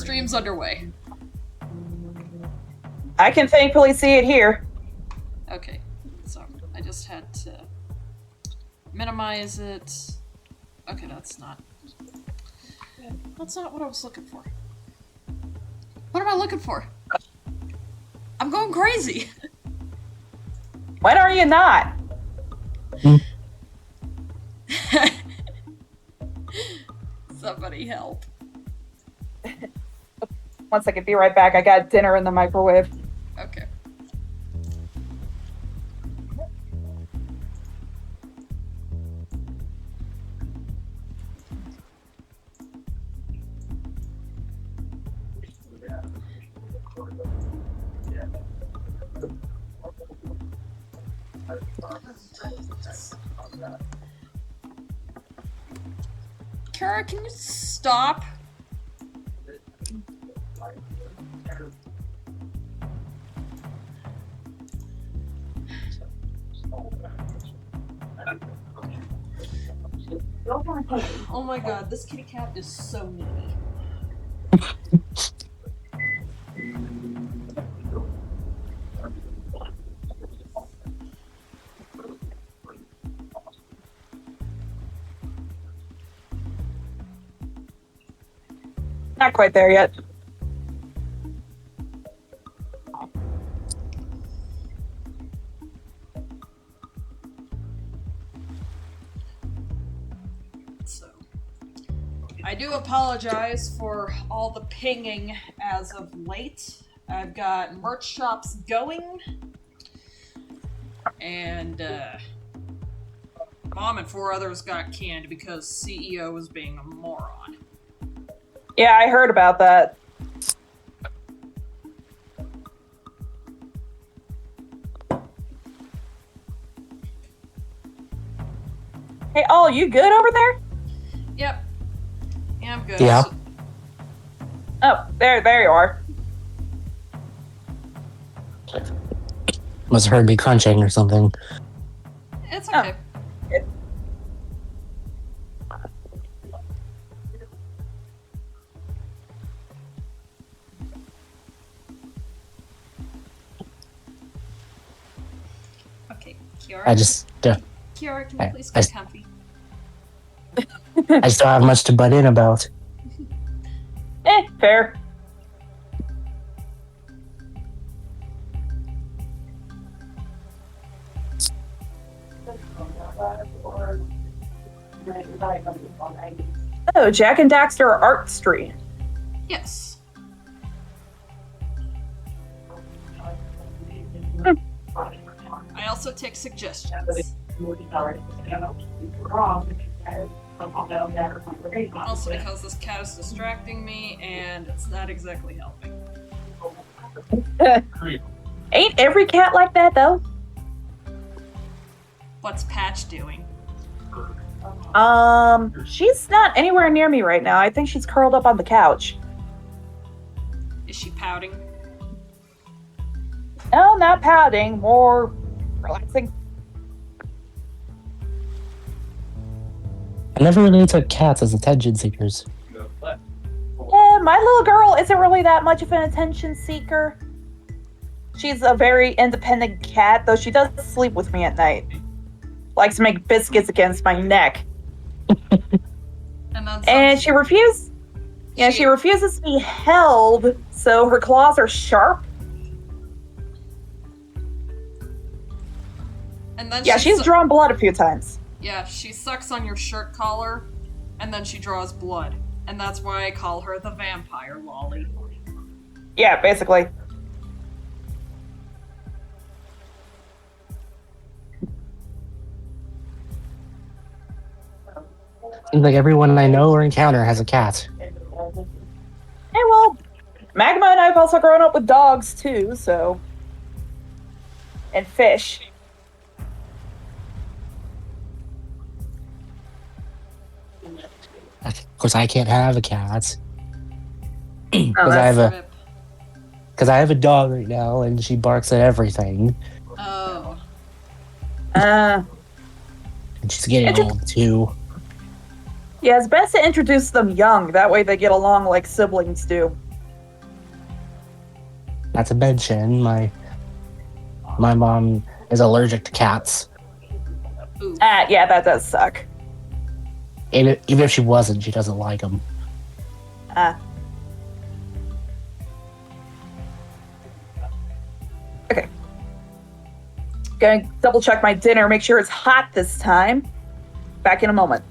stream's underway. I can thankfully see it here. Okay, so I just had to minimize it. Okay, that's not what I was looking for. What am I looking for? I'm going crazy. When are you not? Somebody help. 1 second, be right back. I got dinner in the microwave. Okay. Kara, can you stop? Oh my god, this kitty cat is so needy. Not quite there yet. So, I do apologize for all the pinging as of late. I've got merch shops going, and Mom and 4 others got canned because CEO was being a moron. Yeah, I heard about that. Hey, oh, you good over there? Yep. Yeah, I'm good. Yeah. So, Oh, there you are. Must have heard me crunching or something. it's okay. Okay, Kiara. I just Kiara, can you please I- get comfy? I still have much to butt in about. Fair. Oh, Jak and Daxter Art Street. Yes. I also take suggestions. Also because this cat is distracting me and it's not exactly helping. Ain't every cat like that, though? What's Patch doing? She's not anywhere near me right now. I think she's curled up on the couch. Is she pouting? No, not pouting, more relaxing. I never really took cats as attention seekers. Yeah, my little girl isn't really that much of an attention seeker. She's a very independent cat, though she does sleep with me at night. Likes to make biscuits against my neck. And she refuses. Yeah, she refuses to be held, so her claws are sharp. And then Yeah, she's drawn blood a few times. Yeah, she sucks on your shirt collar, and then she draws blood. And that's why I call her the vampire lolly. Yeah, basically. Seems like everyone I know or encounter has a cat. Hey, well, Magma and I have also grown up with dogs, too, so... And fish. Of course, I can't have a cat Oh, because I have a dog right now, and she barks at everything. Oh. And she's getting old too. Yeah, it's best to introduce them young. That way they get along like siblings do. Not to mention, my mom is allergic to cats. Ooh. Yeah, that does suck. Even if she wasn't, she doesn't like them. Okay. Gonna double check my dinner, make sure it's hot this time. Back in a moment.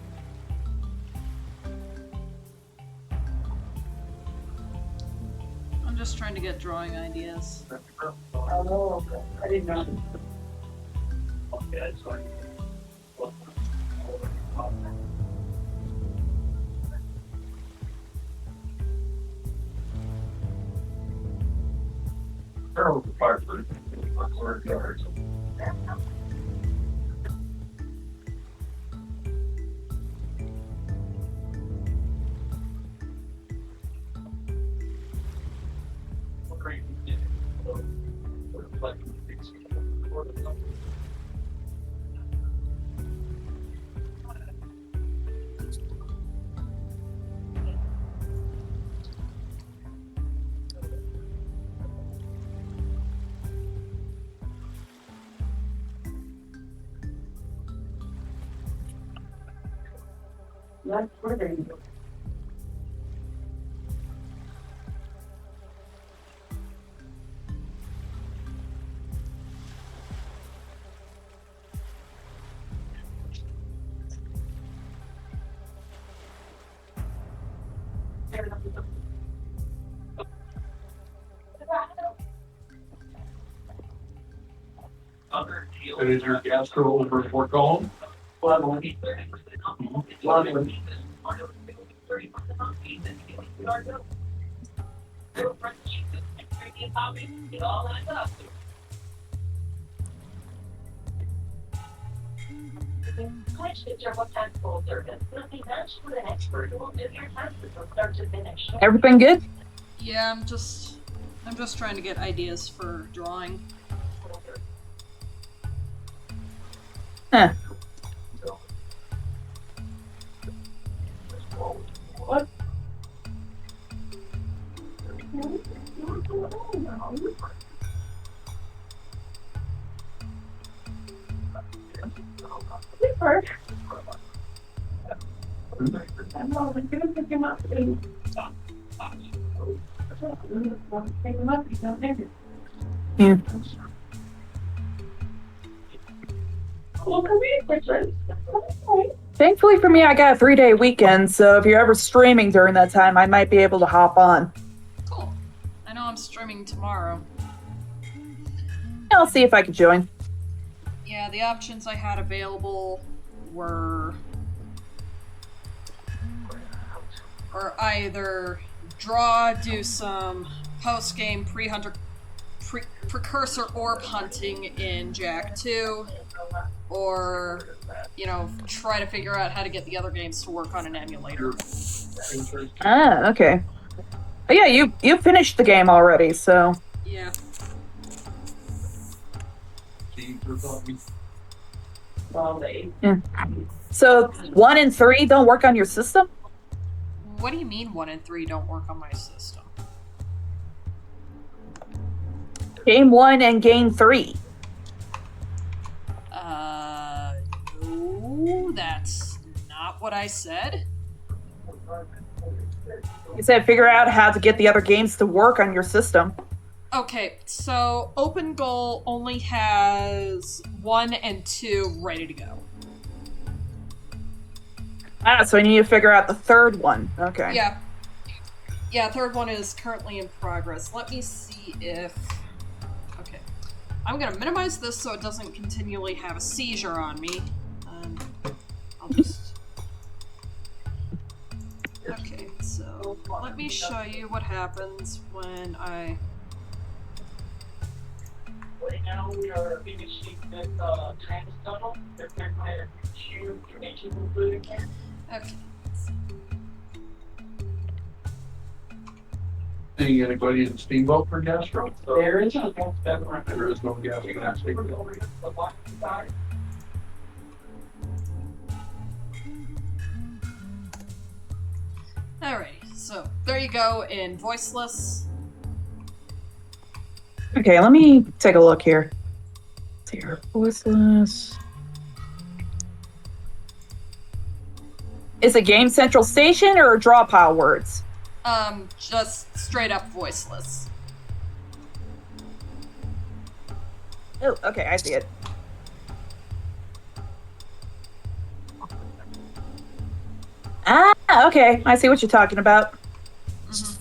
I'm just trying to get drawing ideas. Oh, I didn't know. And is your gastro over 4 column? Everything good? Yeah, I'm just trying to get ideas for drawing. Huh. Yeah. Thankfully for me, I got a 3-day weekend, so if you're ever streaming during that time, I might be able to hop on. Cool. I know I'm streaming tomorrow. I'll see if I can join. Yeah, the options I had available were either draw, do some post-game precursor orb hunting in Jak 2, or, you know, try to figure out how to get the other games to work on an emulator. Ah, okay. But yeah, you finished the game already, so. Yeah. Yeah. So 1 and 3 don't work on your system? What do you mean 1 and 3 don't work on my system? Game 1 and game 3. No, that's not what I said. You said figure out how to get the other games to work on your system. Okay, so Open Goal only has 1 and 2 ready to go. Ah, so I need to figure out the third one. Okay. Yeah. Yeah, third one is currently in progress. Let me see if... Okay. I'm gonna minimize this so it doesn't continually have a seizure on me. I'll just... Okay, so let me show you what happens when I... Right now we are finishing this trans tunnel. They're huge including. Okay. Seeing anybody in Steamboat for gastro? There is a There is no gas in that state. Alright, so there you go in Voiceless. Okay, let me take a look here. Let's see here. Voiceless. Is it Game Central Station or draw pile words? Just straight up voiceless. Oh, okay, I see it. Ah, okay, I see what you're talking about. Mm-hmm.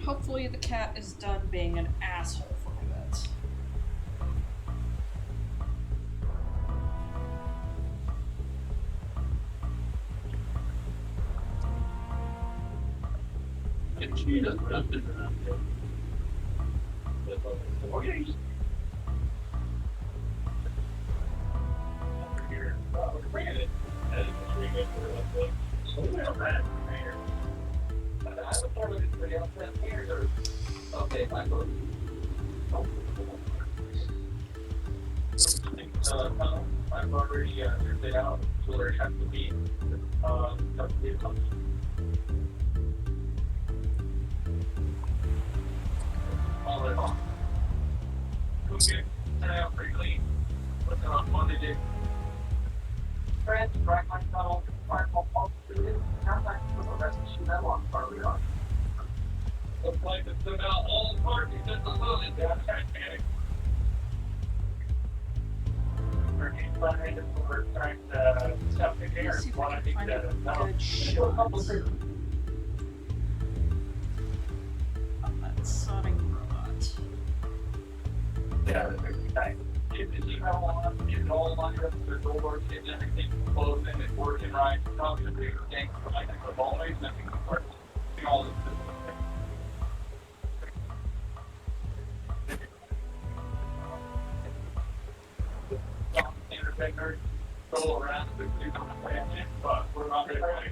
Hopefully the cat is done being an asshole for a bit. And she doesn't have to. Okay. Okay, my vote. I've already figured it out, so there has to be all that on. Okay, turn out pretty clean. What's on Monday? Friends, right my tunnel, fireball pulse through it. Now back to the rest of that one part we are. Looks like it's about all parties at the moment. Yeah, panic. We're trying to stuff in here. Let's see if I One, I can think find that a good shot of that sodding robot. Yeah, nice. Get the email on, get it all lined up, the doors, get everything closed and it's working right. Probably the big thing, but I think of always, I think it's working. All this entertainers go around the people family, but we're not really ready.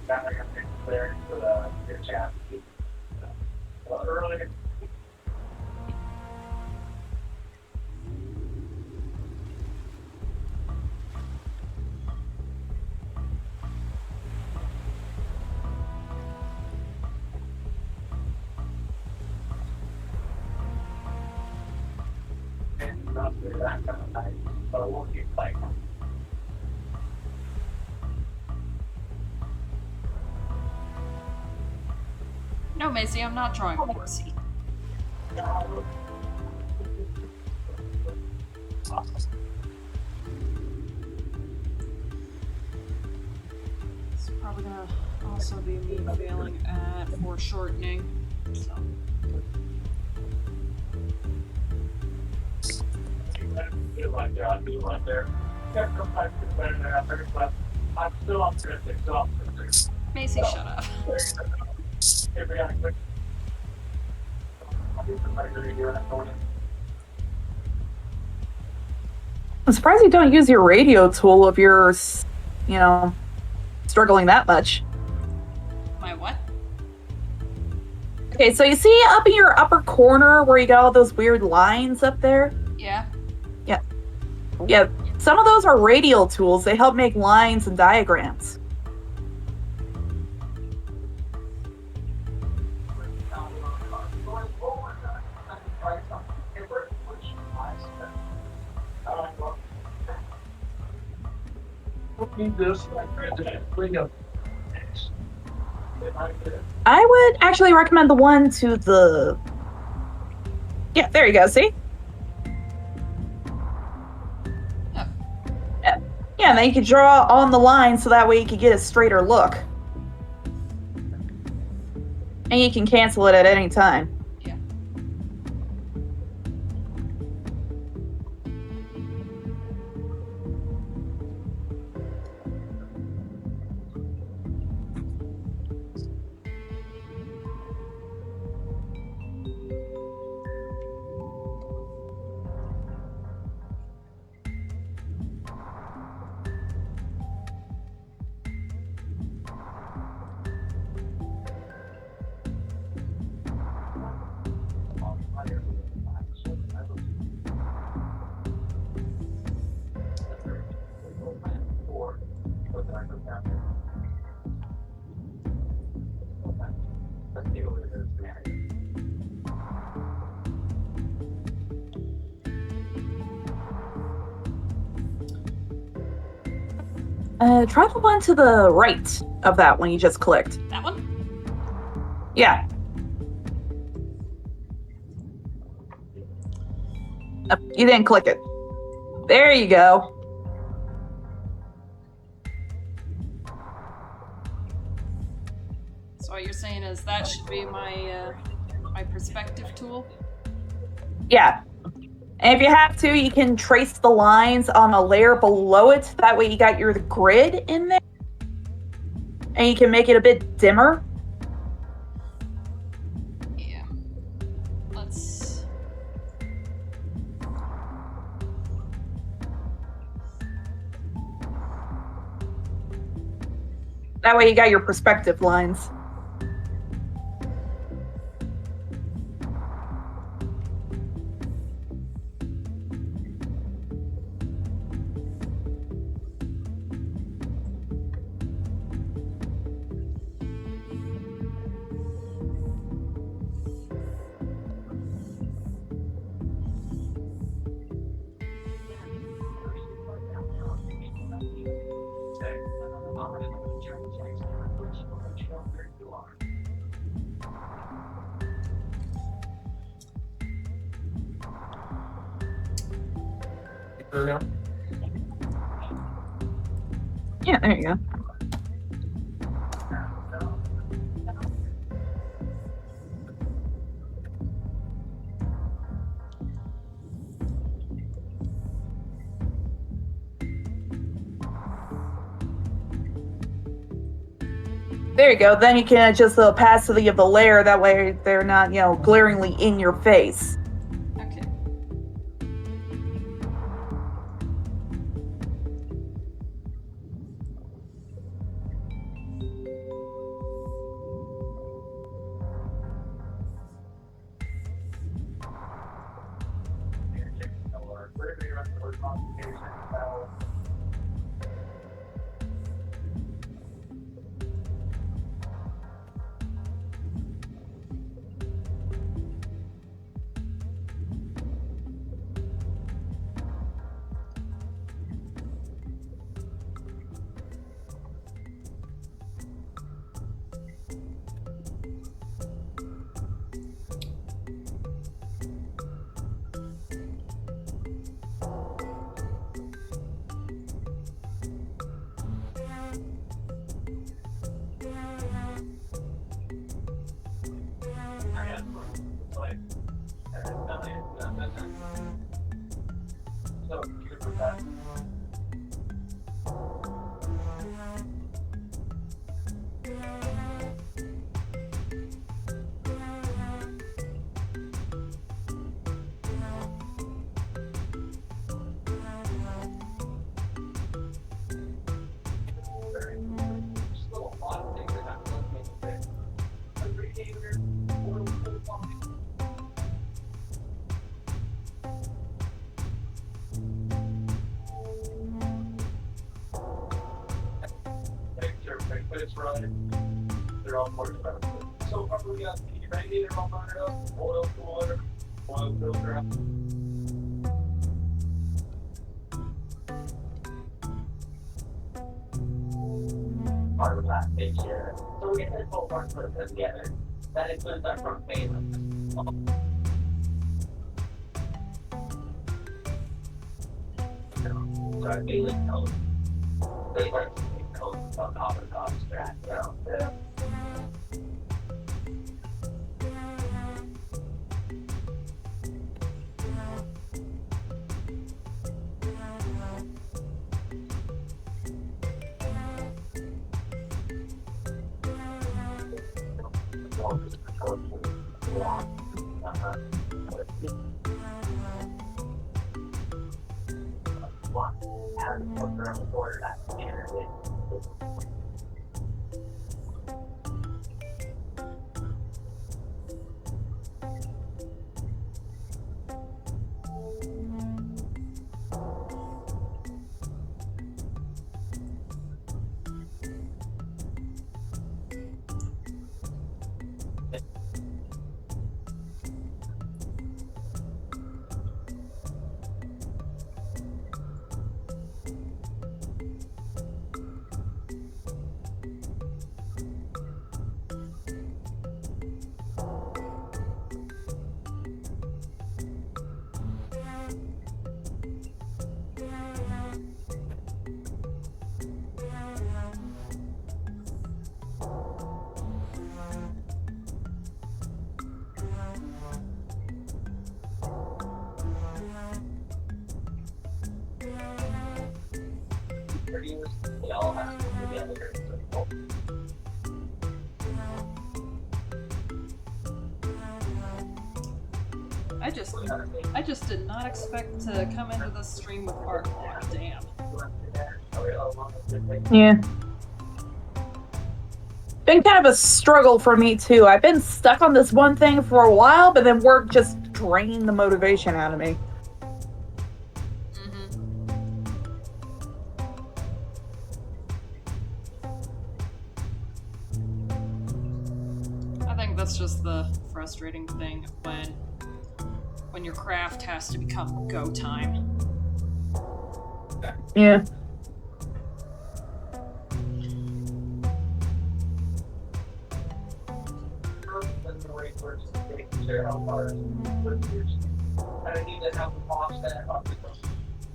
Now they're gonna take there for the chat. Early. And not really that kind of night, but we'll keep playing. No, Macy, I'm not drawing horsey. It's probably gonna also be me failing at foreshortening. So. Do like that, do like there. Yeah, sometimes it's better than after, but I'm still optimistic, still optimistic. Macy, shut up. If we had a quick. I'm surprised you don't use your radio tool if you're, struggling that much. My what? Okay, so you see up in your upper corner where you got all those weird lines up there? Yeah? Yeah, some of those are radial tools. They help make lines and diagrams. Need this, bring up. I would actually recommend the one to the... Yeah, there you go, see? Oh. Yeah, and then you can draw on the line so that way you can get a straighter look. And you can cancel it at any time. Yeah. Try the one to the right of that one you just clicked. That one? Yeah. You didn't click it. There you go. So what you're saying is that should be my my perspective tool? Yeah. And if you have to, you can trace the lines on a layer below it. That way you got your grid in there. And you can make it a bit dimmer. Yeah. Let's... That way you got your perspective lines. Yeah, there you go. There you go. Then you can adjust the opacity of the layer. That way they're not, glaringly in your face. Okay. But it's running. They're all more expensive. So we got the radiator all fired up, oil filter, part of that big share. So we get this whole part put it together. That includes that front payment. So I feel like those they like to make those on top of the abstract. Yeah. years, they all have to be together. I just did not expect to come into this stream with art block. Damn. Yeah. Been kind of a struggle for me too. I've been stuck on this one thing for a while, but then work just drained the motivation out of me. I think that's just the frustrating thing when your craft has to become go time. Yeah.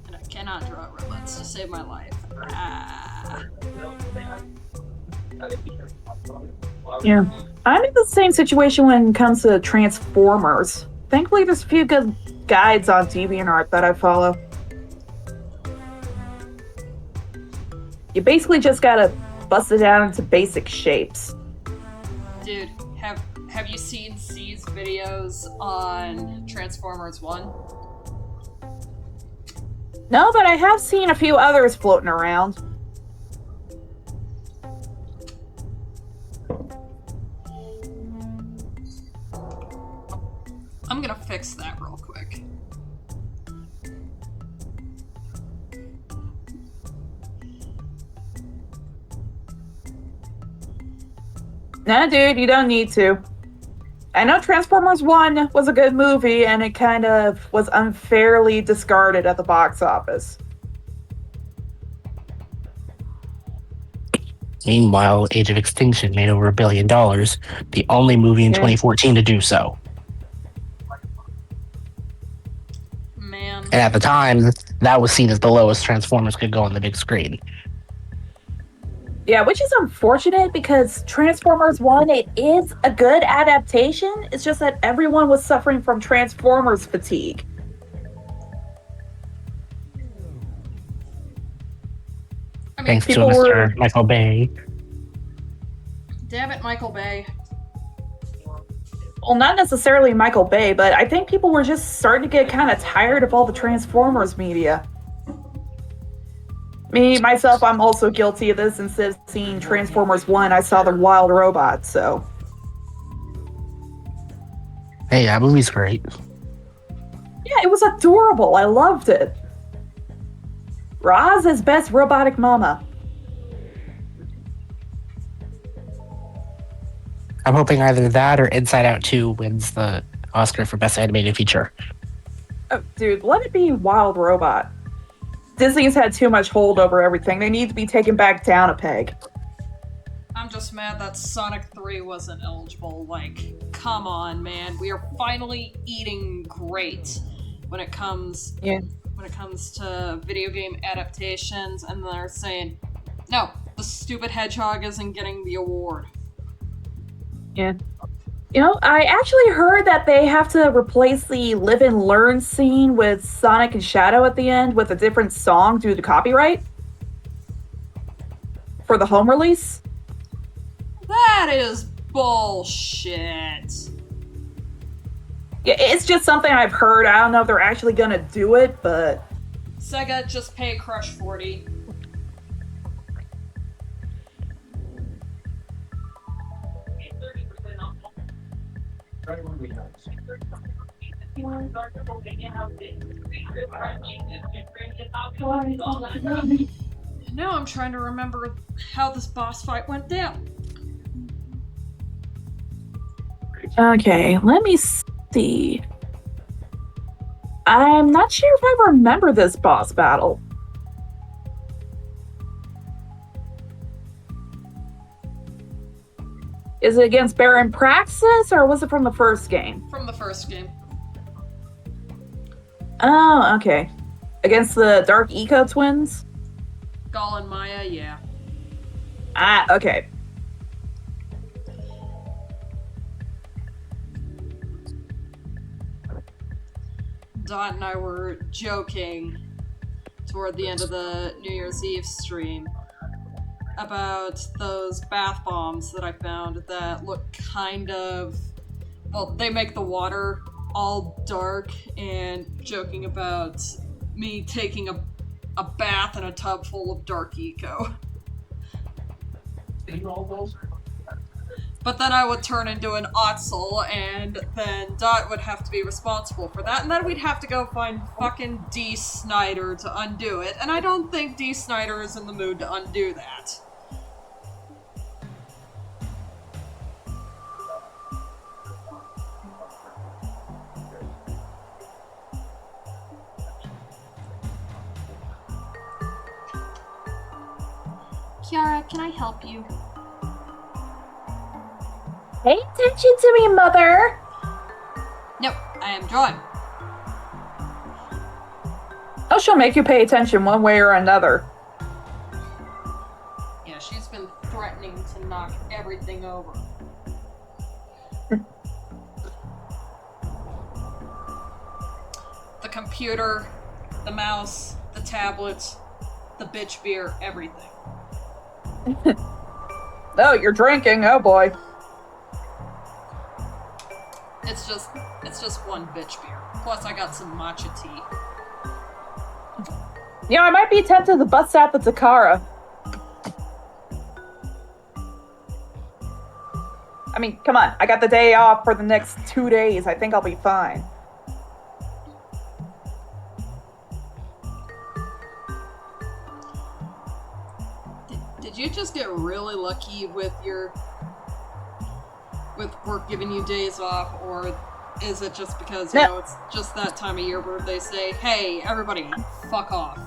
And I cannot draw robots to save my life. Ah. Yeah. I'm in the same situation when it comes to Transformers. Thankfully, there's a few good guides on DeviantArt that I follow. You basically just gotta bust it down into basic shapes. Dude, have you seen C's videos on Transformers 1? No, but I have seen a few others floating around. I'm gonna fix that real quick. Nah, dude, you don't need to. I know Transformers 1 was a good movie, and it kind of was unfairly discarded at the box office. Meanwhile, Age of Extinction made over $1 billion, the only movie in 2014 to do so. Man. And at the time, that was seen as the lowest Transformers could go on the big screen. Yeah, which is unfortunate because Transformers 1, it is a good adaptation. It's just that everyone was suffering from Transformers fatigue. I mean, Thanks to people Mr. were- Michael Bay. Damn it, Michael Bay. Well, not necessarily Michael Bay, but I think people were just starting to get kind of tired of all the Transformers media. Me, myself, I'm also guilty of this. Instead of seeing Transformers 1, I saw the Wild Robot, so... Hey, that movie's great. Yeah, it was adorable. I loved it. Roz is best robotic mama. I'm hoping either that or Inside Out 2 wins the Oscar for Best Animated Feature. Oh, dude, let it be Wild Robot. Disney's had too much hold over everything. They need to be taken back down a peg. I'm just mad that Sonic 3 wasn't eligible. Like, come on, man. We are finally eating great when it comes to video game adaptations, and they're saying, no, the stupid hedgehog isn't getting the award. Yeah. You know, I actually heard that they have to replace the live and learn scene with Sonic and Shadow at the end with a different song due to copyright for the home release. That is bullshit. Yeah, it's just something I've heard. I don't know if they're actually gonna do it, but... Sega, just pay Crush 40. Now I'm trying to remember how this boss fight went down. Okay, let me see. I'm not sure if I remember this boss battle. Is it against Baron Praxis, or was it from the first game? From the first game. Oh, okay. Against the Dark Eco twins? Gall and Maya, yeah. Ah, okay. Dot and I were joking toward the end of the New Year's Eve stream about those bath bombs that I found that look kind of... Well, they make the water all dark, and joking about me taking a bath in a tub full of dark eco. Seen all those? But then I would turn into an Otzel, and then Dot would have to be responsible for that, and then we'd have to go find fucking D. Snyder to undo it, and I don't think D. Snyder is in the mood to undo that. Kiara, can I help you? Pay attention to me, Mother! Nope, I am drawing. Oh, she'll make you pay attention one way or another. Yeah, she's been threatening to knock everything over. The computer, the mouse, the tablet, the bitch beer, everything. Oh, you're drinking. Oh boy. It's just one bitch beer. Plus I got some matcha tea. You know, I might be tempted to bust out the Takara. I mean, come on. I got the day off for the next 2 days. I think I'll be fine. Did you just get really lucky with work giving you days off, or is it just because, you know, it's just that time of year where they say, hey, everybody, fuck off?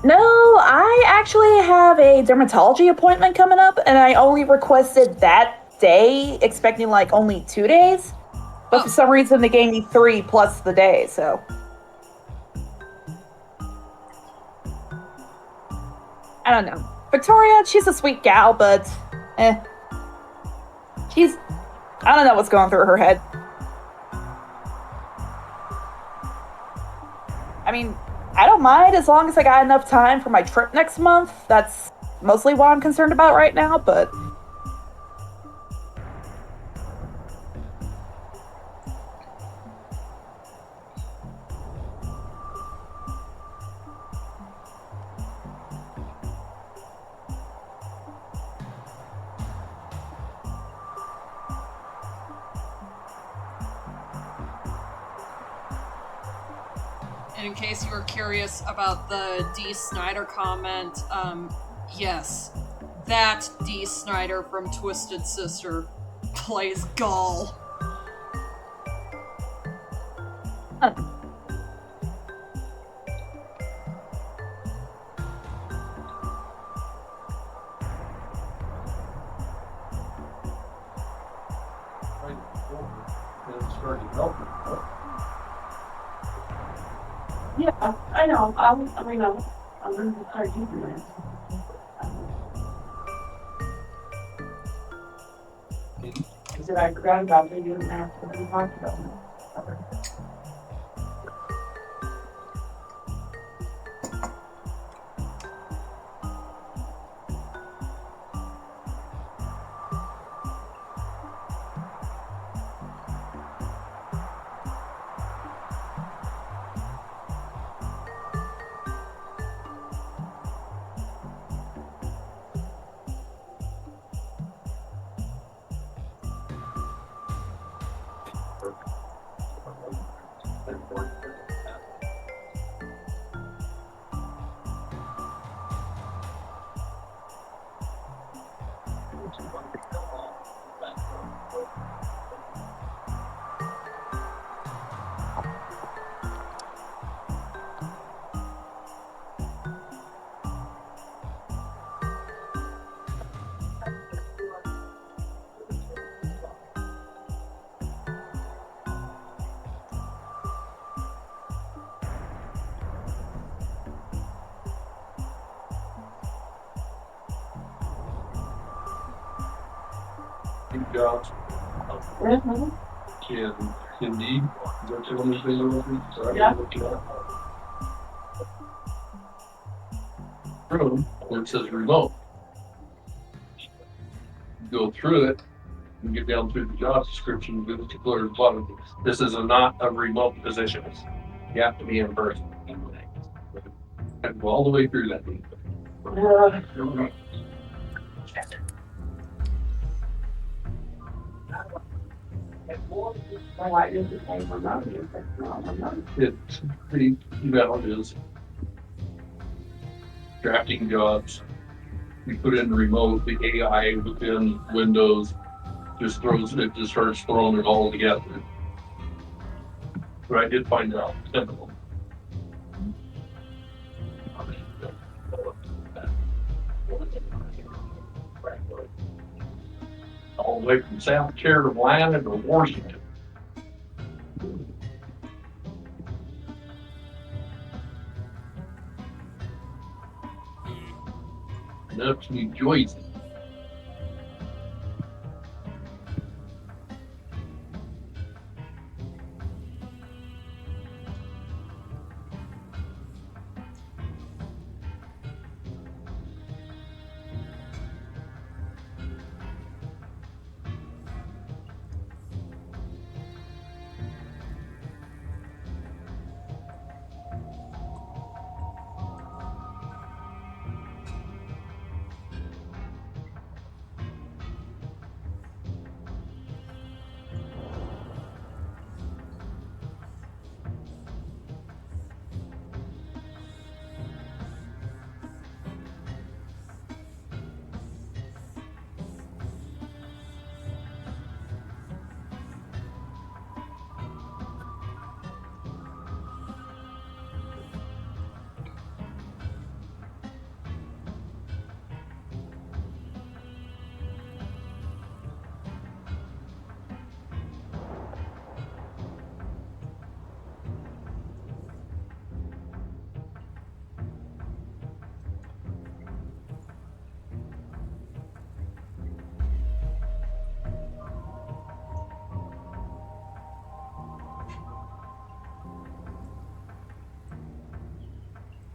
No, I actually have a dermatology appointment coming up, and I only requested that day, expecting like only 2 days. But for some reason, they gave me 3 plus the day, so. I don't know. Victoria, she's a sweet gal, but I don't know what's going through her head. I mean, I don't mind as long as I got enough time for my trip next month. That's mostly what I'm concerned about right now, but... And in case you were curious about the D. Snyder comment, yes, that D. Snyder from Twisted Sister plays Gull. Yeah, I know. I'm gonna start using it. I said I forgot about it. You didn't ask what we talked about. Jobs. Mm-hmm. Can Indeed. Is that your understanding of it? So I Yeah. can look it up. room where it says remote. Go through it and get down through the job description. Go to the bottom. This is not a remote position. You have to be in person. And go all the way through that. It's pretty is drafting jobs. You put in remote, the AI within Windows just starts throwing it all together. But I did find out some of them. All the way from South Carolina to Washington. And up to New Jersey.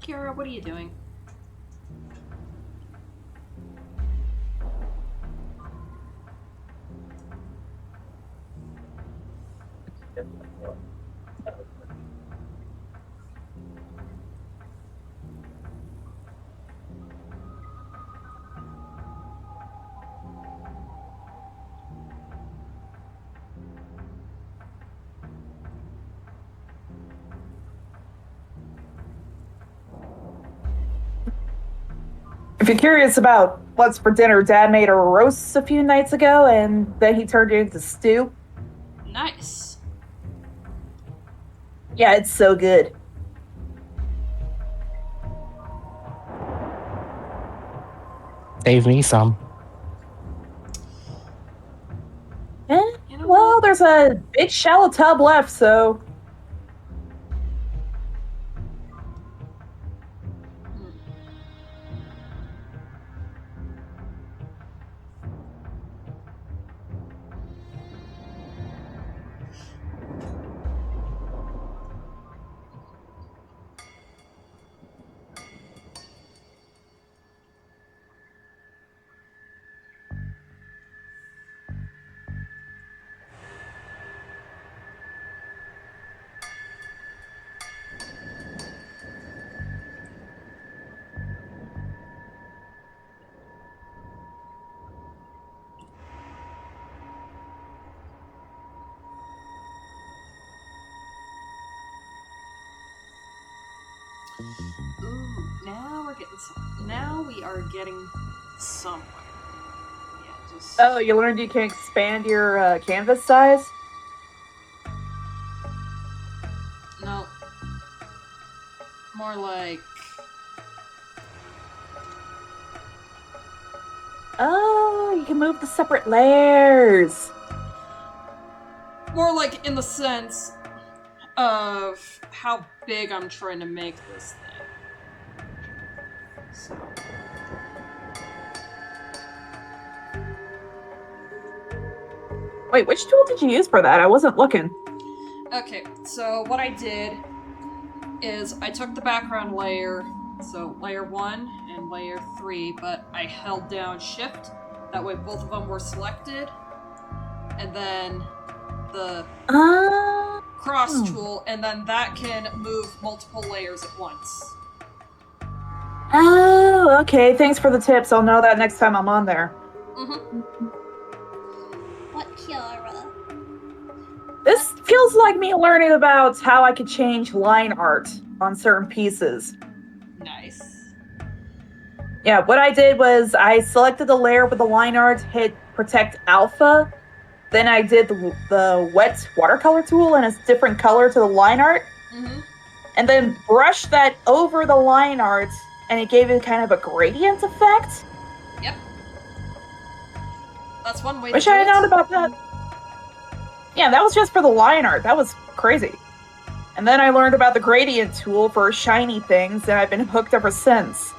Kiara, what are you doing? If you're curious about what's for dinner, Dad made a roast a few nights ago, and then he turned it into stew. Nice. Yeah, it's so good. Save me some. You know Well, what? there's a big shallow tub left, so Ooh, now we're getting some. Now we are getting somewhere. Yeah, just. oh, you learned you can expand your canvas size. No. More like. Oh, you can move the separate layers. More like in the sense of how big I'm trying to make this thing. So. Wait, which tool did you use for that? I wasn't looking. Okay, so what I did is I took the background layer So layer 1 and layer 3, but I held down shift. That way both of them were selected. And then the cross tool, and then that can move multiple layers at once. Oh, okay. Thanks for the tips. I'll know that next time I'm on there. What, Kiara? This feels like me learning about how I could change line art on certain pieces. Nice. Yeah, what I did was I selected the layer with the line art, hit protect alpha, then I did the wet watercolor tool and a different color to the line art, and then brushed that over the line art, and it gave it kind of a gradient effect. Yep. That's one way Wish to do I had it. known about that. Yeah, that was just for the line art. That was crazy. And then I learned about the gradient tool for shiny things, and I've been hooked ever since.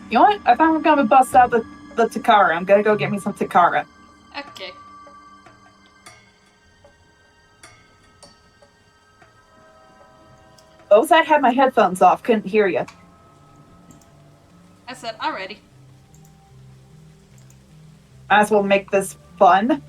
You know what? I think I'm gonna bust out the Takara. I'm gonna go get me some Takara. Okay. What was that? Had my headphones off. Couldn't hear you. I said, alrighty. Might as well make this fun.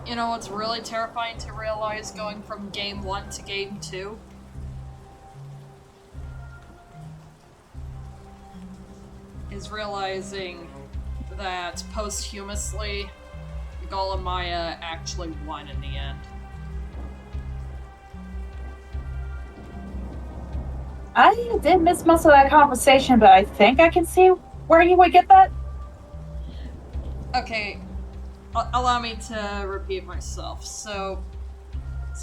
You know what's really terrifying to realize going from game 1 to game 2? Is realizing that posthumously, Gul and Maya actually won in the end. I did miss most of that conversation, but I think I can see where you would get that. Okay, allow me to repeat myself. So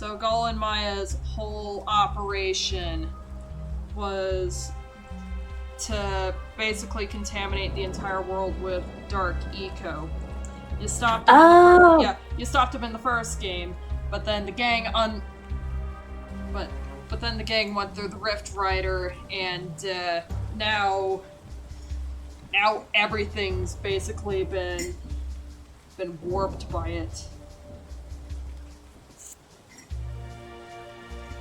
Gul and Maya's whole operation was to basically contaminate the entire world with dark eco. You stopped them you stopped them in the first game, but then the gang but then the gang went through the Rift Rider, and now now everything's basically been warped by it.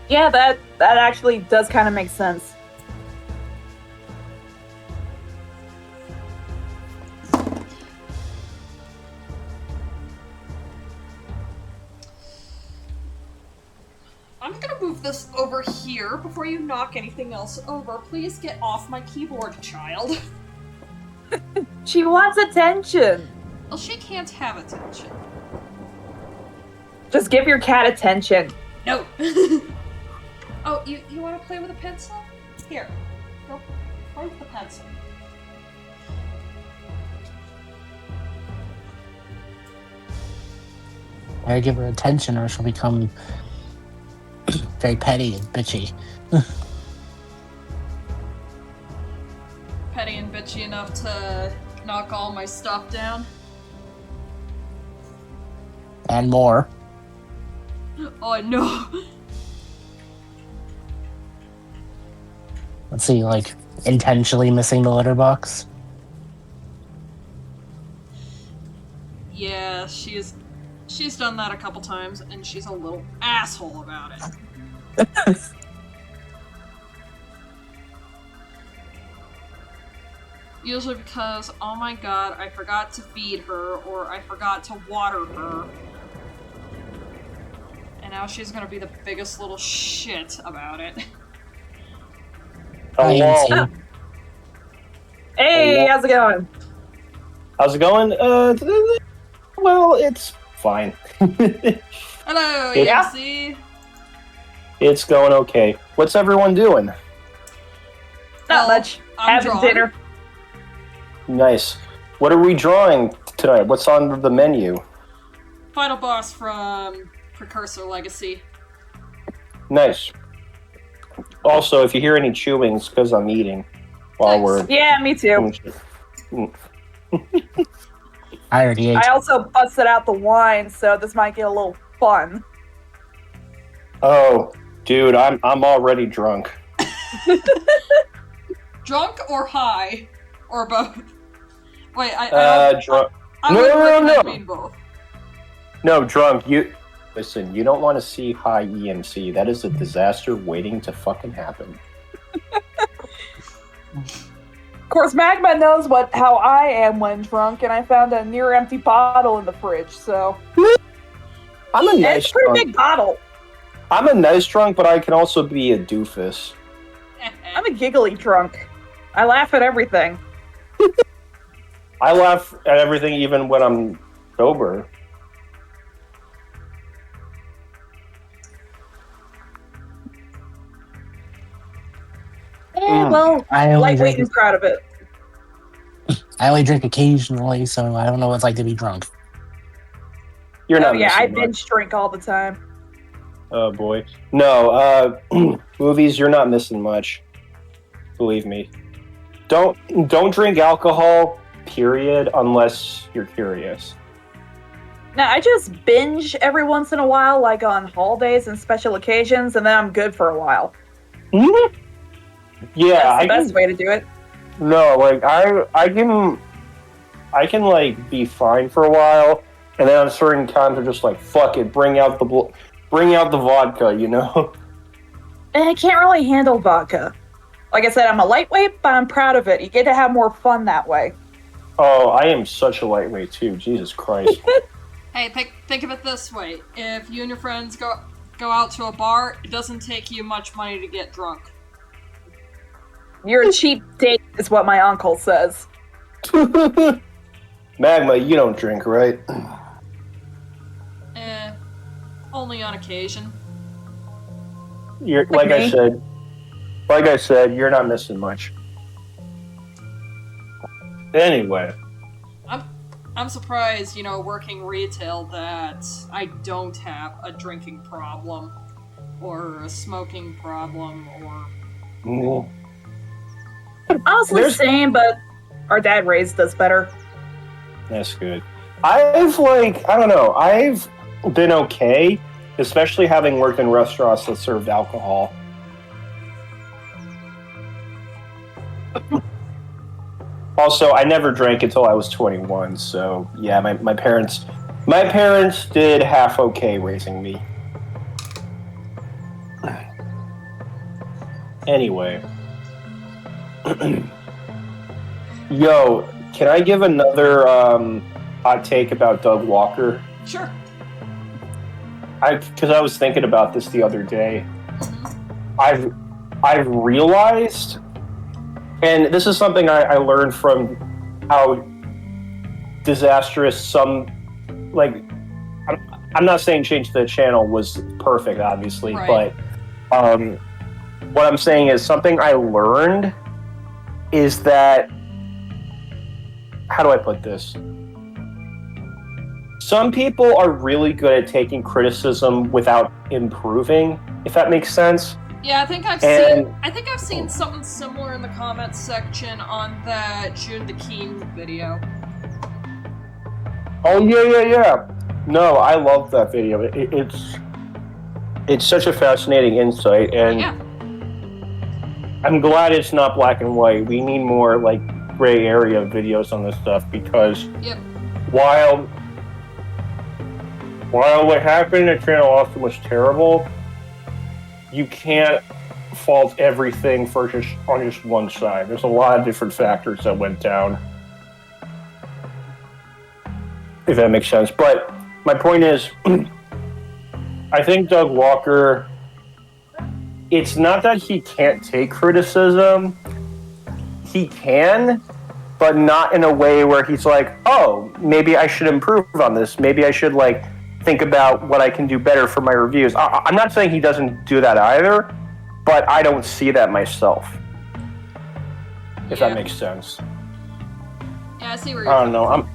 Yeah, that actually does kind of make sense. I'm gonna move this over here before you knock anything else over. Please get off my keyboard, child. She wants attention. Well, she can't have attention. Just give your cat attention. No. Oh, you want to play with a pencil? Here. Go play with the pencil. I give her attention, or she'll become very petty and bitchy. Petty and bitchy enough to knock all my stuff down. And more. Oh no. Let's see, like, intentionally missing the litter box. Yeah, she's done that a couple times, and she's a little asshole about it. Usually because, oh my god, I forgot to feed her, or I forgot to water her. And now she's gonna be the biggest little shit about it. I Hello. see. Hey, how's it going? How's it going? Well, it's fine. Hello, Yeah. EMC! It's going okay. What's everyone doing? Not Well, much. I'm Having drawing. dinner. Nice. What are we drawing tonight? What's on the menu? Final boss from Precursor Legacy. Nice. Also, if you hear any chewing, it's because I'm eating while Nice. we're Yeah, me too. doing shit. I already ate. I also busted out the wine, so this might get a little fun. Oh, dude, I'm already drunk. Drunk or high? Or both? Wait, I Drunk. I No, would no, recommend no. being both. No, drunk. Listen, you don't want to see high EMC. That is a disaster waiting to fucking happen. Of course, Magma knows how I am when drunk, and I found a near empty bottle in the fridge, so. I'm a And nice it's a pretty drunk. big bottle. I'm a nice drunk, but I can also be a doofus. I'm a giggly drunk. I laugh at everything. I laugh at everything even when I'm sober. Well, I only lightweight drink. and proud of it. I only drink occasionally, so I don't know what it's like to be drunk. You're Oh not yeah, I missing much. binge drink all the time. Oh boy. No, movies, you're not missing much. Believe me. Don't drink alcohol, period, unless you're curious. Now, I just binge every once in a while, like on holidays and special occasions, and then I'm good for a while. Yeah, That's the best way to do it. No, like I can like be fine for a while, and then on certain times I'm just like, fuck it, bring out the vodka, you know. And I can't really handle vodka. Like I said, I'm a lightweight, but I'm proud of it. You get to have more fun that way. Oh, I am such a lightweight too. Jesus Christ. Hey, think of it this way. If you and your friends go out to a bar, it doesn't take you much money to get drunk. You're a cheap date, is what my uncle says. Magma, you don't drink, right? Only on occasion. You're Like me? like I said, you're not missing much. Anyway, I'm surprised, working retail, that I don't have a drinking problem, or a smoking problem, or... Honestly, There's- same, but our dad raised us better. that's good. I don't know, I've been okay, especially having worked in restaurants that served alcohol. Also, I never drank until I was 21, so yeah, my parents did half okay raising me. Anyway. Yo, can I give another hot take about Doug Walker? Sure. Because I was thinking about this the other day. Mm-hmm. I've realized, and this is something I learned from how disastrous some, like, I'm not saying Change the Channel was perfect, obviously, right. but what I'm saying is something I learned is that, how do I put this? Some people are really good at taking criticism without improving, if that makes sense. Yeah, I think I've seen something similar in the comments section on that June the Keen video. Oh yeah. No, I love that video. It's such a fascinating insight, and Yeah. I'm glad it's not black and white. We need more like gray area videos on this stuff because Yep. while what happened at Channel Austin was terrible, you can't fault everything for on just one side. There's a lot of different factors that went down, if that makes sense. But my point is, I think Doug Walker, it's not that he can't take criticism. He can, but not in a way where he's like, oh, maybe I should improve on this. Maybe I should like think about what I can do better for my reviews. I'm not saying he doesn't do that either, but I don't see that myself. If that makes sense. Yeah, I see where you're I don't know.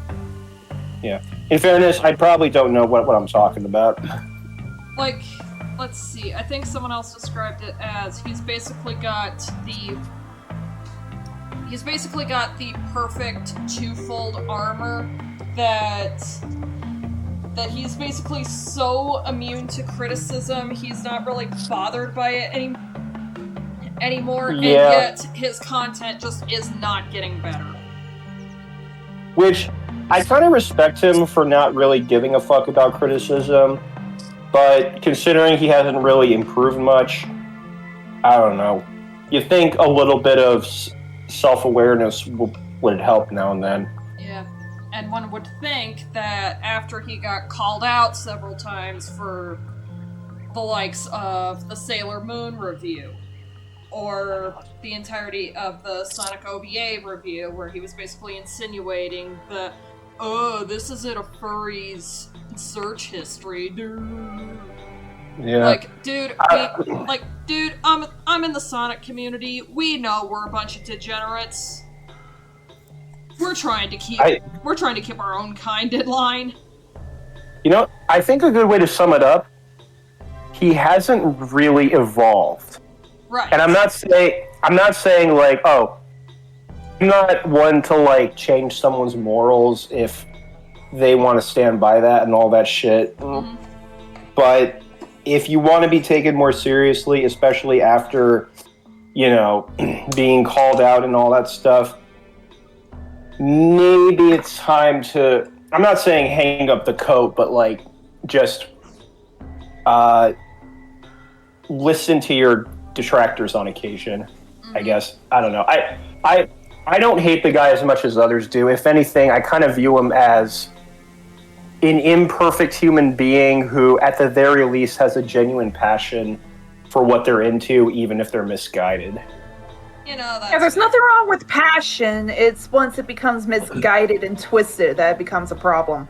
In fairness, I probably don't know what I'm talking about. Like, let's see. I think someone else described it as he's basically got the perfect twofold armor that he's basically so immune to criticism, he's not really bothered by it anymore, and yet his content just is not getting better. Which, I kind of respect him for not really giving a fuck about criticism, but considering he hasn't really improved much, I don't know. You think a little bit of self-awareness would help now and then. Yeah. And one would think that after he got called out several times for the likes of the Sailor Moon review, or the entirety of the Sonic OVA review, where he was basically insinuating that, oh, this isn't a furry's search history, dude. Yeah. Like, dude, I'm in the Sonic community. We know we're a bunch of degenerates. We're trying to keep our own kind in line. You know, I think a good way to sum it up, he hasn't really evolved. Right. And I'm not saying like, oh, I'm not one to like change someone's morals if they want to stand by that and all that shit. Mm-hmm. But if you want to be taken more seriously, especially after, you know, being called out and all that stuff, maybe it's time to, I'm not saying hang up the coat, but like just listen to your detractors on occasion, I guess. I don't know. I don't hate the guy as much as others do. If anything, I kind of view him as an imperfect human being who, at the very least, has a genuine passion for what they're into, even if they're misguided. You know, that's... Yeah, there's nothing wrong with passion. It's once it becomes misguided and twisted that it becomes a problem.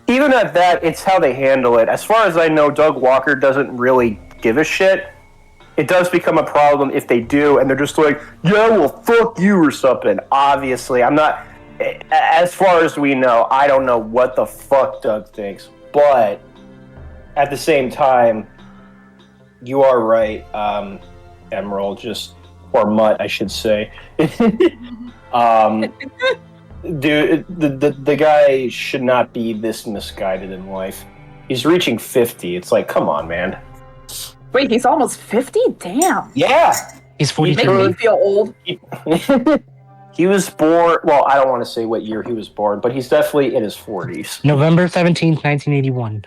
Even at that, it's how they handle it. As far as I know, Doug Walker doesn't really give a shit. It does become a problem if they do, and they're just like, yeah, well, fuck you or something. Obviously, I'm not... As far as we know, I don't know what the fuck Doug thinks. But at the same time, you are right, Emerald, or Mutt, I should say. Dude, the guy should not be this misguided in life. He's reaching 50. It's like, come on, man. Wait, he's almost 50? Damn. Yeah. He's You 42. make me feel old. He was born. Well, I don't want to say what year he was born, but he's definitely in his 40s. November 17th, 1981.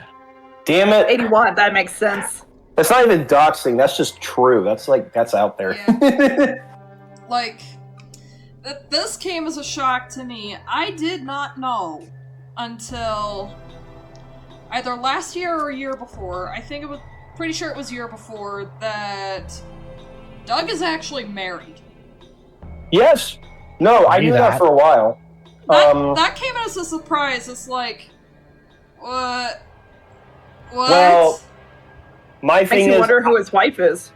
Damn it! 81. That makes sense. That's not even doxing. That's just true. That's out there. Like, this came as a shock to me. I did not know until either last year or a year before. I think it was pretty sure it was a year before that Doug is actually married. Yes. No, I knew that for a while. That came as a surprise. It's like, what? Well, my thing Makes you is, wonder who his wife is.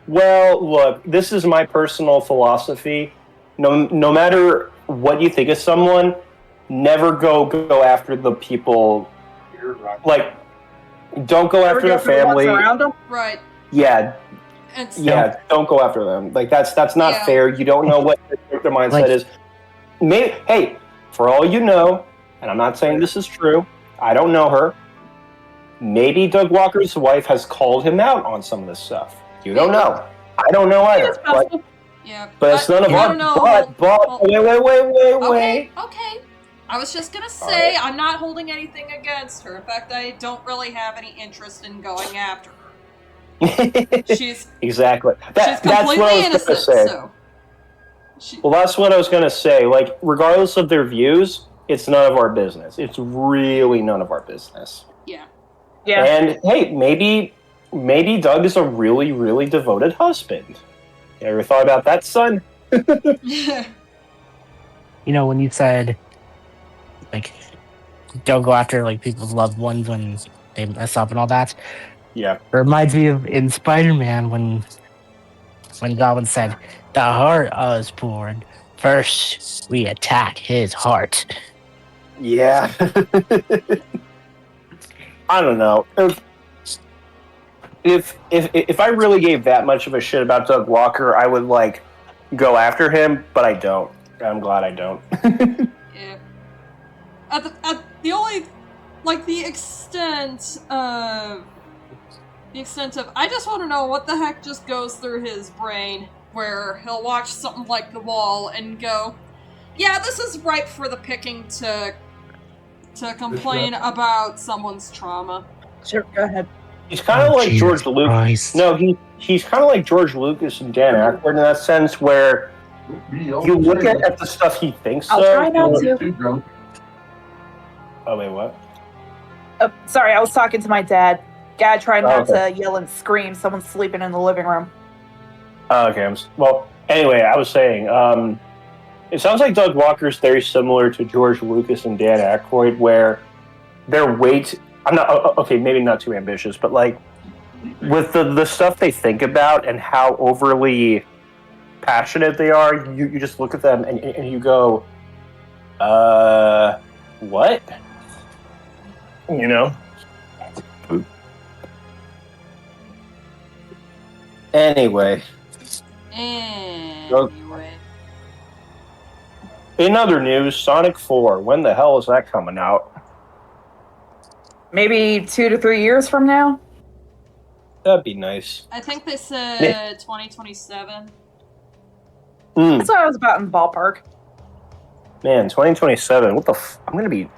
well, look, this is my personal philosophy. No matter what you think of someone, never go after the people. Like, don't go after the family. Around him? Right. Yeah, don't go after them. Like that's not fair. You don't know what their mindset is. Maybe, hey, for all you know, and I'm not saying this is true, I don't know her. Maybe Doug Walker's wife has called him out on some of this stuff. You don't know. I don't know either. But it's none of our. But wait. Okay. I was just gonna say I'm not holding anything against her. In fact, I don't really have any interest in going after her. She's exactly. She's completely innocent. So. Well, that's what I was gonna say. Like, regardless of their views, it's none of our business. It's really none of our business. Yeah. Yeah. And hey, maybe Doug is a really, really devoted husband. You ever thought about that, son? Yeah. You know, when you said, like, don't go after, like, people's loved ones when they mess up and all that. Yeah. It reminds me of in Spider-Man when Goblin said, "The heart Osborn. First, we attack his heart." Yeah. I don't know. If I really gave that much of a shit about Doug Walker, I would like go after him, but I don't. I'm glad I don't. Yeah. At the only, like, the extent of I just want to know what the heck just goes through his brain where he'll watch something like The Wall and go, yeah, this is ripe for the picking to complain about someone's trauma. Sure, go ahead. He's kind of like George Lucas. No, he's kind of like George Lucas and Dan Aykroyd in that sense, where you look at the stuff he thinks. I'll try not to. Oh wait, what? Sorry, I was talking to my dad. Dad, try not to yell and scream. Someone's sleeping in the living room. Okay. Well, anyway, I was saying, it sounds like Doug Walker's very similar to George Lucas and Dan Aykroyd, where their weight. I'm not okay. Maybe not too ambitious, but like with the stuff they think about and how overly passionate they are, you just look at them and you go, what? You know. Anyway. In other news, Sonic 4. When the hell is that coming out? Maybe 2 to 3 years from now? That'd be nice. I think they said 2027. That's what I was about in the ballpark. Man, 2027. What the I'm gonna be...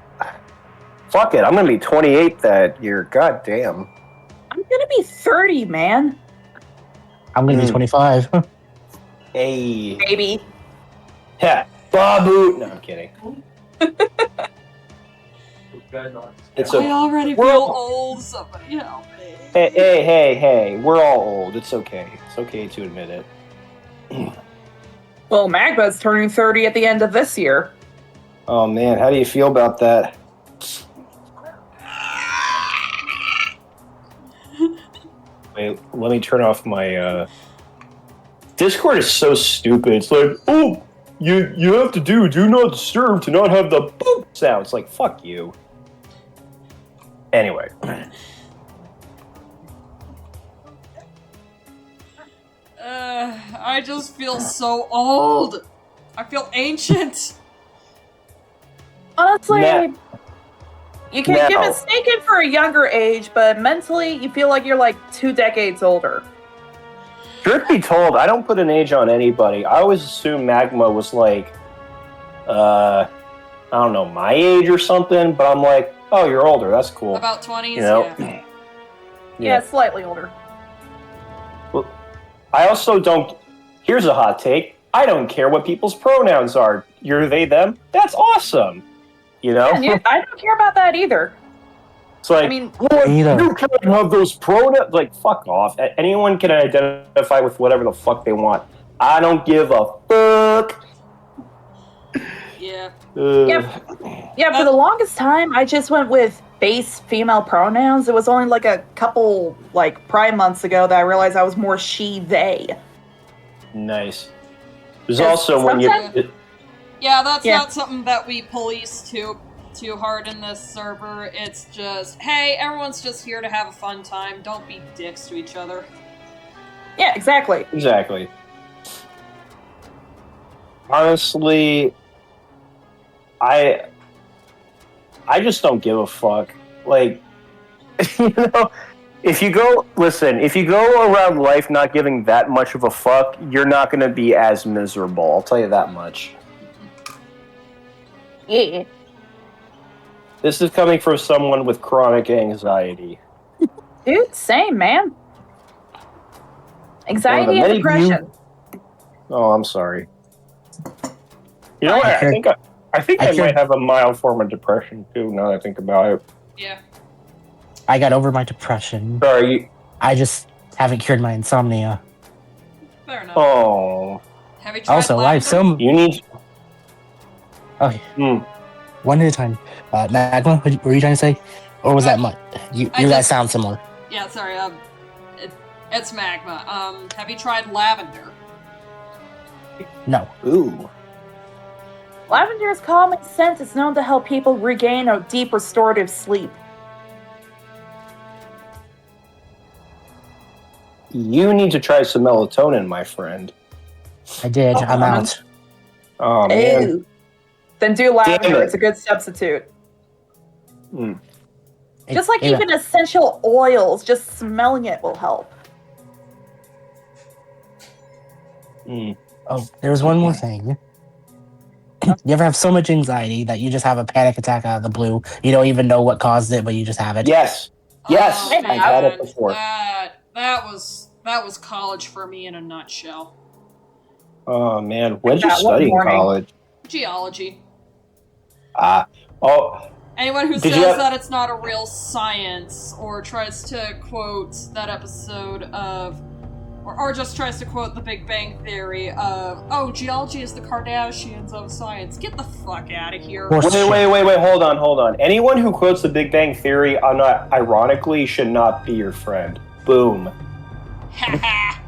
Fuck it, I'm gonna be 28 that year. God damn. I'm gonna be 30, man. I'm gonna be 25. Hey. Baby. Yeah. Babu. No, I'm kidding. I already feel old. Somebody help me. Hey. We're all old. It's okay. It's okay to admit it. Well, Magma's turning 30 at the end of this year. Oh, man. How do you feel about that? Wait, let me turn off my, Discord is so stupid. It's like, oh, you have to do not disturb to not have the boop sound. It's like, fuck you. Anyway. I just feel so old. I feel ancient. Honestly, you can get mistaken for a younger age, but mentally, you feel like you're like 2 decades older. Truth be told, I don't put an age on anybody. I always assume Magma was like I don't know, my age or something, but I'm like, oh, you're older, that's cool. About 20s, You know? yeah. Yeah, slightly older. Well, I also don't. Here's a hot take. I don't care what people's pronouns are. You're they, them. That's awesome. You know? I don't care about that either. It's like, I mean, you can't have those pronouns. Like, fuck off. Anyone can identify with whatever the fuck they want. I don't give a fuck. Yeah. Yeah, for the longest time, I just went with base female pronouns. It was only like a couple, like, Pride months ago that I realized I was more she, they. Nice. There's also when you... Yeah, that's not something that we police too hard in this server. It's just, hey, everyone's just here to have a fun time. Don't be dicks to each other. Yeah, exactly. Exactly. Honestly, I just don't give a fuck. Like, you know, if you go around life not giving that much of a fuck, you're not going to be as miserable. I'll tell you that much. Yeah. This is coming from someone with chronic anxiety. Dude, same, man. Anxiety and depression. Oh, I'm sorry. You know what? I think I might have a mild form of depression too. Now that I think about it. Yeah. I got over my depression. Sorry. I just haven't cured my insomnia. Fair enough. Oh. Have you tried Also, I have some. You need. Okay. One at a time. Magma, what were you trying to say? Or was that Mutt? You guys sound similar. Yeah, sorry. It's Magma. Have you tried lavender? No. Ooh. Lavender's calming scent is known to help people regain a deep restorative sleep. You need to try some melatonin, my friend. I did. I'm out. Oh, man. Ew. Then do lavender. It's a good substitute. Just like even essential oils, just smelling it will help. Oh, there's one more thing. You ever have so much anxiety that you just have a panic attack out of the blue? You don't even know what caused it, but you just have it? Yes. Yes. Oh, I've had it before. That was college for me in a nutshell. Oh, man. What did you study in college? Geology. Did Anyone who you says have- that it's not a real science, or tries to quote that episode of, or just tries to quote the Big Bang Theory of, oh, geology is the Kardashians of science. Get the fuck out of here. Wait, hold on. Anyone who quotes the Big Bang Theory, ironically, should not be your friend. Boom. Haha.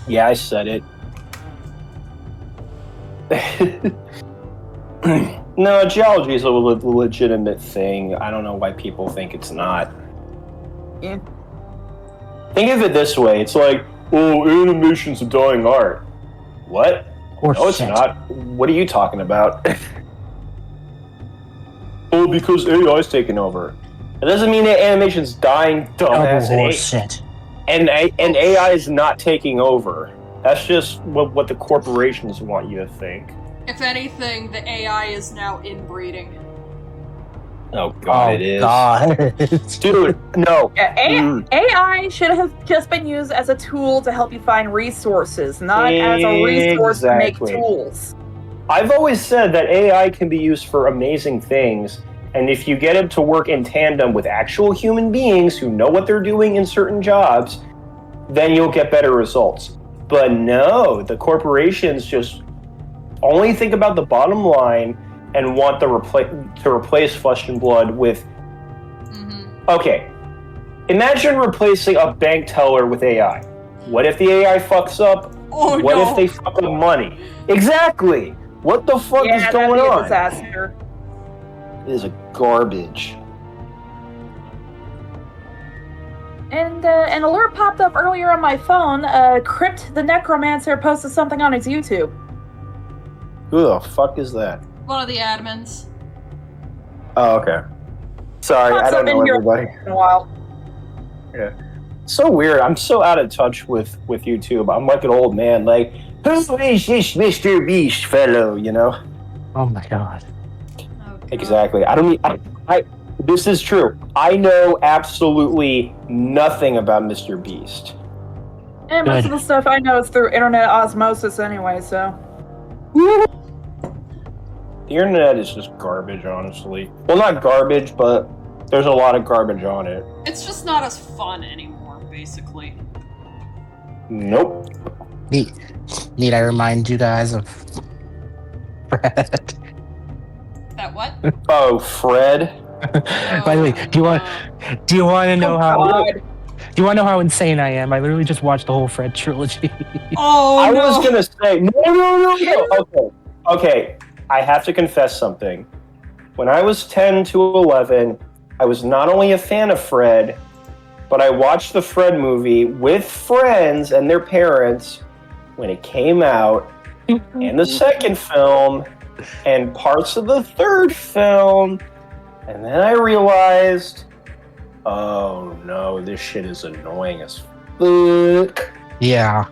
Yeah, I said it. No, geology is a legitimate thing. I don't know why people think it's not. Yeah. Think of it this way. It's like, oh, animation's a dying art. What? No, it's not. What are you talking about? Oh, because AI's taking over. It doesn't mean that animation's dying, dumbass. And AI is not taking over. That's just what the corporations want you to think. If anything, the AI is now inbreeding. Oh God, it is. God. Dude, no. AI should have just been used as a tool to help you find resources, not as a resource to make tools. I've always said that AI can be used for amazing things, and if you get it to work in tandem with actual human beings who know what they're doing in certain jobs, then you'll get better results. But no, the corporations just only think about the bottom line and want to replace flesh and blood with... Okay, imagine replacing a bank teller with AI. What if the AI fucks up? Oh, what no. if they fuck up money? Exactly! What the fuck is going that'd be on? a disaster. It is a garbage. And an alert popped up earlier on my phone. Crypt the Necromancer posted something on his YouTube. Who the fuck is that? One of the admins. Oh, okay. Sorry, I don't know everybody. In a while. Yeah. So weird. I'm so out of touch with YouTube. I'm like an old man. Like, who is this Mr. Beast fellow, you know? Oh my god. Oh, God. Exactly. I don't. This is true. I know absolutely nothing about Mr. Beast. And most Good. of the stuff I know is through internet osmosis anyway, so. The internet is just garbage, honestly. Well, not garbage, but there's a lot of garbage on it. It's just not as fun anymore, basically. Nope. Need I remind you guys of Fred? That what? Oh, Fred. By the way, do you want to know how? God. Do you want to know how insane I am? I literally just watched the whole Fred trilogy. Oh, I no. was gonna say no. Okay. I have to confess something. When I was 10 to 11, I was not only a fan of Fred, but I watched the Fred movie with friends and their parents when it came out, and the second film, and parts of the third film, and then I realized, oh no, this shit is annoying as fuck. Yeah.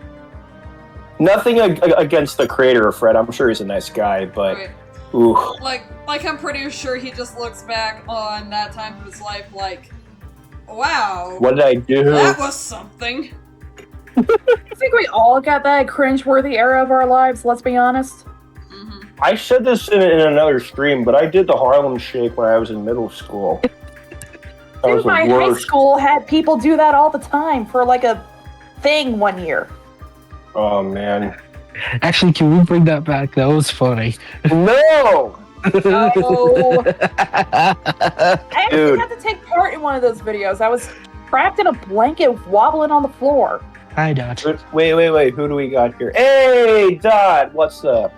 Nothing against the creator of Fred. I'm sure he's a nice guy, but Right. ooh. Like I'm pretty sure he just looks back on that time of his life like, wow, What did I do? that was something. I think we all got that cringeworthy era of our lives, let's be honest. Mm-hmm. I said this in another stream, but I did the Harlem Shake when I was in middle school. That was Dude, my the high worst. school had people do that all the time for like a thing one year. Oh man. Actually, can we bring that back? That was funny. No! Oh, I actually Dude. had to take part in one of those videos. I was trapped in a blanket wobbling on the floor. Hi, Dot. Wait. Who do we got here? Hey, Dot. What's up?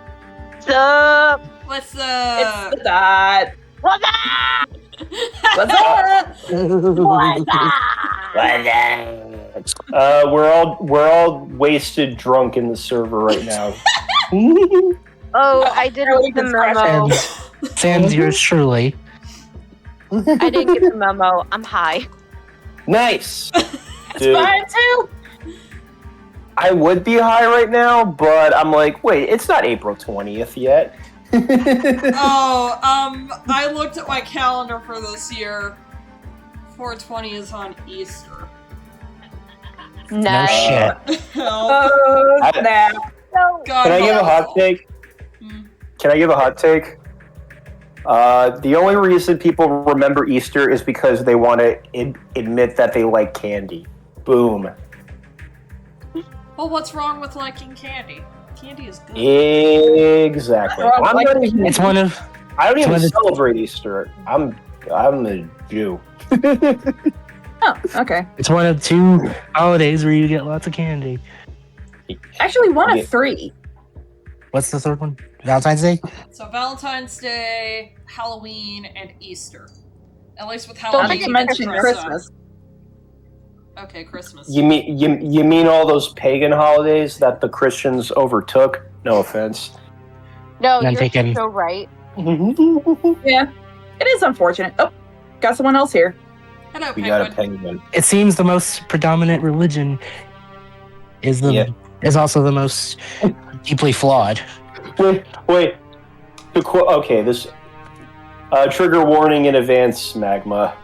What's up? What's It's the dot. What's up? What's up? We're all wasted, drunk in the server right now. Oh, I didn't get the memo. Sans yours truly. I didn't get the memo. I'm high. Nice. It's Dude, fine too. I would be high right now, but I'm like, wait, it's not April 20th yet. Oh, I looked at my calendar for this year. 420 is on Easter. Nice. shit. Help. Oh, snap. So, God, Can I give a hot help. take? Hmm. Can I give a hot take? The only reason people remember Easter is because they want to admit that they like candy. Boom. Well, what's wrong with liking candy? Candy is good. Exactly. Wrong, I'm like- not even, It's one of I don't even it's one of- celebrate Easter. I'm a Jew. Oh, okay. it's one of 2 holidays where you get lots of candy. Actually, one Yeah. of 3. What's the third one? Valentine's Day? So Valentine's Day, Halloween, and Easter. At least with Don't Halloween, think you get mentioned to dress Christmas. up. Okay, Christmas. You mean all those pagan holidays that the Christians overtook? No offense. no, None you're taken. so right. Yeah, it is unfortunate. Oh, got someone else here. Hello, We got a Penguin. penguin. It seems the most predominant religion is also the most deeply flawed. Wait. Okay, this trigger warning in advance, Magma.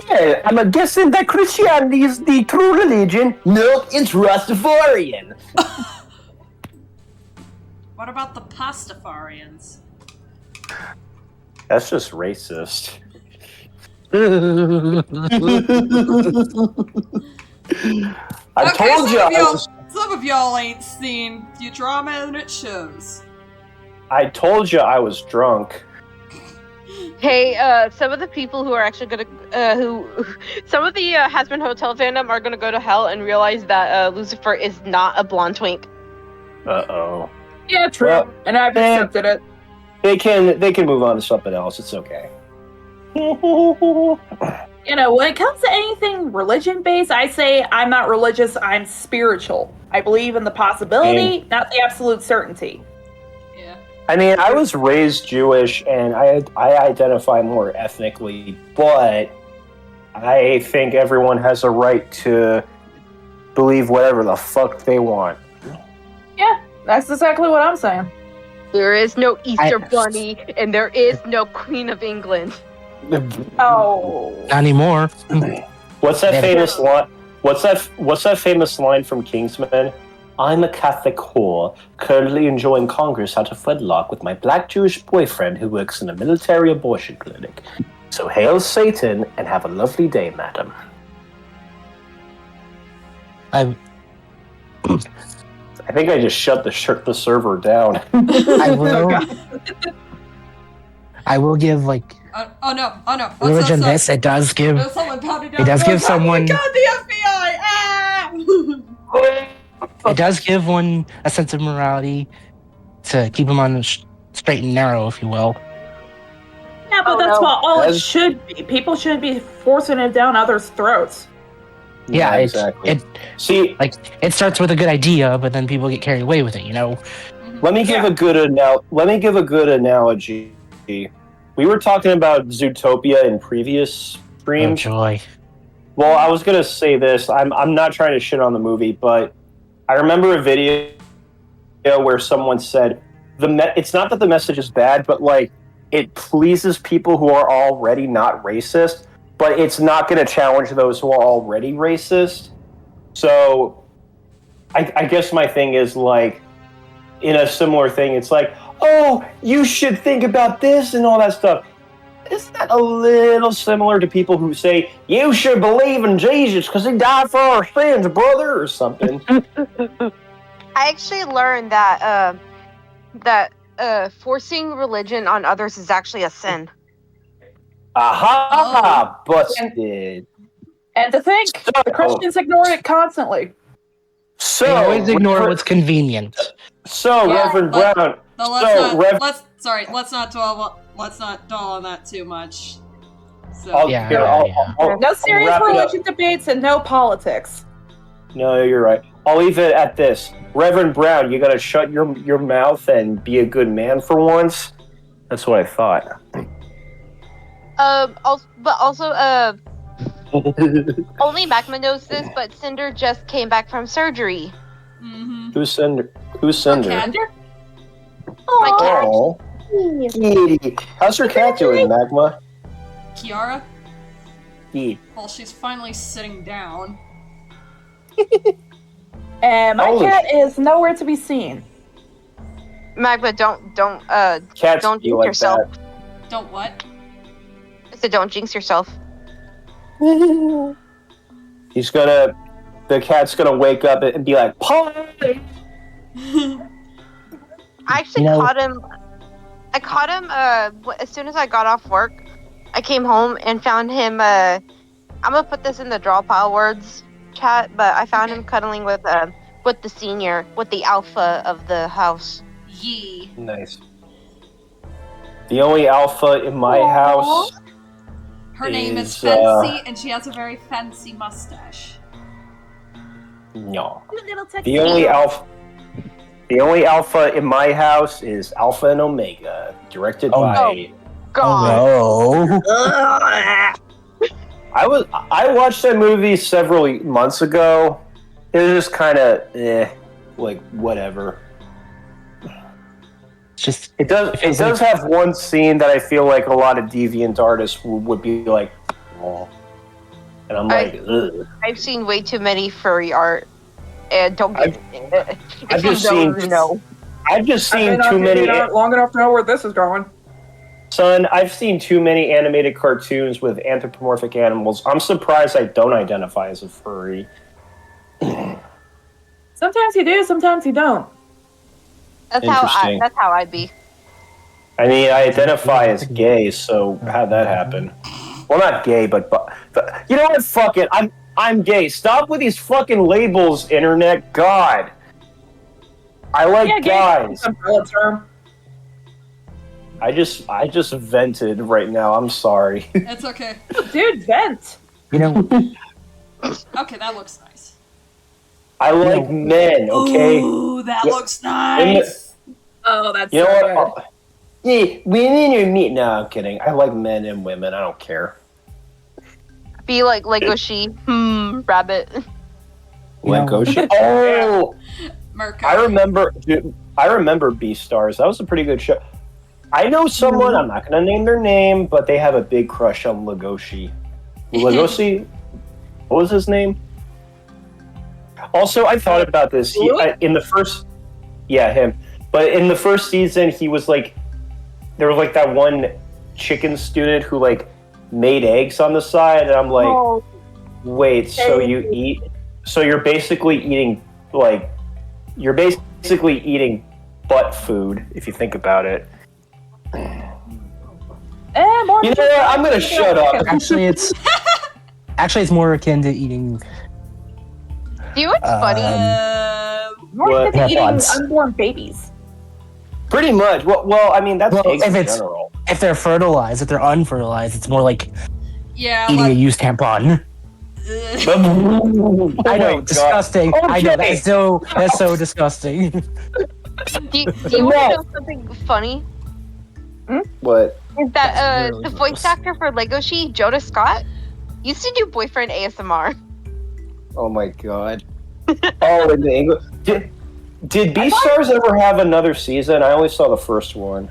Yeah, I'm guessing that Christianity is the true religion. No, it's Rastafarian. What about the Pastafarians? That's just racist. I told you. Some of y'all ain't seen Futurama, and it shows. I told you I was drunk. Hey, some of the people who are actually gonna, some of the Has-Been Hotel fandom are gonna go to hell and realize that Lucifer is not a blonde twink. Uh-oh. Yeah, true. Well, and I've eh. accepted it. They can move on to something else. It's okay. You know, when it comes to anything religion-based, I say I'm not religious, I'm spiritual. I believe in the possibility, not the absolute certainty. Yeah. I mean, I was raised Jewish, and I identify more ethnically, but I think everyone has a right to believe whatever the fuck they want. Yeah, that's exactly what I'm saying. There is no Easter I- Bunny, and there is no Queen of England. Oh. Not anymore. What's that There. famous line? What's that famous line from Kingsman? I'm a Catholic whore, currently enjoying Congress out of wedlock with my black Jewish boyfriend who works in a military abortion clinic. So hail Satan and have a lovely day, madam. I think I just shut the server down. I will. I will give like oh no! What's religion that? this. It does give. There's someone pounding down It does the door. give someone. Oh my god, the FBI! Ah! It does give one a sense of morality to keep them on the straight and narrow, if you will. Yeah, but Oh, that's no. what all it As- should be. People shouldn't be forcing it down others' throats. Yeah, exactly. It See, like it starts with a good idea, but then people get carried away with it. You know. let me give a good analogy. We were talking about Zootopia in previous Oh streams. joy. Well, I was gonna say this. I'm not trying to shit on the movie, but I remember a video where someone said it's not that the message is bad, but like it pleases people who are already not racist, but it's not going to challenge those who are already racist. So, I guess my thing is like in a similar thing. It's like, oh, you should think about this and all that stuff. Isn't that a little similar to people who say, you should believe in Jesus because he died for our sins, brother, or something? I actually learned that forcing religion on others is actually a sin. Aha! Busted. And to think, the Christians ignore it constantly. So, They always ignore Rever- what's convenient. So, Yeah, Reverend but- Brown. No, let's not dwell on that too much. So I'll- Yeah, here, yeah. No serious wrap it up. religion debates and no politics. No, you're right. I'll leave it at this. Reverend Brown, you gotta shut your mouth and be a good man for once. That's what I thought. Only Magma knows this, but Cinder just came back from surgery. Who's Cinder? Who's Cinder? cat. My cat. Oh, kitty. How's your cat doing, Magma? Kiara? Kitty. Well, she's finally sitting down. And my Holy cat is nowhere to be seen. Magma, don't Cats Don't be jinx like yourself. Don't what? I said don't jinx yourself. that. The cat's gonna wake up and be like, "Pie!" I actually You know- caught him. I caught him as soon as I got off work. I came home and found him. I'm gonna put this in the draw pile words chat, but I found him cuddling with the senior, with the alpha of the house. Yee. Nice. The only alpha in my house. Her name is Is, Fancy, and she has a very fancy mustache. No. The only alpha in my house is Alpha and Omega, directed Oh, by. God. No. I watched that movie several months ago. It was just kind of like whatever. It's just It does have one scene that I feel like a lot of deviant artists would be like, oh. And I'm like, ugh. I've seen way too many furry art, and don't get. I've just seen too many. Long enough to know where this is going. Son, I've seen too many animated cartoons with anthropomorphic animals. I'm surprised I don't identify as a furry. Sometimes you do, sometimes you don't. That's Interesting. how I'd be. I mean, I identify as gay, so how'd that happen? Well, not gay, but you know what? Fuck it. I'm gay. Stop with these fucking labels, internet. God. I like guys. Umbrella term. I just vented right now. I'm sorry. It's okay. Dude, vent. you know. Okay, that looks nice. I like men. Okay. Ooh, that Yeah. looks nice. Oh, that's You know so what? good. Yeah, women are me. No, I'm kidding. I like men and women. I don't care. Be like Lego she. Rabbit. You know- Lego shit. Oh, Mirko. I remember. Dude, I remember Beastars. That was a pretty good show. I know someone, I'm not going to name their name, but they have a big crush on Legoshi. Legoshi? What was his name? Also, I thought about this. In the first... Yeah, him. But in the first season, he was like... There was like that one chicken student who like made eggs on the side, and I'm like, wait, so you eat... So you're basically eating, like... You're basically eating butt food, if you think about it. More You know what? I'm gonna shut up. Actually, it's more akin to eating. Do you know what's funny? more What? than eating Robots. unborn babies. Pretty much. Well, I mean, that's eggs in if general. if they're fertilized, if they're unfertilized, it's more like Yeah, eating a used tampon. Oh I know, my disgusting. God. I know Okay. that's so disgusting. Do you want to know something funny? What? Is that That's really the voice gross. actor for Legoshi, Jonas Scott, used to do boyfriend ASMR. Oh my god. Oh, in the English. Did Beastars ever have another season? I only saw the first one.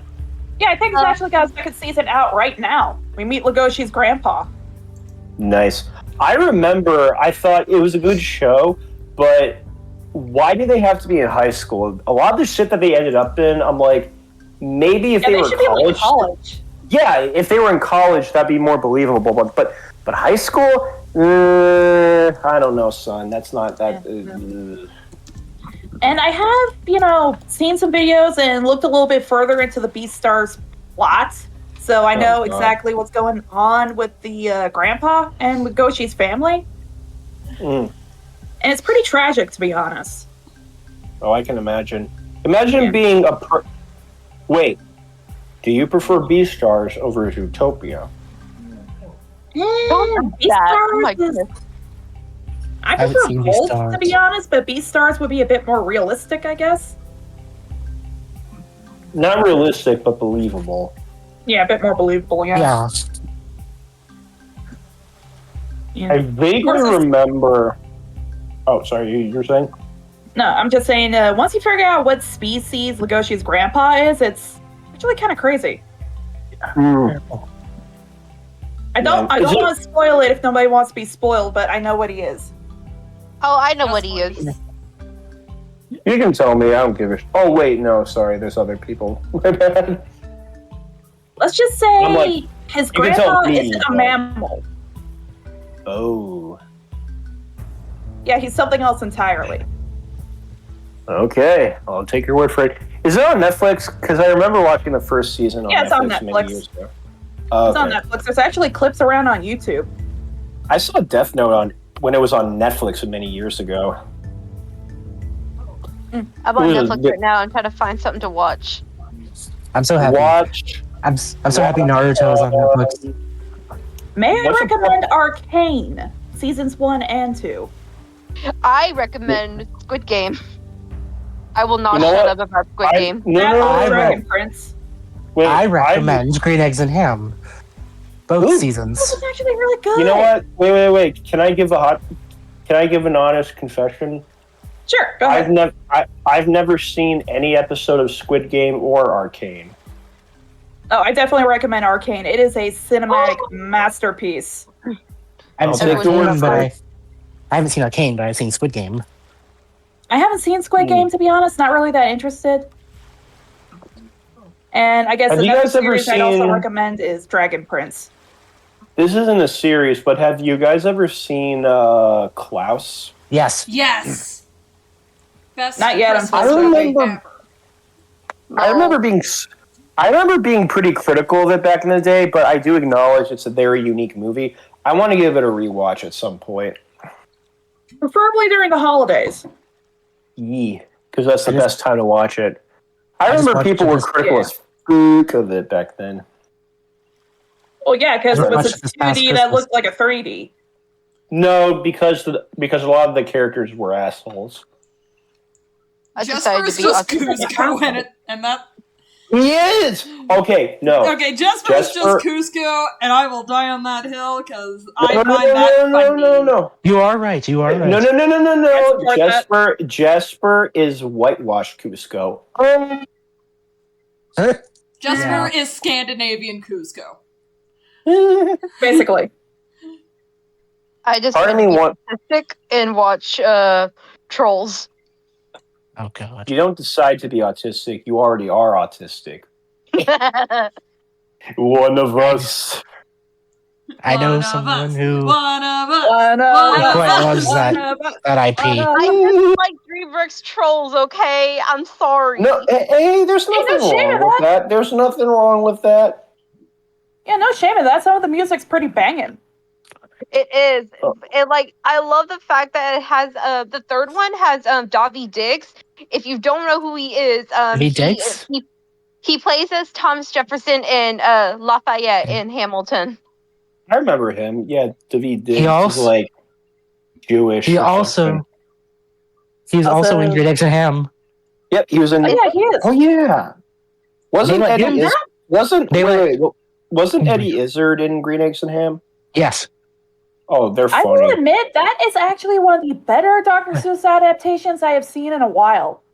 Yeah, I think it's actually got a second season out right now. We meet Legoshi's grandpa. Nice. I remember I thought it was a good show, but why do they have to be in high school? A lot of the shit that they ended up in, I'm like, maybe if Yeah, they they were should be able to college. college. Yeah, if they were in college, that'd be more believable. But high school, I don't know, son. That's not that. And I have, seen some videos and looked a little bit further into the Beastars plot. So I know God. exactly what's going on with the grandpa and with Goshi's family. Mm. And it's pretty tragic, to be honest. Oh, I can imagine. Imagine Yeah. being Wait, do you prefer Beastars over Zootopia? Don't do that. Oh my goodness. I haven't prefer seen both, Beastars. to be honest, but Beastars would be a bit more realistic, I guess. Not realistic, but believable. Yeah, a bit more believable, yeah. Yeah. I vaguely remember. Oh, sorry, you're saying? No, I'm just saying, once you figure out what species Legoshi's grandpa is, it's actually kind of crazy. I don't Is it- want to spoil it if nobody wants to be spoiled, but I know what he is. Oh, I know what he is. You can tell me. I don't give a. Oh wait, no, sorry. There's other people. My bad. Let's just say I'm like, his you can tell grandpa me, isn't a but- mammal. Oh. Yeah, he's something else entirely. Okay, I'll take your word for it. Is it on Netflix? Because I remember watching the first season on Yeah, it's on Netflix many Netflix. years ago. It's on Netflix. There's actually clips around on YouTube. I saw Death Note when it was on Netflix many years ago. I'm on Netflix right now and trying to find something to watch. I'm so happy. Watch. I'm so happy Naruto is on Netflix. May I What's the recommend Arcane seasons 1 and 2? I recommend Squid Game. I will not You know shut what? up about Squid Game. I Dragon Prince. Wait, I recommend Green Eggs and Ham. Both Ooh. seasons. This is actually really good. You know what? Wait. Can I give an honest confession? Sure, go ahead. I've never seen any episode of Squid Game or Arcane. Oh, I definitely recommend Arcane. It is a cinematic masterpiece. I haven't I'll seen take your word Arcane, for but it. I haven't seen Arcane, but I've seen Squid Game. I haven't seen Squid Game, to be honest. Not really that interested. And I guess Have you another guys ever series I'd also seen- recommend is Dragon Prince. This isn't a series, but have you guys ever seen Klaus? Yes. Yes. Best Not yet, Christmas unfortunately. movie ever. I remember being pretty critical of it back in the day, but I do acknowledge it's a very unique movie. I want to give it a rewatch at some point. Preferably during the holidays. Because that's the I just- best time to watch it. I just remember watched people it were this- critical as fuck of it back then. Well, yeah, because I it was watched a it this past 2D that Christmas. looked like a 3D. No, because a lot of the characters were assholes. I Just decided first to be just autistic. Kuzco in it, and that He is! Okay, no. Okay, Jesper is just Jesper- Cusco, and I will die on that hill because I No, find that funny. no. You are right. You are right. No. support that. Jasper is whitewashed Cusco. Jesper is Scandinavian Cusco. Basically. I just Part of me want. autistic and watch Trolls. Oh god. You don't decide to be autistic. You already are autistic. One of us. I know One of someone us, who One of us. One of One us, of quite us. loves that IP. I just like DreamWorks Trolls, okay? I'm sorry. No, hey, there's nothing no shame in wrong with that. There's nothing wrong with that. Yeah, no shame in that. Some of the music's pretty banging. It is. Oh. And like I love the fact that it has the third one has Davy Diggs. If you don't know who he is, Davy Diggs? he plays as Thomas Jefferson in Lafayette in Hamilton. I remember him. Yeah, David Diggs is also- like Jewish. He or also something. he's also in Great Eggs and Ham. Yep, he was in. Oh, yeah, he is. Oh yeah. Wasn't They let him- Eddie? Wasn't They let- wait, wasn't Eddie Izzard in Green Eggs and Ham? Yes. Oh, they're I funny. will admit that is actually one of the better Dr. Seuss adaptations I have seen in a while.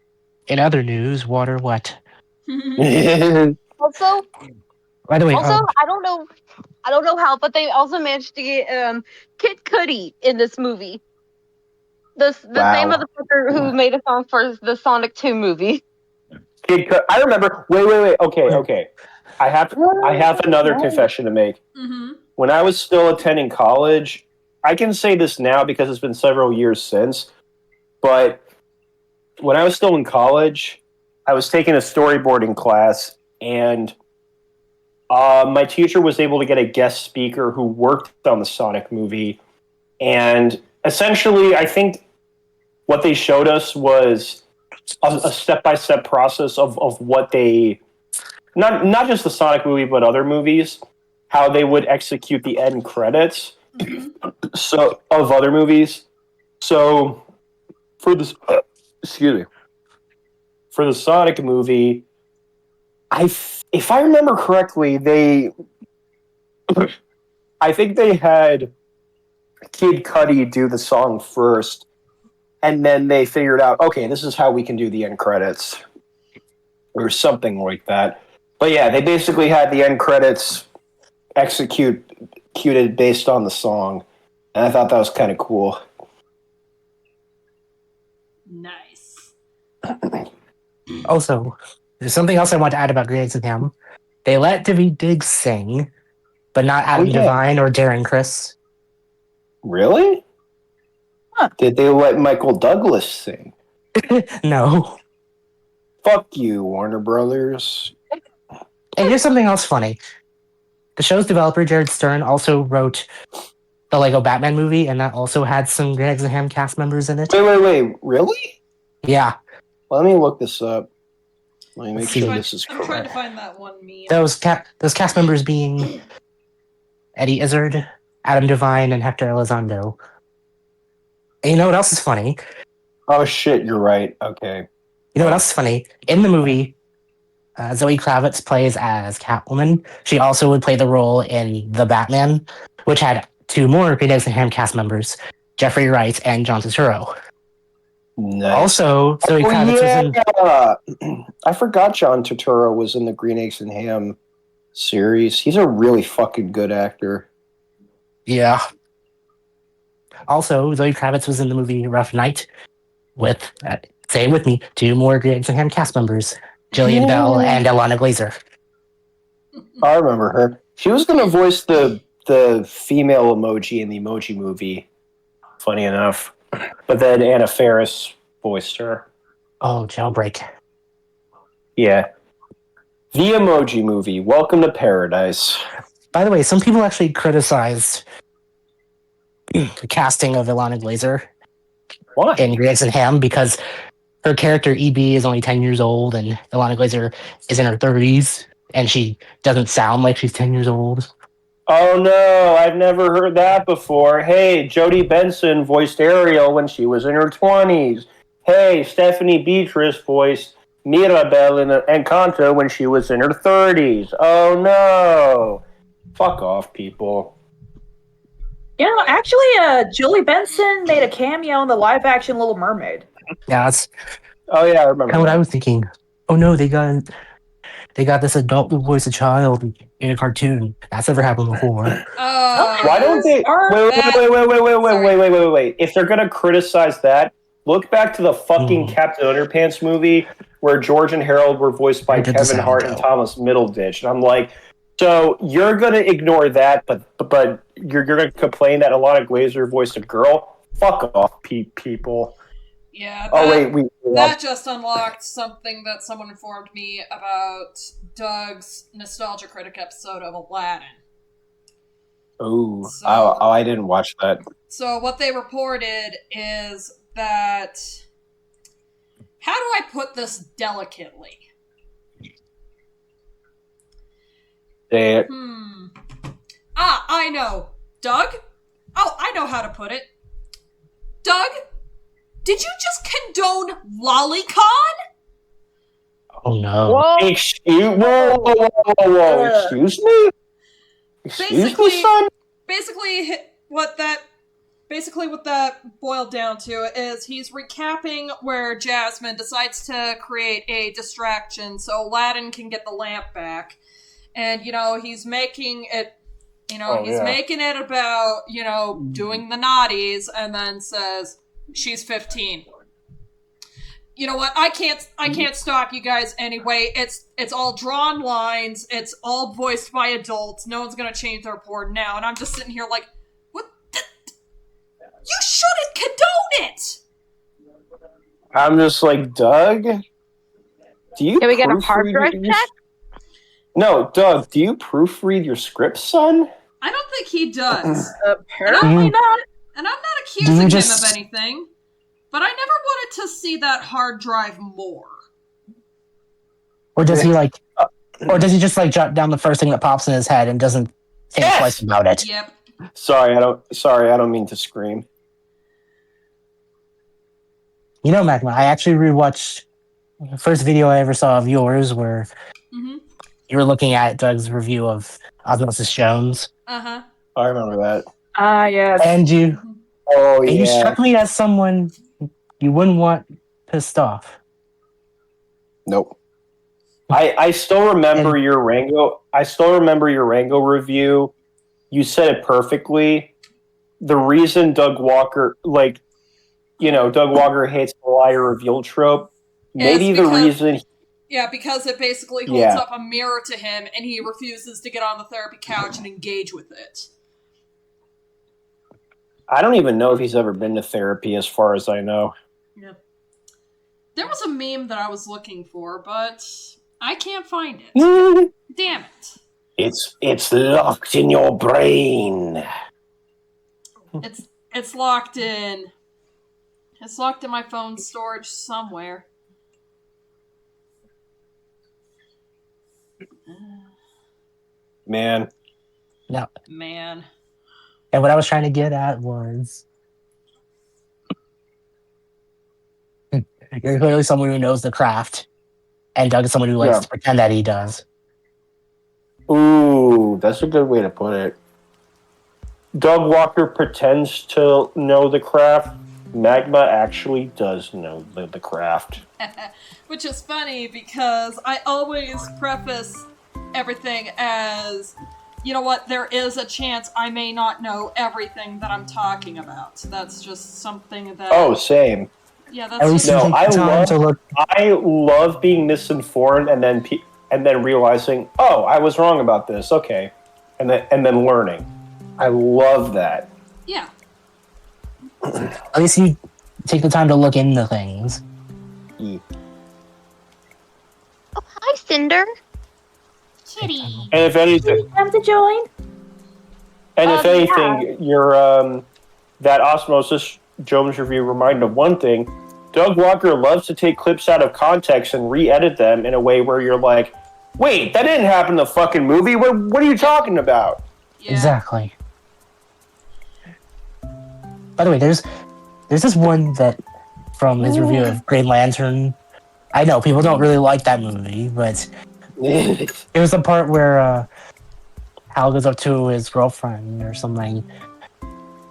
In other news, water what? Also, By the way, I don't know how, but they also managed to get Kid Cudi in this movie. The Wow. same motherfucker who made a song for the Sonic 2 movie. I remember. Wait. Okay. I have another confession to make. Mm-hmm. When I was still attending college, I can say this now because it's been several years since, but when I was still in college, I was taking a storyboarding class, and my teacher was able to get a guest speaker who worked on the Sonic movie, and essentially, I think what they showed us was a step-by-step process of what they, not just the Sonic movie, but other movies, how they would execute the end credits so of other movies. So for this, for the Sonic movie, if I remember correctly, I think they had Kid Cudi do the song first, and then they figured out, okay, this is how we can do the end credits, or something like that. But yeah, they basically had the end credits executed based on the song, and I thought that was kind of cool. Nice. also, there's something else I want to add about Great Eggs and Ham. They let David Diggs sing, but not Adam yeah. Devine or Darren Criss. Really? Huh. Did they let Michael Douglas sing? No. Fuck you, Warner Brothers. And here's something else funny. The show's developer, Jared Stern, also wrote the Lego Batman movie, and that also had some Great Eggs and Ham cast members in it. Wait. Really? Yeah. Let me look this up. Let me make Let's sure see. this is I'm trying to correct. find that one meme. Those cast members being Eddie Izzard, Adam Devine, and Hector Elizondo. And you know what else is funny? Oh shit, you're right. Okay. You know what else is funny? In the movie, Zoe Kravitz plays as Catwoman. She also would play the role in The Batman, which had two more Great Eggs and Ham cast members, Jeffrey Wright and John Turturro. Nice. Also, Zoe Kravitz was in... I forgot John Turturro was in the Green Eggs and Ham series. He's a really fucking good actor. Yeah. Also, Zoe Kravitz was in the movie Rough Night with, say it with me, two more Great Eggs and Ham cast members, Jillian Bell and Alana Glazer. I remember her. She was going to voice the female emoji in the Emoji Movie, funny enough. But then Anna Faris voiced her. Oh, Jailbreak. Yeah. The Emoji Movie, Welcome to Paradise. By the way, some people actually criticized the casting of Ilana Glazer Why? in Great Eggs and Ham because her character EB is only 10 years old and Ilana Glazer is in her 30s and she doesn't sound like she's 10 years old. Oh no, I've never heard that before. Hey, Jodie Benson voiced Ariel when she was in her 20s. Hey, Stephanie Beatrice voiced Mirabelle in Encanto when she was in her 30s. Oh no! Fuck off, people. You know, actually, Julie Benson made a cameo in the live-action Little Mermaid. Yeah, that's Oh yeah, I remember. kind of what I that. was thinking. Oh no, they got this adult who voiced a child in a cartoon. That's never happened before. Why don't they? Wait. If they're gonna criticize that, look back to the fucking Captain Underpants movie where George and Harold were voiced by They did the Kevin same, Hart and though. Thomas Middleditch, and I'm like, so you're gonna ignore that, but you're gonna complain that Alana Glazer voiced a girl? Fuck off, people. Yeah. Oh wait, That just unlocked something that someone informed me about Doug's Nostalgia Critic episode of Aladdin. Oh, So- I didn't watch that. So what they reported is that... How do I put this delicately? They, I know. Doug? Oh, I know how to put it. Doug? Did you just condone lolicon? Oh no. Whoa! whoa, excuse me? Excuse me, son? Basically, what that boiled down to is he's recapping where Jasmine decides to create a distraction so Aladdin can get the lamp back. And, he's making it, making it about, doing the naughties, and then says, she's 15. You know what? I can't stop you guys anyway. It's all drawn lines. It's all voiced by adults. No one's gonna change their report now. And I'm just sitting here like, what? You shouldn't condone it. I'm just like, Doug, do you? Can we get a hard proofread drive your- check? No, Doug, do you proofread your script, son? I don't think he does. Apparently not. And I'm not accusing him just- of anything. But I never wanted to see that hard drive more. Or does he or does he just jot down the first thing that pops in his head and doesn't think Yes! twice about it? Yep. Sorry, I don't mean to scream. You know, Magma, I actually rewatched the first video I ever saw of yours where Mm-hmm. you were looking at Doug's review of Osmosis Jones. Uh-huh. I remember that. Ah, yes. And you struck me as someone you wouldn't want pissed off. Nope. I still remember your Rango. I still remember your Rango review. You said it perfectly. The reason Doug Walker, Doug Walker hates the liar reveal trope. Maybe the reason. Yeah, because it basically holds up a mirror to him, and he refuses to get on the therapy couch and engage with it. I don't even know if he's ever been to therapy, as far as I know. Yeah. There was a meme that I was looking for, but I can't find it. Damn it. It's locked in your brain. It's locked in. It's locked in my phone storage somewhere. Man. No. Man. And what I was trying to get at was you're clearly someone who knows the craft, and Doug is someone who likes to pretend that he does. Ooh, that's a good way to put it. Doug Walker pretends to know the craft. Magma actually does know the craft. Which is funny because I always preface everything as, you know what, there is a chance I may not know everything that I'm talking about. That's just something that... Oh, same. Yeah, At that's least just... you take the time to look. I love being misinformed and then realizing, oh, I was wrong about this. Okay, and then learning. I love that. Yeah. At least you take the time to look into things. Yeah. Oh, hi, Cinder. Kitty. And if anything, Time to join. your that Osmosis Jones review reminded of one thing. Doug Walker loves to take clips out of context and re-edit them in a way where you're like, wait, that didn't happen in the fucking movie. What are you talking about? Yeah. Exactly. By the way, there's this one that from his review of Green Lantern I know people don't really like that movie, but it was the part where Hal goes up to his girlfriend or something,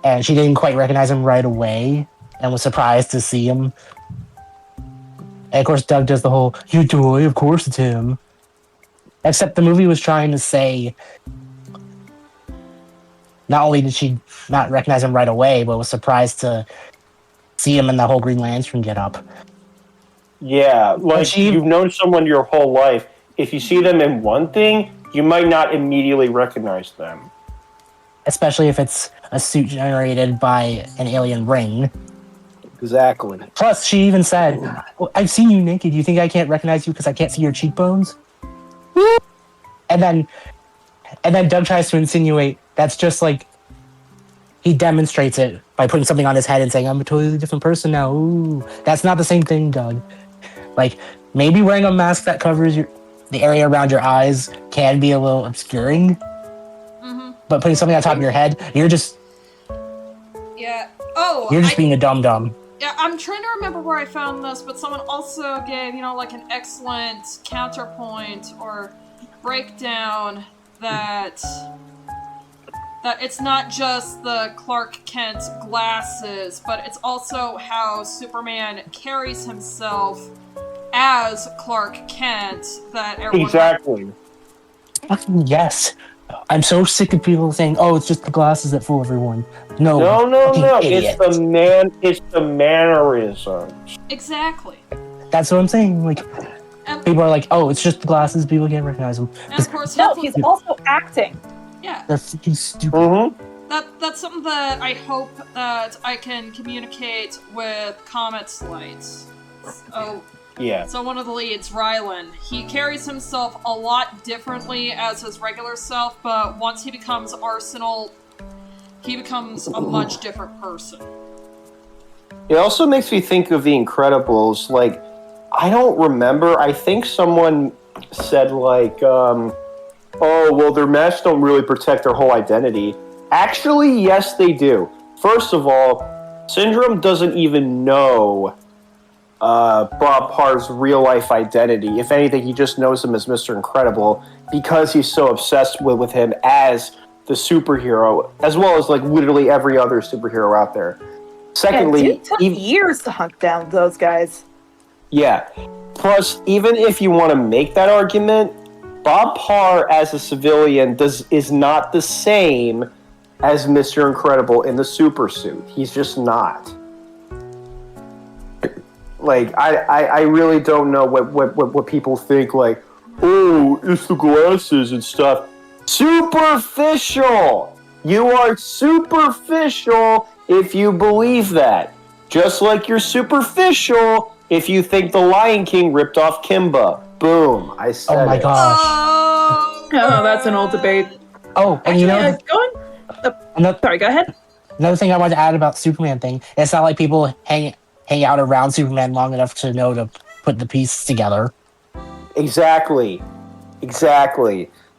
and she didn't quite recognize him right away, and was surprised to see him. And of course, Doug does the whole "You toy, of course it's him." Except the movie was trying to say, not only did she not recognize him right away, but was surprised to see him in the whole Green Lantern get up. Yeah, like you've known someone your whole life. If you see them in one thing, you might not immediately recognize them. Especially if it's a suit generated by an alien ring. Exactly. Plus, she even said, well, I've seen you naked. You think I can't recognize you because I can't see your cheekbones? And then Doug tries to insinuate that's just like he demonstrates it by putting something on his head and saying, I'm a totally different person now. Ooh, that's not the same thing, Doug. Like, maybe wearing a mask that covers the area around your eyes can be a little obscuring. Mm-hmm. But putting something on top of your head, you're just being a dum-dum. Yeah, I'm trying to remember where I found this, but someone also gave, like an excellent counterpoint or breakdown that it's not just the Clark Kent glasses, but it's also how Superman carries himself as Clark Kent that everyone... Exactly. Fucking yes. I'm so sick of people saying, "Oh, it's just the glasses that fool everyone." No. Idiot. It's the mannerisms. Exactly. That's what I'm saying. Like, people are like, "Oh, it's just the glasses. People can't recognize them." And of course, no, he's also acting. Yeah. They're fucking stupid. Mm-hmm. That's something that I hope that I can communicate with Comet's Light. Oh. Yeah. So one of the leads, Rylan, he carries himself a lot differently as his regular self, but once he becomes Arsenal, he becomes a much different person. It also makes me think of The Incredibles. Like, I don't remember. I think someone said, like, oh, well, their masks don't really protect their whole identity. Actually, yes, they do. First of all, Syndrome doesn't even know Bob Parr's real-life identity. If anything, he just knows him as Mr. Incredible because he's so obsessed with him as the superhero, as well as, like, literally every other superhero out there. Secondly, it took years to hunt down those guys. Yeah. Plus, even if you want to make that argument, Bob Parr as a civilian is not the same as Mr. Incredible in the super suit. He's just not. Like, I really don't know what people think, like, oh, it's the glasses and stuff. Superficial! You are superficial if you believe that. Just like you're superficial if you think The Lion King ripped off Kimba. Boom. I said it. Oh my gosh. Oh, that's an old debate. Oh, and Sorry, go ahead. Another thing I wanted to add about the Superman thing, it's not like people hang out around Superman long enough to know to put the pieces together. Exactly.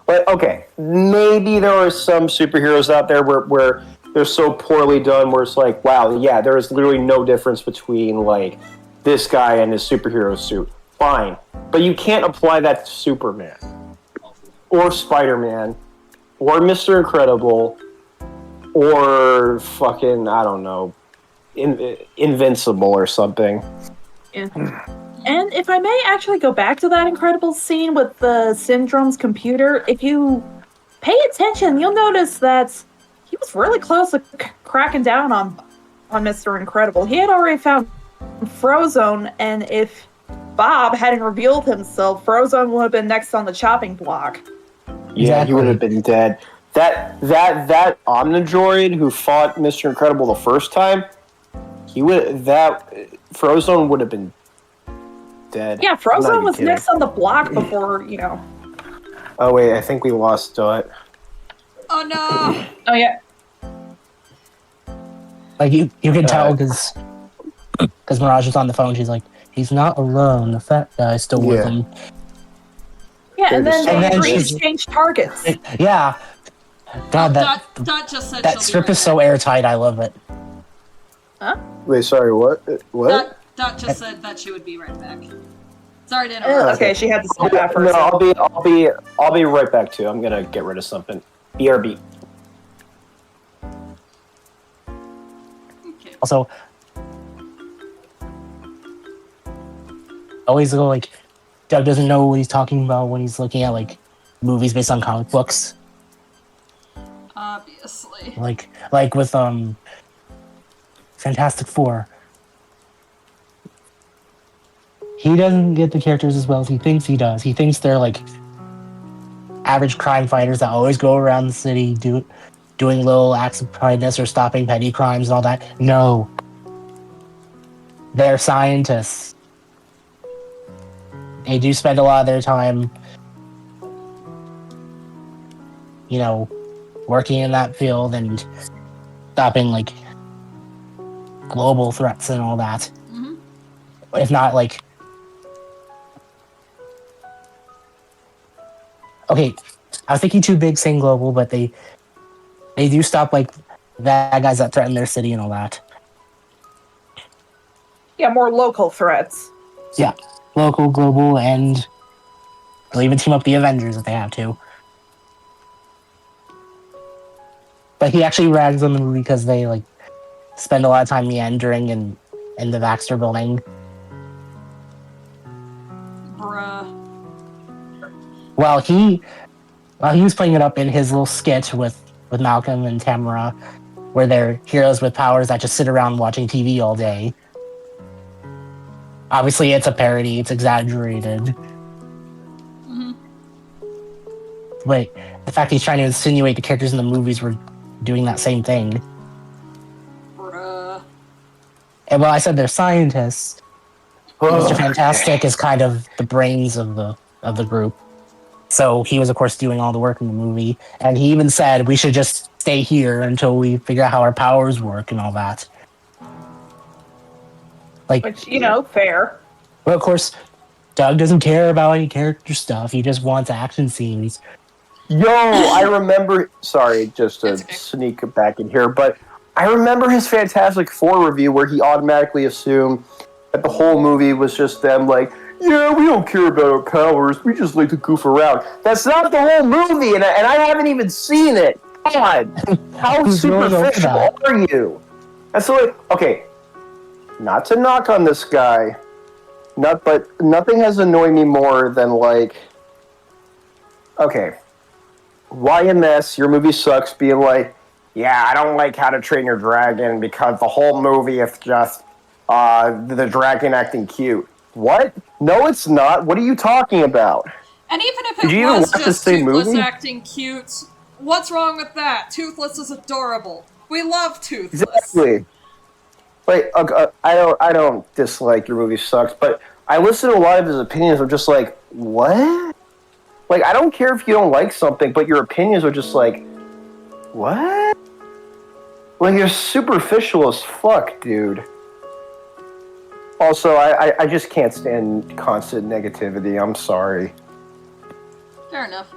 But, okay, maybe there are some superheroes out there where they're so poorly done where it's like, wow, yeah, there is literally no difference between, like, this guy and his superhero suit. Fine. But you can't apply that to Superman. Or Spider-Man. Or Mr. Incredible. Or fucking, I don't know, Invincible or something. Yeah. And if I may actually go back to that incredible scene with the Syndrome's computer, if you pay attention, you'll notice that he was really close to cracking down on Mr. Incredible. He had already found Frozone, and if Bob hadn't revealed himself, Frozone would have been next on the chopping block. Yeah, he would have been dead. That Omnidroid who fought Mr. Incredible the first time, Frozone would have been dead. Yeah, Frozone was next on the block before, Oh wait, I think we lost Dot. Oh no! Oh yeah. Like you can tell because Mirage was on the phone. She's like, he's not alone. The fat guy's still with him. Yeah, and then they exchanged targets. Yeah. God, Dot just said that strip is so airtight. I love it. Huh? Wait, sorry, what? What? Dot just said that she would be right back. Sorry to interrupt. Okay, she had to say that No, first. I'll be right back too. I'm gonna get rid of something. BRB. Okay. Also, always go like, Doug doesn't know what he's talking about when he's looking at like movies based on comic books. Obviously. Like with Fantastic Four. He doesn't get the characters as well as he thinks he does. He thinks they're like average crime fighters that always go around the city doing little acts of kindness or stopping petty crimes and all that. No. They're scientists. They do spend a lot of their time, you know, working in that field and stopping like global threats and all that. Mm-hmm. If not like, okay, I was thinking too big saying global, but they do stop like bad guys that threaten their city and all that. Yeah, more local threats. Yeah, local, global, and they'll even team up the Avengers if they have to. But he actually rags on the movie because they like spend a lot of time meandering in the Baxter building. Bruh. While he was playing it up in his little skit with Malcolm and Tamara, where they're heroes with powers that just sit around watching TV all day. Obviously, it's a parody; it's exaggerated. Mm-hmm. But the fact he's trying to insinuate the characters in the movies were doing that same thing. Bruh. And while I said they're scientists, Mr. Fantastic is kind of the brains of the group. So he was, of course, doing all the work in the movie. And he even said we should just stay here until we figure out how our powers work and all that. Like, Which, you know, fair. well, of course, Doug doesn't care about any character stuff. He just wants action scenes. Yo, I remember. Sorry, just to It's okay. sneak back in here, but I remember his Fantastic Four review where he automatically assumed that the whole movie was just them like, yeah, we don't care about our powers. We just like to goof around. That's not the whole movie, and I haven't even seen it. God, how Who's really over superficial that? are you? And so, like, okay, not to knock on this guy, but nothing has annoyed me more than like, okay, YMS, your movie sucks, being like, yeah, I don't like How to Train Your Dragon because the whole movie is just the dragon acting cute. What? No, it's not. What are you talking about? And even if Did you it even was watch the just same Toothless movie? acting cute, what's wrong with that? Toothless is adorable. We love Toothless. Exactly. Like, I don't dislike your movie sucks, but I listen to a lot of his opinions. I'm just like, what? Like, I don't care if you don't like something, but your opinions are just like, what? Like, you're superficial as fuck, dude. Also, I just can't stand constant negativity. I'm sorry. Fair enough.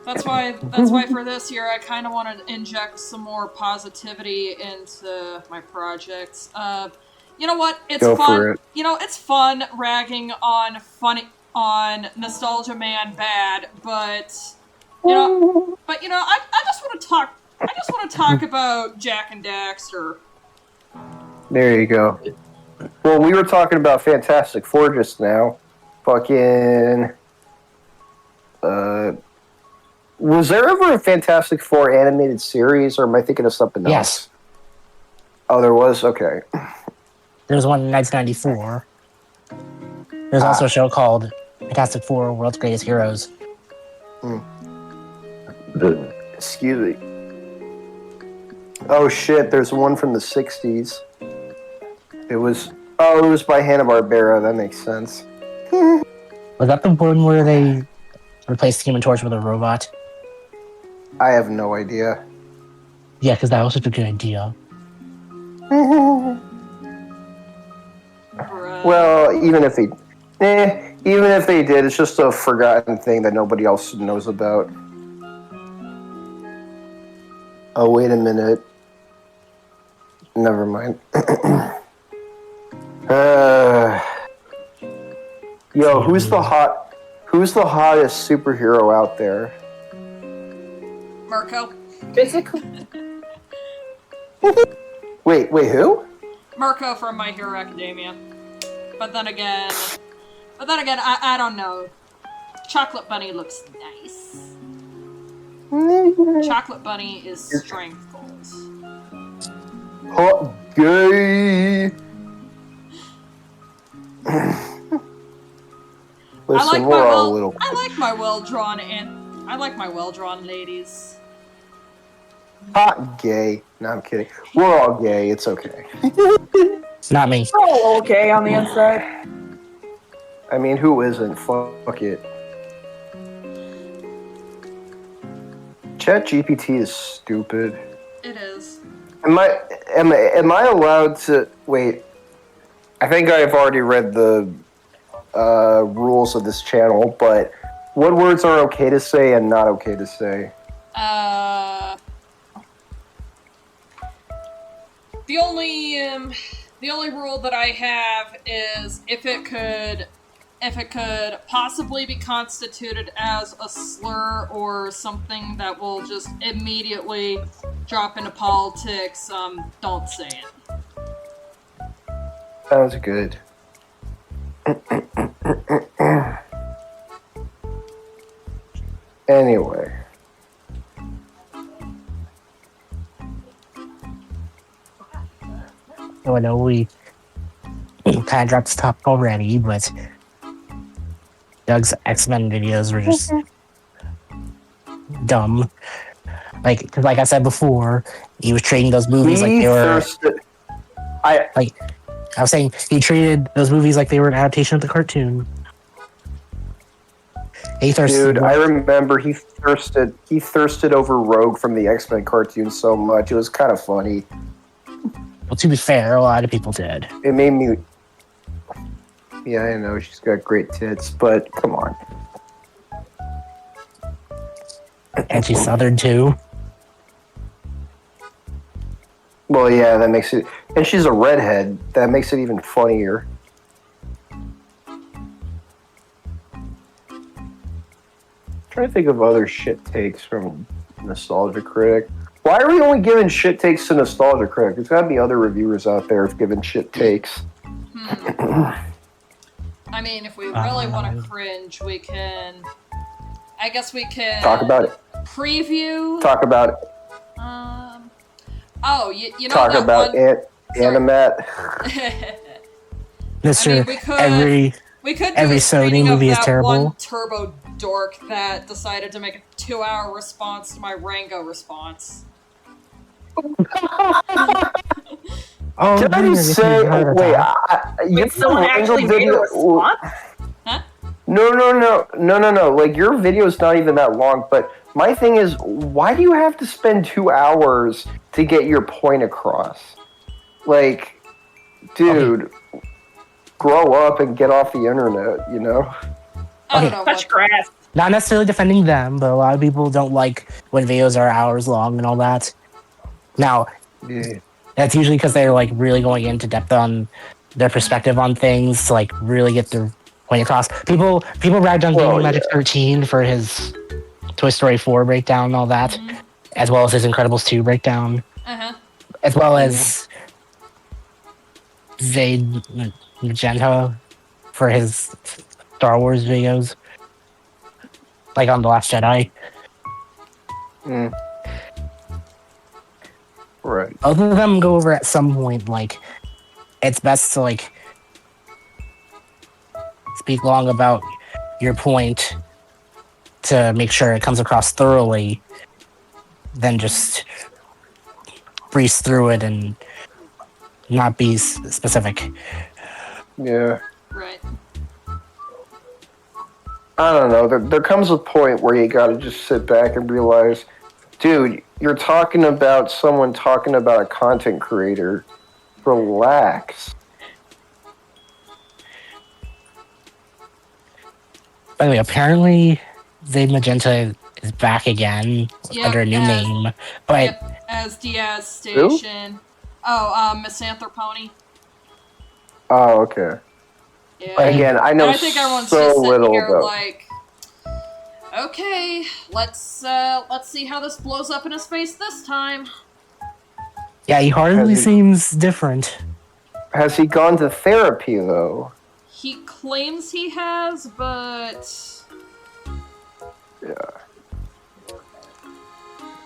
That's why for this year I kind of want to inject some more positivity into my projects. You know what? It's Go fun. for it. You know, it's fun ragging on Nostalgia Man bad, but I just want to talk. I just want to talk about Jack and Daxter. There you go. Well, we were talking about Fantastic Four just now. Fucking. Was there ever a Fantastic Four animated series, or am I thinking of something else? Yes. Oh, there was? Okay. There's one in 1994. There's also a show called Fantastic Four: World's Greatest Heroes. Excuse me. Oh shit, there's one from the 60s. It was by Hanna-Barbera, that makes sense. Was that the one where they replaced Human Torch with a robot? I have no idea. Yeah, because that was such a good idea. Well, even if they did, it's just a forgotten thing that nobody else knows about. Oh, wait a minute. Never mind. Yo, who's the hottest superhero out there? Mirko. Physically. Wait, who? Mirko from My Hero Academia. But then again, I don't know. Chocolate Bunny looks nice. Chocolate Bunny is strength goals. Hot gay. Listen, we're all a little. I like my well drawn ladies. Hot gay. No, I'm kidding. We're all gay. It's okay. Not me. Oh, okay on the inside. I mean, who isn't? Fuck it. ChatGPT is stupid. It is. Am I allowed to wait? I think I've already read the rules of this channel, but what words are okay to say and not okay to say? The only rule that I have is if it could possibly be constituted as a slur or something that will just immediately drop into politics, don't say it. Sounds good. Anyway. So I know we kind of dropped this topic already, but Doug's X-Men videos were just dumb. Like I said before, he was treating those movies like they were. I was saying he treated those movies like they were an adaptation of the cartoon. Dude, I remember he thirsted over Rogue from the X-Men cartoon so much. It was kind of funny. Well, to be fair, a lot of people did. It made me... Yeah, I know, she's got great tits, but come on. And she's Southern, too. Well, yeah, that makes it... And she's a redhead. That makes it even funnier. Trying to think of other shit takes from Nostalgia Critic. Why are we only giving shit takes to Nostalgia Critic? There's gotta be other reviewers out there giving shit takes. I mean, if we really want to cringe, we can... I guess we can... Talk about it. Preview... Talk about it. Oh, you know Talk that about one... Animat. Mr. We could do every a Sony screening movie of is that terrible. one turbo dork that decided to make a 2-hour response to my Rango response. Oh, Did I just say? Wait, someone actually made a response? Huh? No. Like, your video's not even that long, but my thing is, why do you have to spend 2 hours to get your point across? Like, dude, grow up and get off the internet, you know? I don't know. Touch grass. Not necessarily defending them, but a lot of people don't like when videos are hours long and all that. Now, that's usually because they're like really going into depth on their perspective on things to like really get their point across. People ragged on Gaming Magic 13 for his Toy Story 4 breakdown and all that, as well as his Incredibles 2 breakdown, as well as Zayd Magenta for his Star Wars videos, like on The Last Jedi. Right. Both of them go over at some point, like, it's best to, like, speak long about your point to make sure it comes across thoroughly, than just breeze through it and not be specific. Yeah. Right. I don't know. There comes a point where you gotta just sit back and realize, dude, you're talking about someone talking about a content creator. Relax. By the way, apparently Zayd Magenta is back again under a new name, but as Diaz Station. Who? Oh, Misanthropony. Oh, okay. Yeah. Again, I know And I think everyone's so just sitting little here about. like, okay, let's see how this blows up in his face this time. Yeah, he hardly Has he- seems different. Has he gone to therapy though? He claims he has, but Yeah.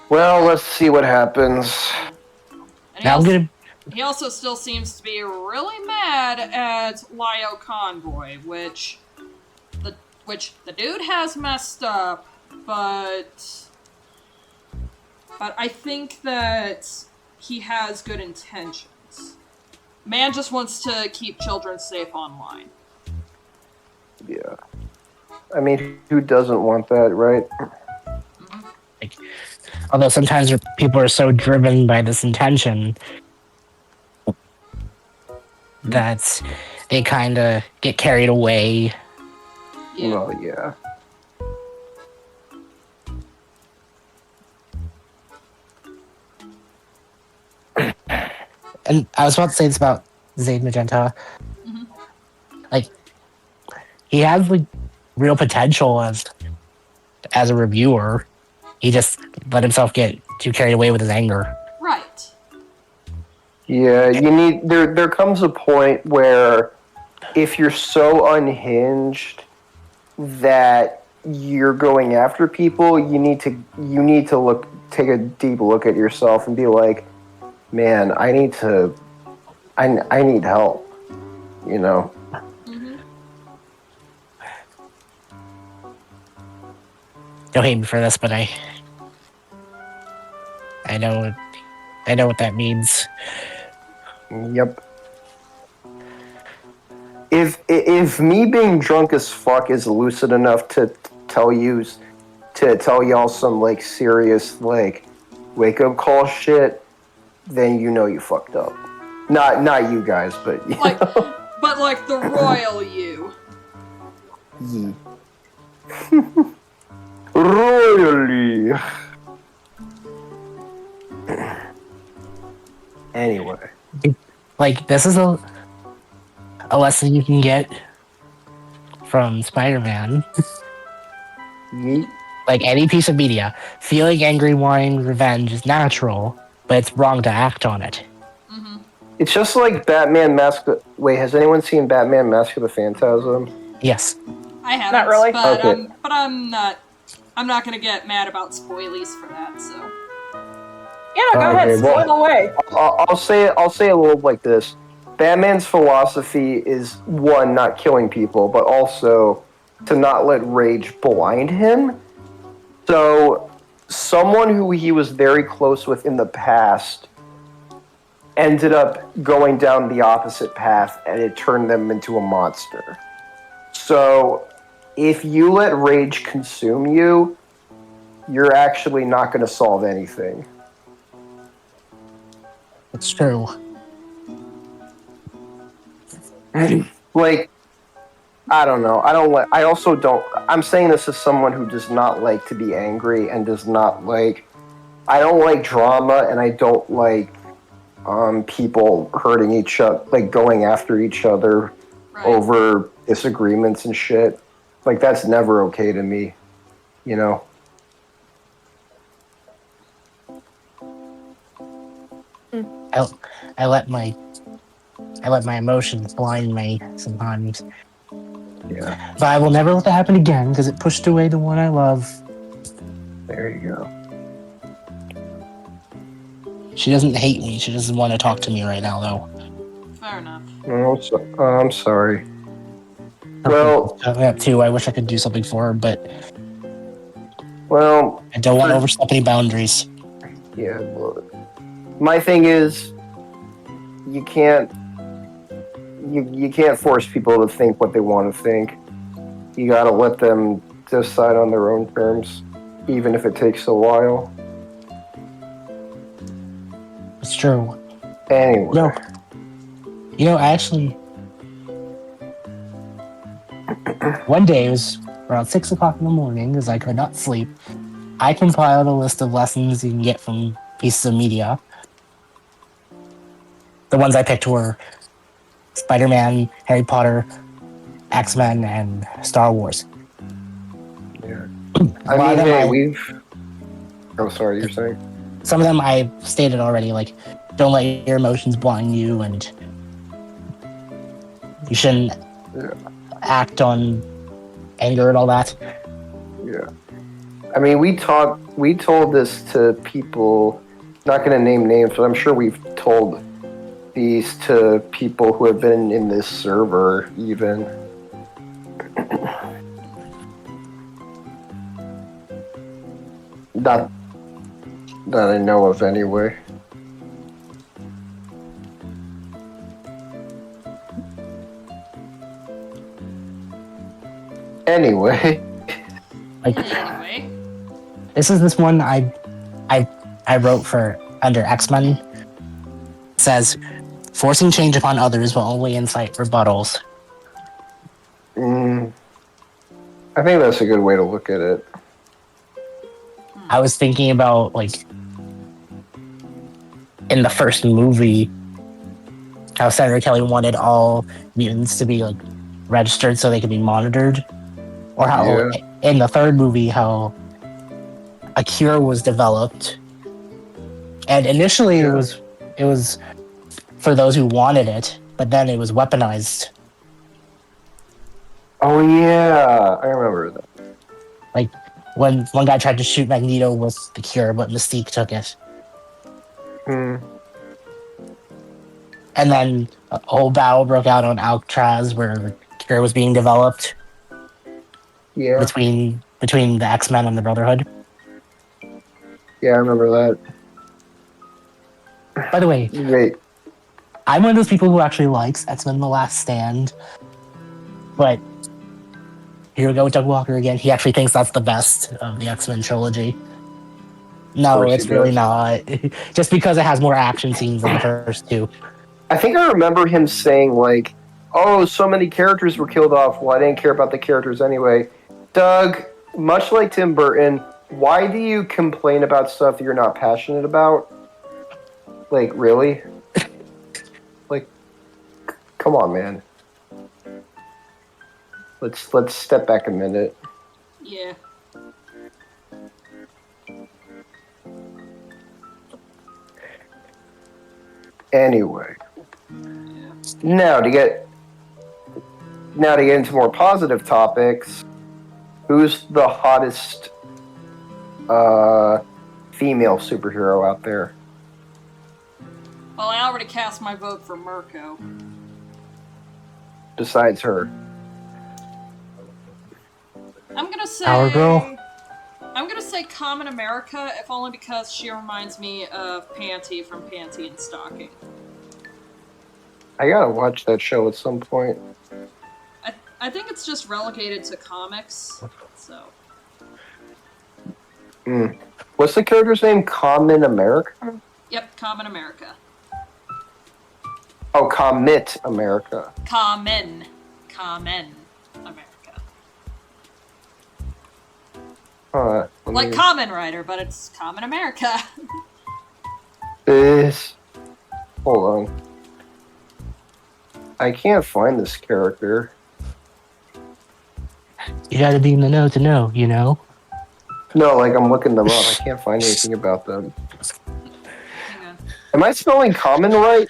Well, let's see what happens. and Now I'm gonna. he also still seems to be really mad at Lio Convoy, which the dude has messed up, but I think that he has good intentions. Man just wants to keep children safe online. Yeah. I mean, who doesn't want that, right? Although sometimes people are so driven by this intention that they kind of get carried away. Yeah. Well, yeah. And I was about to say this about Zayd Magenta. Mhm. Like, he has like real potential as a reviewer. He just let himself get too carried away with his anger. Right. Yeah, you need there comes a point where if you're so unhinged that you're going after people, you need to take a deep look at yourself and be like, man, I need help, you know. Mm-hmm. Don't hate me for this, but I know what that means. Yep. If me being drunk as fuck is lucid enough to tell y'all some like serious like wake up call shit, then you know you fucked up. Not you guys, but you Like, know. but like the royal you. Ye. Royally. Anyway. Like, this is a lesson you can get from Spider-Man. Yeet. Like any piece of media, feeling angry, wanting revenge is natural, but it's wrong to act on it. Mm-hmm. It's just like Batman Mask. Wait, has anyone seen Batman Mask of the Phantasm? Yes. I haven't, Not really. but Okay. I'm not gonna get mad about spoilies for that. So Yeah, go ahead, Okay, well- spoil away. I'll say a little like this. Batman's philosophy is one, not killing people, but also to not let rage blind him. So, someone who he was very close with in the past ended up going down the opposite path, and it turned them into a monster. So, if you let rage consume you, you're actually not going to solve anything. It's true. Like, I don't know. I'm saying this as someone who does not like to be angry and does not like. I don't like drama, and I don't like people hurting each other, like going after each other right. over disagreements and shit. Like, that's never okay to me, you know? I let my emotions blind me sometimes. Yeah, But I will never let that happen again because it pushed away the one I love. there you go. She doesn't hate me. She doesn't want to talk to me right now, though. Fair enough. Oh, I'm sorry. Well, That too. I wish I could do something for her, but well, I don't want to overstep any boundaries. yeah. Well, my thing is, you can't force people to think what they want to think. You gotta let them decide on their own terms, even if it takes a while. It's true. Anyway. No. Actually, one day it was around 6 o'clock in the morning, as I could not sleep. I compiled a list of lessons you can get from pieces of media. The ones I picked were Spider-Man, Harry Potter, X-Men and Star Wars. Yeah. A I lot mean, of them hey, we've. Oh, sorry, you're saying? some of them I stated already, like don't let your emotions blind you, and you shouldn't Yeah. act on anger and all that. Yeah. I mean, we told this to people, not going to name names, but I'm sure we've told these to people who have been in this server, even. Not that I know of, anyway. Anyway. Like Anyway. this one I wrote for under X-Men. It says forcing change upon others will only incite rebuttals. I think that's a good way to look at it. I was thinking about like in the first movie how Senator Kelly wanted all mutants to be like registered so they could be monitored, or how Yeah. in the third movie how a cure was developed, and initially Yeah. it was for those who wanted it, but then it was weaponized. Oh, yeah. I remember that. Like when one guy tried to shoot Magneto with the cure, but Mystique took it. Hmm. And then a whole battle broke out on Alcatraz where the cure was being developed Yeah. between the X-Men and the Brotherhood. Yeah, I remember By the way, that. Wait. I'm one of those people who actually likes X-Men The Last Stand, but here we go with Doug Walker again. He actually thinks that's the best of the X-Men trilogy. No, Course he it's really does. not. Just because it has more action scenes than the first two. I think I remember him saying, like, oh, so many characters were killed off. Well, I didn't care about the characters anyway. Doug, much like Tim Burton, why do you complain about stuff you're not passionate about? Like, really? Like, come on, man. Let's step back a minute. Yeah. Anyway, now to get into more positive topics, who's the hottest female superhero out there? Well, I already cast my vote for Mirko. Besides her. I'm gonna say Power Girl? I'm gonna say Common America, if only because she reminds me of Panty from Panty and Stocking. I gotta watch that show at some point. I think it's just relegated to comics, so. What's the character's name? Common America? Yep, Common America. Oh, Commit America. Common America. Like Common Rider, but it's Common America. Hold on. I can't find this character. You gotta be in the know to know, you know? No, like I'm looking them up. I can't find anything about them. Hang on. Am I spelling common right?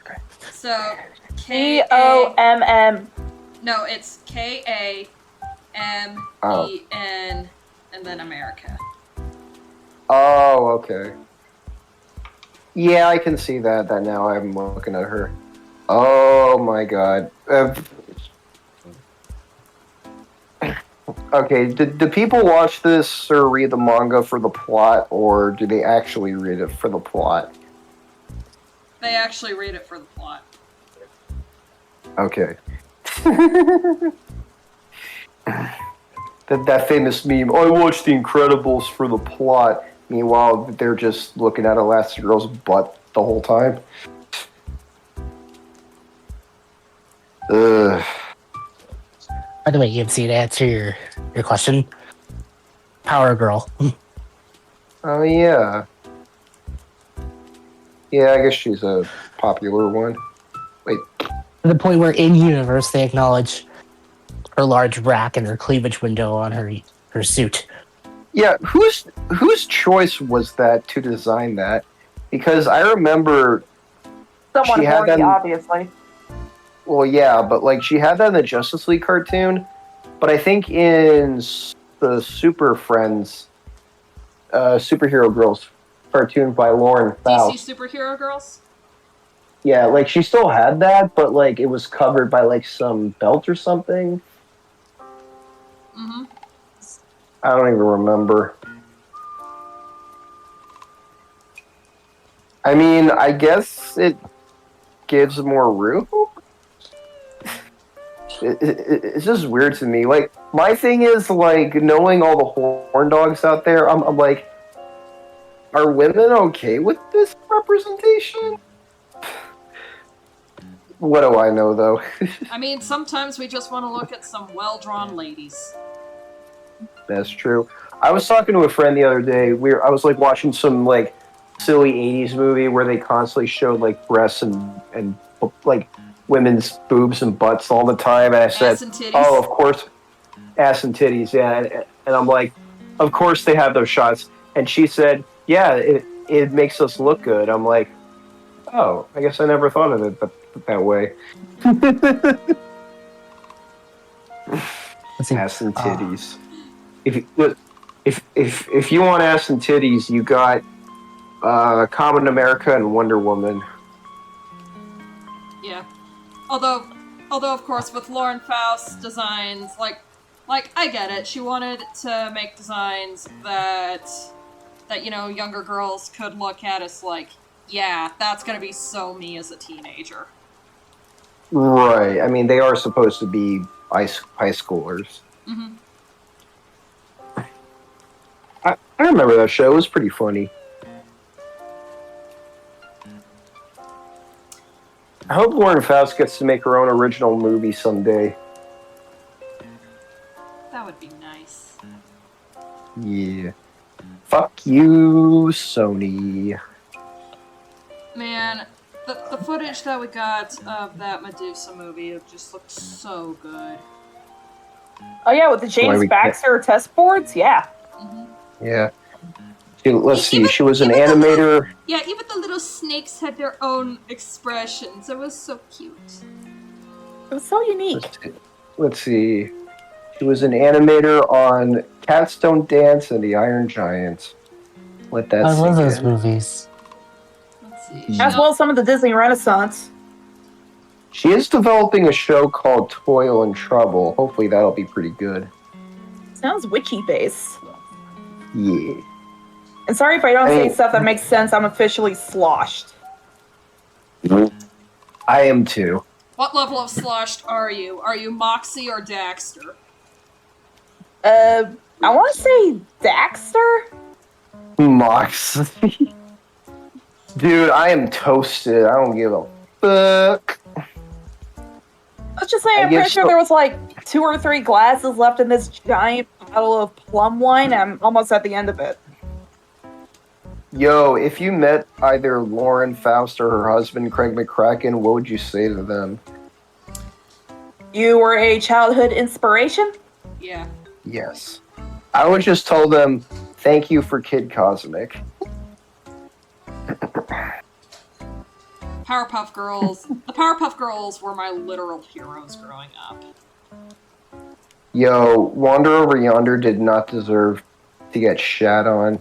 So, COMM. No, it's KAMEN and then America. Oh, okay. Yeah, I can see that now. I'm looking at her. Oh my god. Okay, do people watch this or read the manga for the plot, or do they actually read it for the plot? They actually read it for the plot. Okay. that famous meme, I watched The Incredibles for the plot. Meanwhile, they're just looking at Elastigirl's butt the whole time. Ugh. By the way, EMC, to answer your question, Power Girl. Oh, yeah. Yeah, I guess she's a popular one. Wait. To the point where in universe they acknowledge her large rack and her cleavage window on her suit. Yeah, whose choice was that to design that? Because I remember Someone she had horny, that. obviously. Well, yeah, but like she had that in the Justice League cartoon. But I think in the Super Friends, Superhero Girls cartoon by Lauren Faust. DC Superhero Girls? Yeah, like she still had that, but like it was covered by like some belt or something. Mm-hmm. I don't even remember. I mean, I guess it gives more room. It's just weird to me. Like, my thing is, like, knowing all the horn dogs out there, I'm like, are women okay with this representation? What do I know, though? I mean, sometimes we just want to look at some well-drawn ladies. That's true. I was talking to a friend the other day. I was like watching some like silly '80s movie where they constantly showed like breasts and like women's boobs and butts all the time, and I said, Ass and titties. "Oh, of course, ass and titties." Yeah, and I'm like, "Of course they have those shots." And she said, "Yeah, it makes us look good." I'm like, "Oh, I guess I never thought of it that way." Let's see. Ass and titties. If you want ass and titties, you got Common America and Wonder Woman. Yeah. Although of course with Lauren Faust's designs, like I get it. She wanted to make designs that you know younger girls could look at as like, yeah, that's gonna be so me as a teenager. Right. I mean, they are supposed to be high schoolers. Mm-hmm. I remember that show. It was pretty funny. I hope Lauren Faust gets to make her own original movie someday. That would be nice. Yeah. Fuck you, Sony. Man, the footage that we got of that Medusa movie, it just looked so good. Oh yeah, with the James Baxter test boards, yeah. Mm-hmm. Yeah. Let's see. Even- She was an even the animator. Yeah, even the little snakes had their own expressions. It was so cute. It was so unique. Let's see. She was an animator on Cats Don't Dance and the Iron Giant. Let that I love sink those in. movies. Let's see. As well as some of the Disney Renaissance. She is developing a show called Toil and Trouble. Hopefully that'll be pretty good. Sounds witchy based. Yeah. And sorry if I don't Hey. say stuff that makes sense, I'm officially sloshed. I am too. What level of sloshed are you? Are you Moxie or Daxter? I want to say Daxter? Mox. Dude, I am toasted. I don't give a fuck. Let's just say I I'm give pretty sure so- there was like 2 or 3 glasses left in this giant bottle of plum wine. I'm almost at the end of it. Yo, if you met either Lauren Faust or her husband, Craig McCracken, what would you say to them? You were a childhood inspiration? Yeah. Yes. I would just tell them, thank you for Kid Cosmic. Powerpuff Girls. The Powerpuff Girls were my literal heroes growing up. Yo, Wander Over Yonder did not deserve to get shat on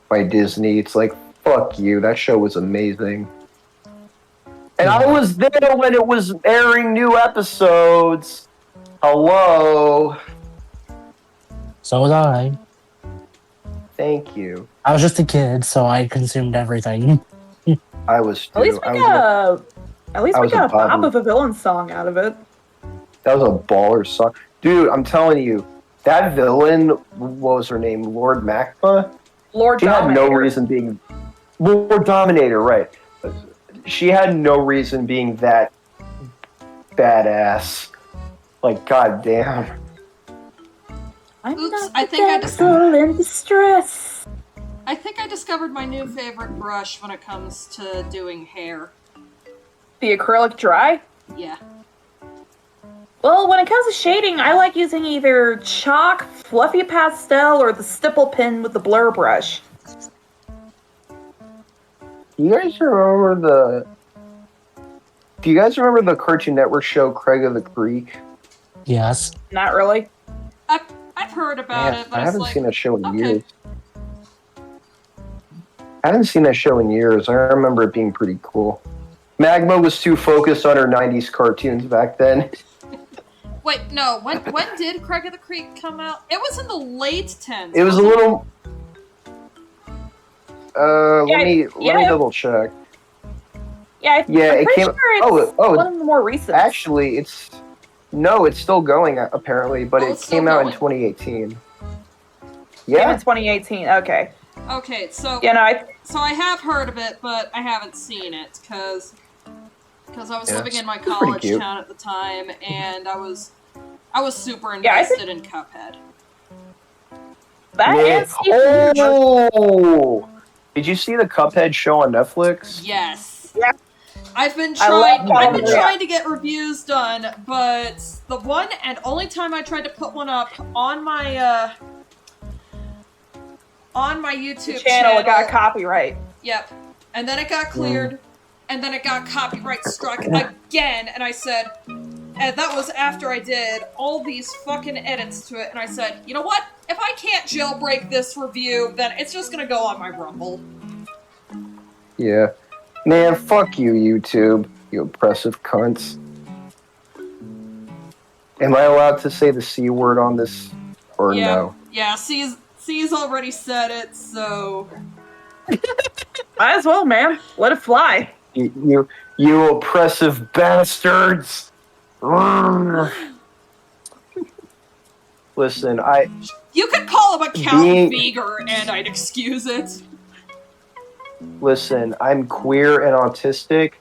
by Disney. It's like, fuck you. That show was amazing. And I was there when it was airing new episodes. Hello. So was I. Thank you. I was just a kid, so I consumed everything. I was too. At least we I was got a a Bob Bob. of a Villain song out of it. That was a baller song. Dude, I'm telling you, that villain, what was her name? Lord Macba? Lord She had no Dominator. reason being... Lord Dominator, right. She had no reason being that badass. Like, goddamn. I'm Oops, not I the think I damsel in distress. I think I discovered my new favorite brush when it comes to doing hair. The acrylic dry? Yeah. Well, when it comes to shading, I like using either chalk, fluffy pastel, or the stipple pen with the blur brush. Do you guys remember the Cartoon Network show Craig of the Creek? Yes. Not really. I've heard about Man, it, but I it's haven't like, seen that show in okay. years. I haven't seen that show in years. I remember it being pretty cool. Magma was too focused on her 90s cartoons back then. Wait, no. When did Craig of the Creek come out? It was in the late 10s. It was a little. Let me yeah. double check. Yeah, Yeah, I'm it pretty came. sure it's one of the more recent. Actually, it's still going apparently, but it it's still came out in going? 2018. Came Yeah, in 2018. Okay. Okay, so Yeah, no, so I have heard of it, but I haven't seen it because I was Yeah, living in my it's pretty college cute. town at the time, and I was super Yeah, I invested in Cuphead. that Yeah. and Steve Universe. Oh, did you see the Cuphead show on Netflix? Yes. Yeah. I've been I love Cuphead. trying to get reviews done, but the one and only time I tried to put one up on my YouTube Channel, it got copyright. Yep. And then it got cleared, and then it got copyright struck again, and I said, and that was after I did all these fucking edits to it, and I said, you know what? If I can't jailbreak this review, then it's just gonna go on my Rumble. Yeah. Man, fuck you, YouTube. You oppressive cunts. Am I allowed to say the C word on this, or Yeah. no? Yeah, C's already said it, so... Might as well, man. Let it fly. You oppressive bastards! Listen, You could call him a Count Being- Beager, and I'd excuse it. Listen, I'm queer and autistic.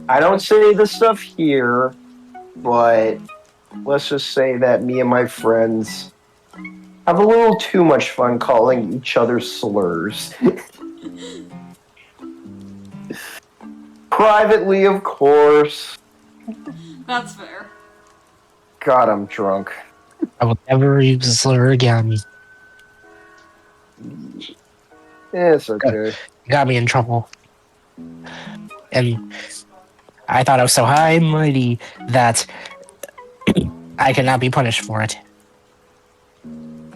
I don't say this stuff here, but let's just say that me and my friends have a little too much fun calling each other slurs. Privately, of course. That's fair. God, I'm drunk. I will never use a slur again. It's okay. Got me in trouble. And I thought I was so high and mighty that I could not be punished for it.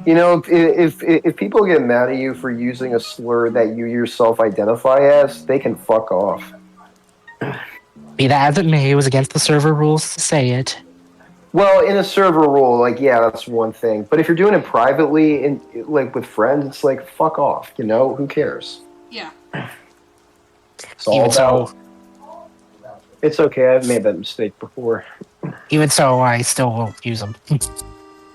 You know, if people get mad at you for using a slur that you yourself identify as, they can fuck off. Be that as it may, it was against the server rules to say it. Well, in a server rule, like, yeah, that's one thing. But if you're doing it privately, and like with friends, it's like, fuck off. You know, who cares? Yeah. It's all Even about. so, It's okay. I've made that mistake before. even so, I still won't use them.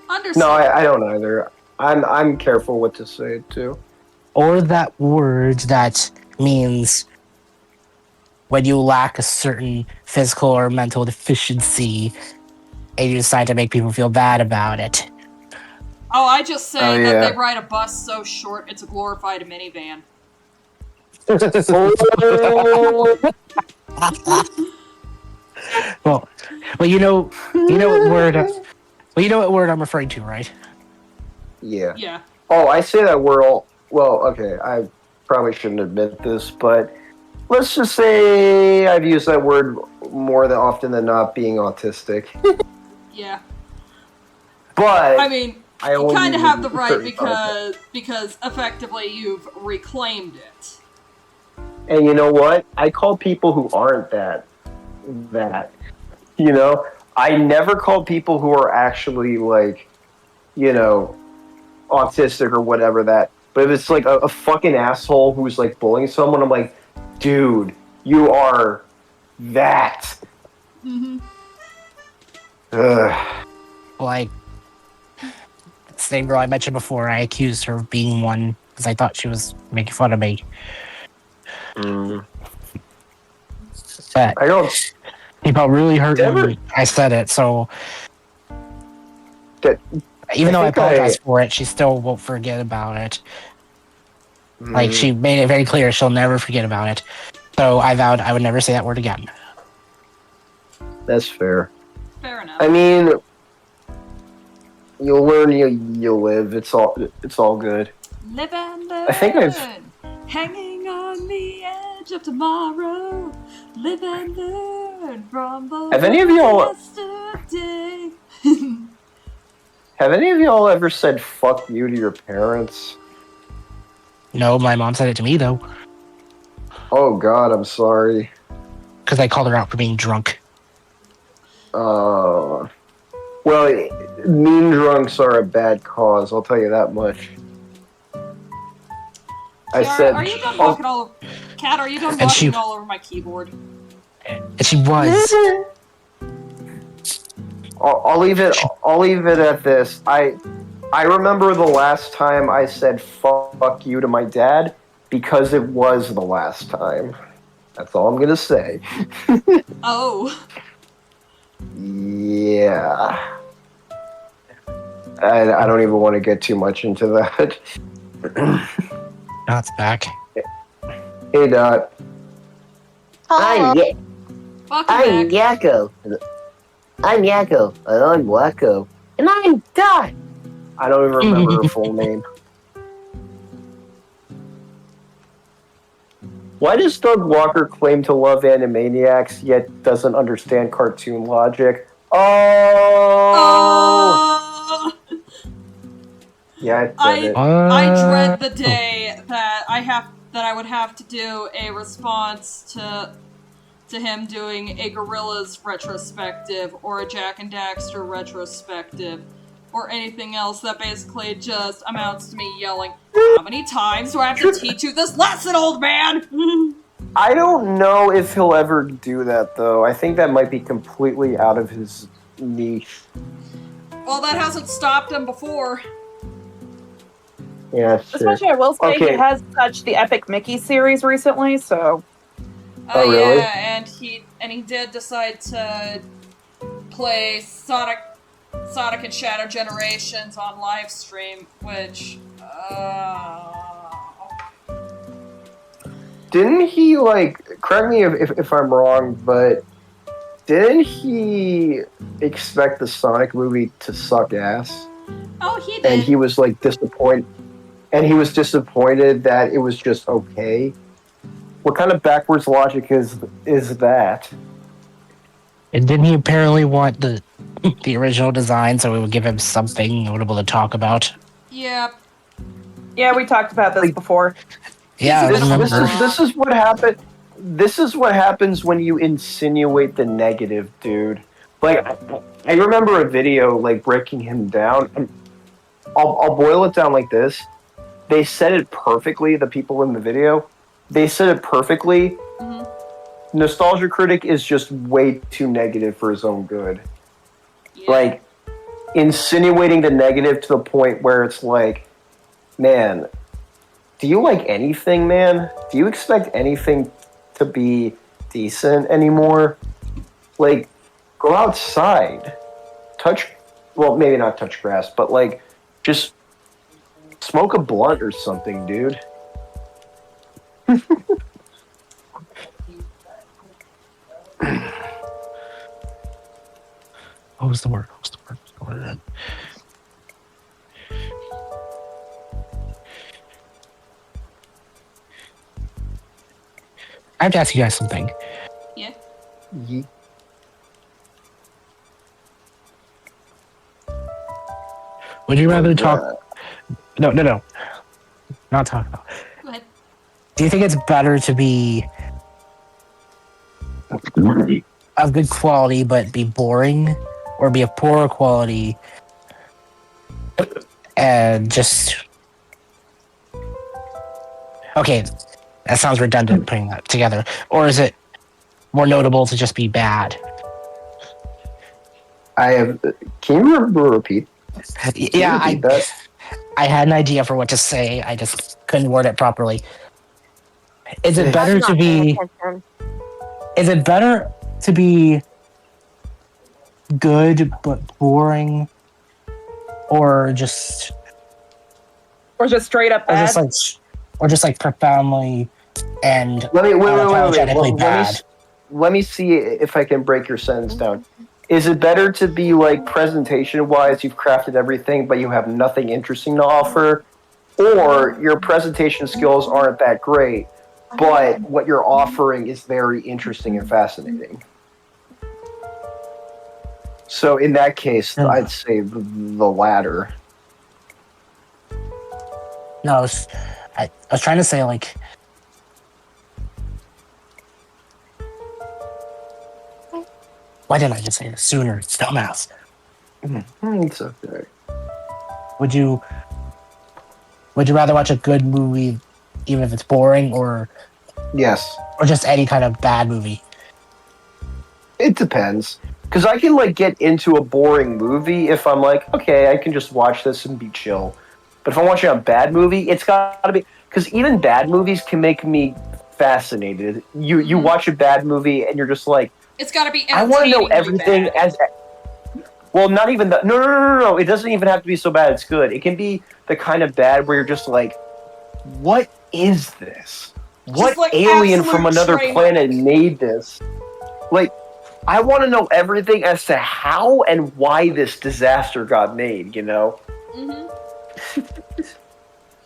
Understand. No, I don't either. I'm careful what to say too. Or that word that means when you lack a certain physical or mental deficiency and you decide to make people feel bad about it. Oh, I just say Oh, that yeah. they ride a bus so short it's a glorified minivan. well, you know what word. Well, you know what word I'm referring to, right? Yeah. Yeah. Oh, I say that we're all. Well, okay. I probably shouldn't admit this, but let's just say I've used that word more than often than not, being autistic. Yeah. But I mean, I you only kind of use have it the in right certain context. because effectively you've reclaimed it. And you know what? I call people who aren't that. You know, I never call people who are actually like, you know, autistic or whatever that. But if it's like a fucking asshole who's like bullying someone, I'm like, dude, you are that. Mm-hmm. Ugh. Like, same girl I mentioned before, I accused her of being one because I thought she was making fun of me. But I don't. he felt really hurt Never- when I said it, so That- even though I think I- apologized for it, she still won't forget about it. Like, Mm, she made it very clear she'll never forget about it. So I vowed I would never say that word again. That's fair. Fair enough. I mean, You'll learn, you'll live. It's all good. Live and learn. I think I've. Hanging on the edge of tomorrow. Live and learn from the Have any of y'all? yesterday. Have any of y'all ever said "fuck you" to your parents? No, my mom said it to me though, Oh God, I'm sorry. because I called her out for being drunk. Well, mean drunks are a bad cause. I'll tell you that much. I Kiara, said. are you done walking all over? Cat, are you done And she- walking all over my keyboard? And she was. I'll leave it. I'll leave it at this. I remember the last time I said "fuck you" to my dad because it was the last time. That's all I'm gonna say. Oh. Yeah. I don't even want to get too much into that. That's back. Hey, Dot. Hello. Welcome back. Yakko. I'm Yakko, and I'm Wacko, and I'm Dot. I don't even remember her full name. Why does Doug Walker claim to love Animaniacs yet doesn't understand cartoon logic? Oh! Yeah, I said it. I dread the day that I would have to do a response to him doing a Gorillaz retrospective or a Jak and Daxter retrospective or anything else that basically just amounts to me yelling, "How many times do I have to teach you this lesson, old man?" I don't know if he'll ever do that, though. I think that might be completely out of his niche. Well, that hasn't stopped him before. Yeah, sure. Especially, I will say Okay. he has touched the Epic Mickey series recently, so. Oh, really? Yeah, and he did decide to play Sonic and Shadow Generations on live stream, which Didn't he, correct me if I'm wrong, but didn't he expect the Sonic movie to suck ass? Oh, he did. And he was, disappointed. And he was disappointed that it was just okay. What kind of backwards logic is that? And didn't he apparently want the original design so it would give him something notable to talk about? Yeah. Yeah, we talked about this before. Yeah, I He's a bit of a remember. moron. This is what happened. This is what happens when you insinuate the negative, dude. I remember a video breaking him down. I'll boil it down like this. They said it perfectly. The people in the video, they said it perfectly. Mhm. Nostalgia Critic is just way too negative for his own good. Yeah. Insinuating the negative to the point where it's man, do you like anything, man? Do you expect anything to be decent anymore? Go outside. Maybe not touch grass, but just smoke a blunt or something, dude. What was the word? I have to ask you guys something. Yeah. Would you rather talk? No. Not talk about. Go ahead. Do you think it's better to be of good quality but be boring, or be of poorer quality and just? Okay, that sounds redundant putting that together. Or is it more notable to just be bad? Can you repeat? Yeah, I had an idea for what to say. I just couldn't word it properly. Is it better I'm to not paying be? attention. Is it better to be good but boring, or just straight up or bad. just profoundly and Let me unapologetically bad? Let me see if I can break your sentence down. Is it better to be like presentation-wise, you've crafted everything, but you have nothing interesting to offer, or your presentation skills aren't that great, but what you're offering is very interesting and fascinating? So in that case, I'd say the latter. No, I was trying to say, like, why didn't I just say this sooner? It's dumbass. It's okay. Would you rather watch a good movie, even if it's boring, or Yes. just any kind of bad movie? It depends. Because I can like get into a boring movie if I'm like, okay, I can just watch this and be chill. But if I'm watching a bad movie, it's gotta be because even bad movies can make me fascinated. You watch a bad movie and you're just like, It's got to be I want to know entertainingly everything bad. as. Well, not even that. No. It doesn't even have to be so bad it's good. It can be the kind of bad where you're just like, what is this? What like alien from absolute another train planet wreck. made this? Like, I want to know everything as to how and why this disaster got made, you know?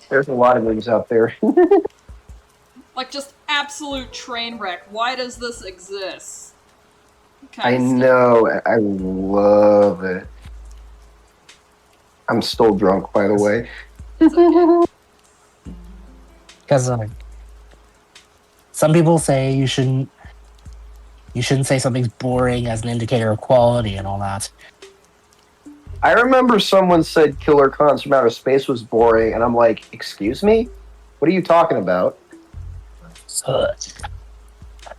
There's a lot of movies out there. Like, just absolute train wreck. Why does this exist? I know. I love it. I'm still drunk, by the way. It's okay. Because some people say you shouldn't say something's boring as an indicator of quality and all that. I remember someone said Killer Clowns from Outer Space was boring, and I'm like, excuse me? What are you talking about?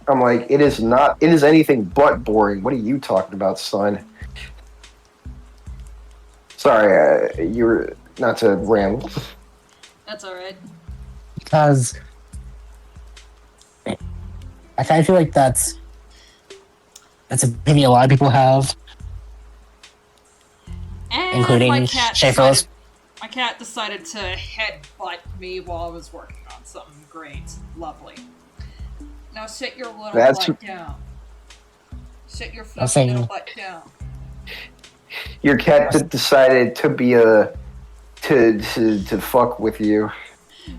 I'm like, it is not. It is anything but boring. What are you talking about, son? Sorry, you were not to ramble. That's alright. Because I kind of feel like that's an opinion a lot of people have, And including my cat Schaefer's. My cat decided to headbutt me while I was working on something great. Lovely. Now sit your little butt down. Sit your fluffy little butt down. Your cat decided to be to fuck with you.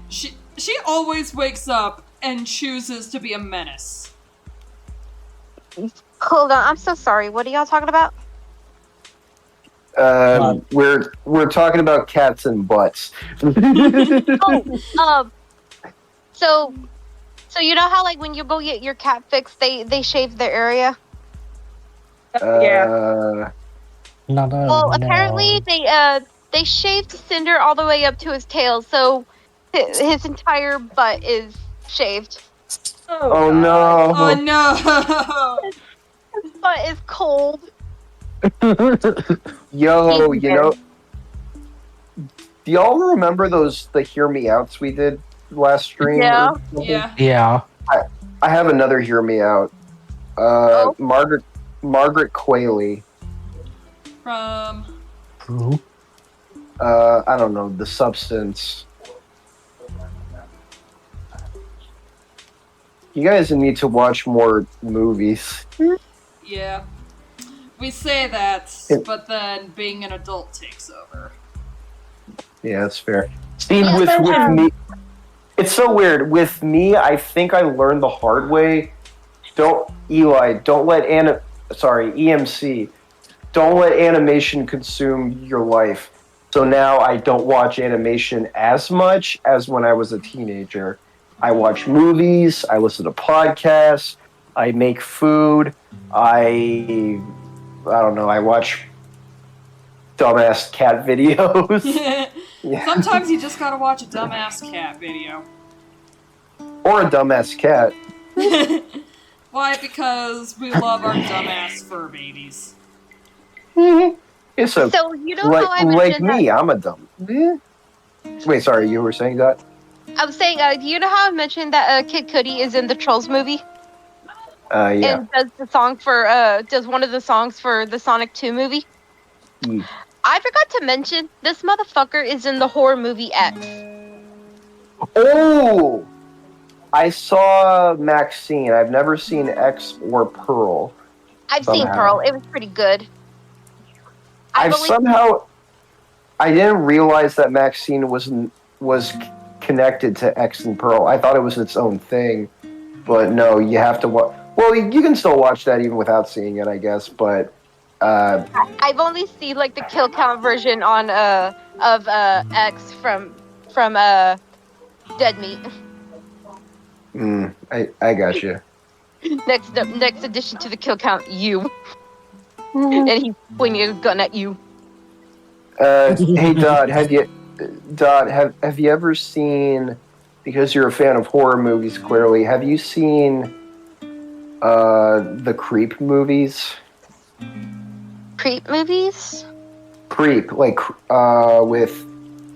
She always wakes up and chooses to be a menace. Hold on, I'm so sorry. What are y'all talking about? We're talking about cats and butts. So you know how like when you go get your cat fixed, they shave their area. Yeah. Well, apparently they shaved Cinder all the way up to his tail, so his entire butt is shaved. Oh no! Oh no! His butt is cold. Yo, you know, do y'all remember the Hear Me Outs we did last stream? Yeah. I have another Hear Me Out. Margaret Qualley. From Who? I don't know, The Substance. You guys need to watch more movies. Yeah. We say that, but then being an adult takes over. Yeah, that's fair. See, with me, it's so weird. With me, I think I learned the hard way. Don't let EMC. Don't let animation consume your life. So now I don't watch animation as much as when I was a teenager. I watch movies, I listen to podcasts, I make food, I don't know, I watch dumbass cat videos. Yeah. Sometimes you just gotta watch a dumbass cat video. Or a dumbass cat. Why? Because we love our dumbass fur babies. It's okay. So you know how I mentioned me, I'm a dumb. Wait, sorry, you were saying that? I was saying, do you know how I mentioned that Kid Cudi is in the Trolls movie? Yeah. And does one of the songs for the Sonic 2 movie? I forgot to mention, this motherfucker is in the horror movie X. Oh! I saw Maxine. I've never seen X or Pearl. I've seen Somehow. Pearl. It was pretty good. I didn't realize that Maxine was connected to X and Pearl. I thought it was its own thing, but no, you have to watch. Well, you can still watch that even without seeing it, I guess. But I've only seen like the kill count version on of X from Dead Meat. I got you. Next addition to the kill count, you. And he's pointing a gun at you. Hey Dot, have you ever seen? Because you're a fan of horror movies, clearly. Have you seen the Creep movies? Creep movies? Creep, like with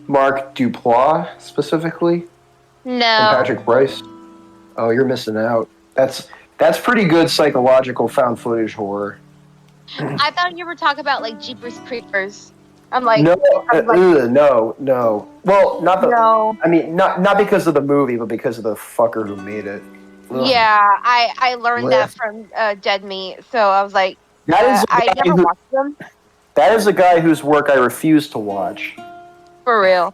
Mark Duplass specifically, No. and Patrick Bryce. Oh, you're missing out. That's pretty good psychological found footage horror. I thought you were talking about like Jeepers Creepers. I'm like, no. no. Well, not the. No. I mean, not because of the movie, but because of the fucker who made it. Ugh. Yeah, I learned that from Dead Meat, so I was like, That is a I guy never who- watched them. That is a guy whose work I refuse to watch. For real.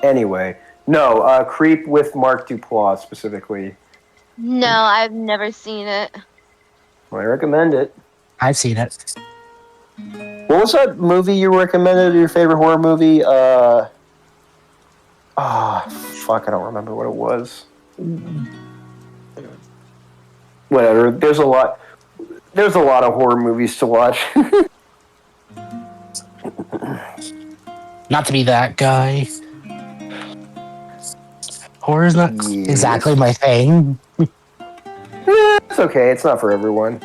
Anyway, no, Creep with Mark Duplass specifically. No, I've never seen it. Well, I recommend it. I've seen it. What was that movie you recommended? Your favorite horror movie? Fuck, I don't remember what it was. Whatever. There's a lot of horror movies to watch. Not to be that guy. Horror's not Yes. exactly my thing. It's okay. It's not for everyone.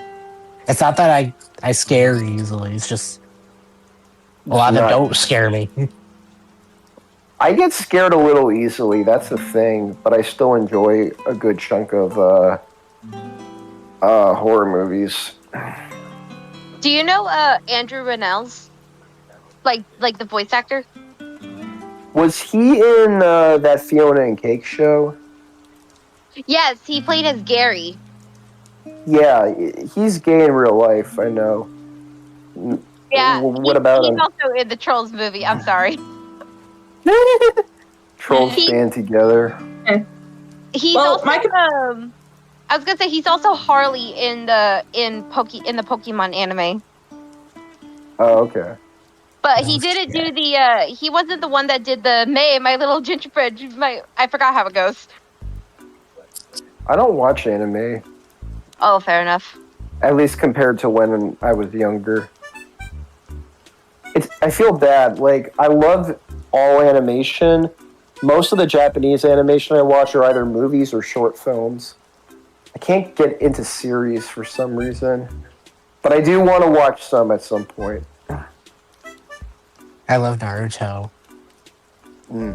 It's not that I scare easily. It's just a lot of them don't scare me. I get scared a little easily. That's the thing. But I still enjoy a good chunk of horror movies. Do you know Andrew Rannells? Like the voice actor? Was he in that Fiona and Cake show? Yes, he played as Gary. Yeah, he's gay in real life. I know. Yeah. What about he's him? also in the Trolls movie. I'm sorry. Trolls band together. He's Well, also my I was gonna say he's also Harley in the Pokemon anime. Oh, okay. But he didn't do the he wasn't the one that did the May, my little gingerbread. I forgot how it goes. I don't watch anime, Oh, fair enough. at least compared to when I was younger. I feel bad. Like, I love all animation. Most of the Japanese animation I watch are either movies or short films. I can't get into series for some reason, but I do want to watch some at some point. I love Naruto. I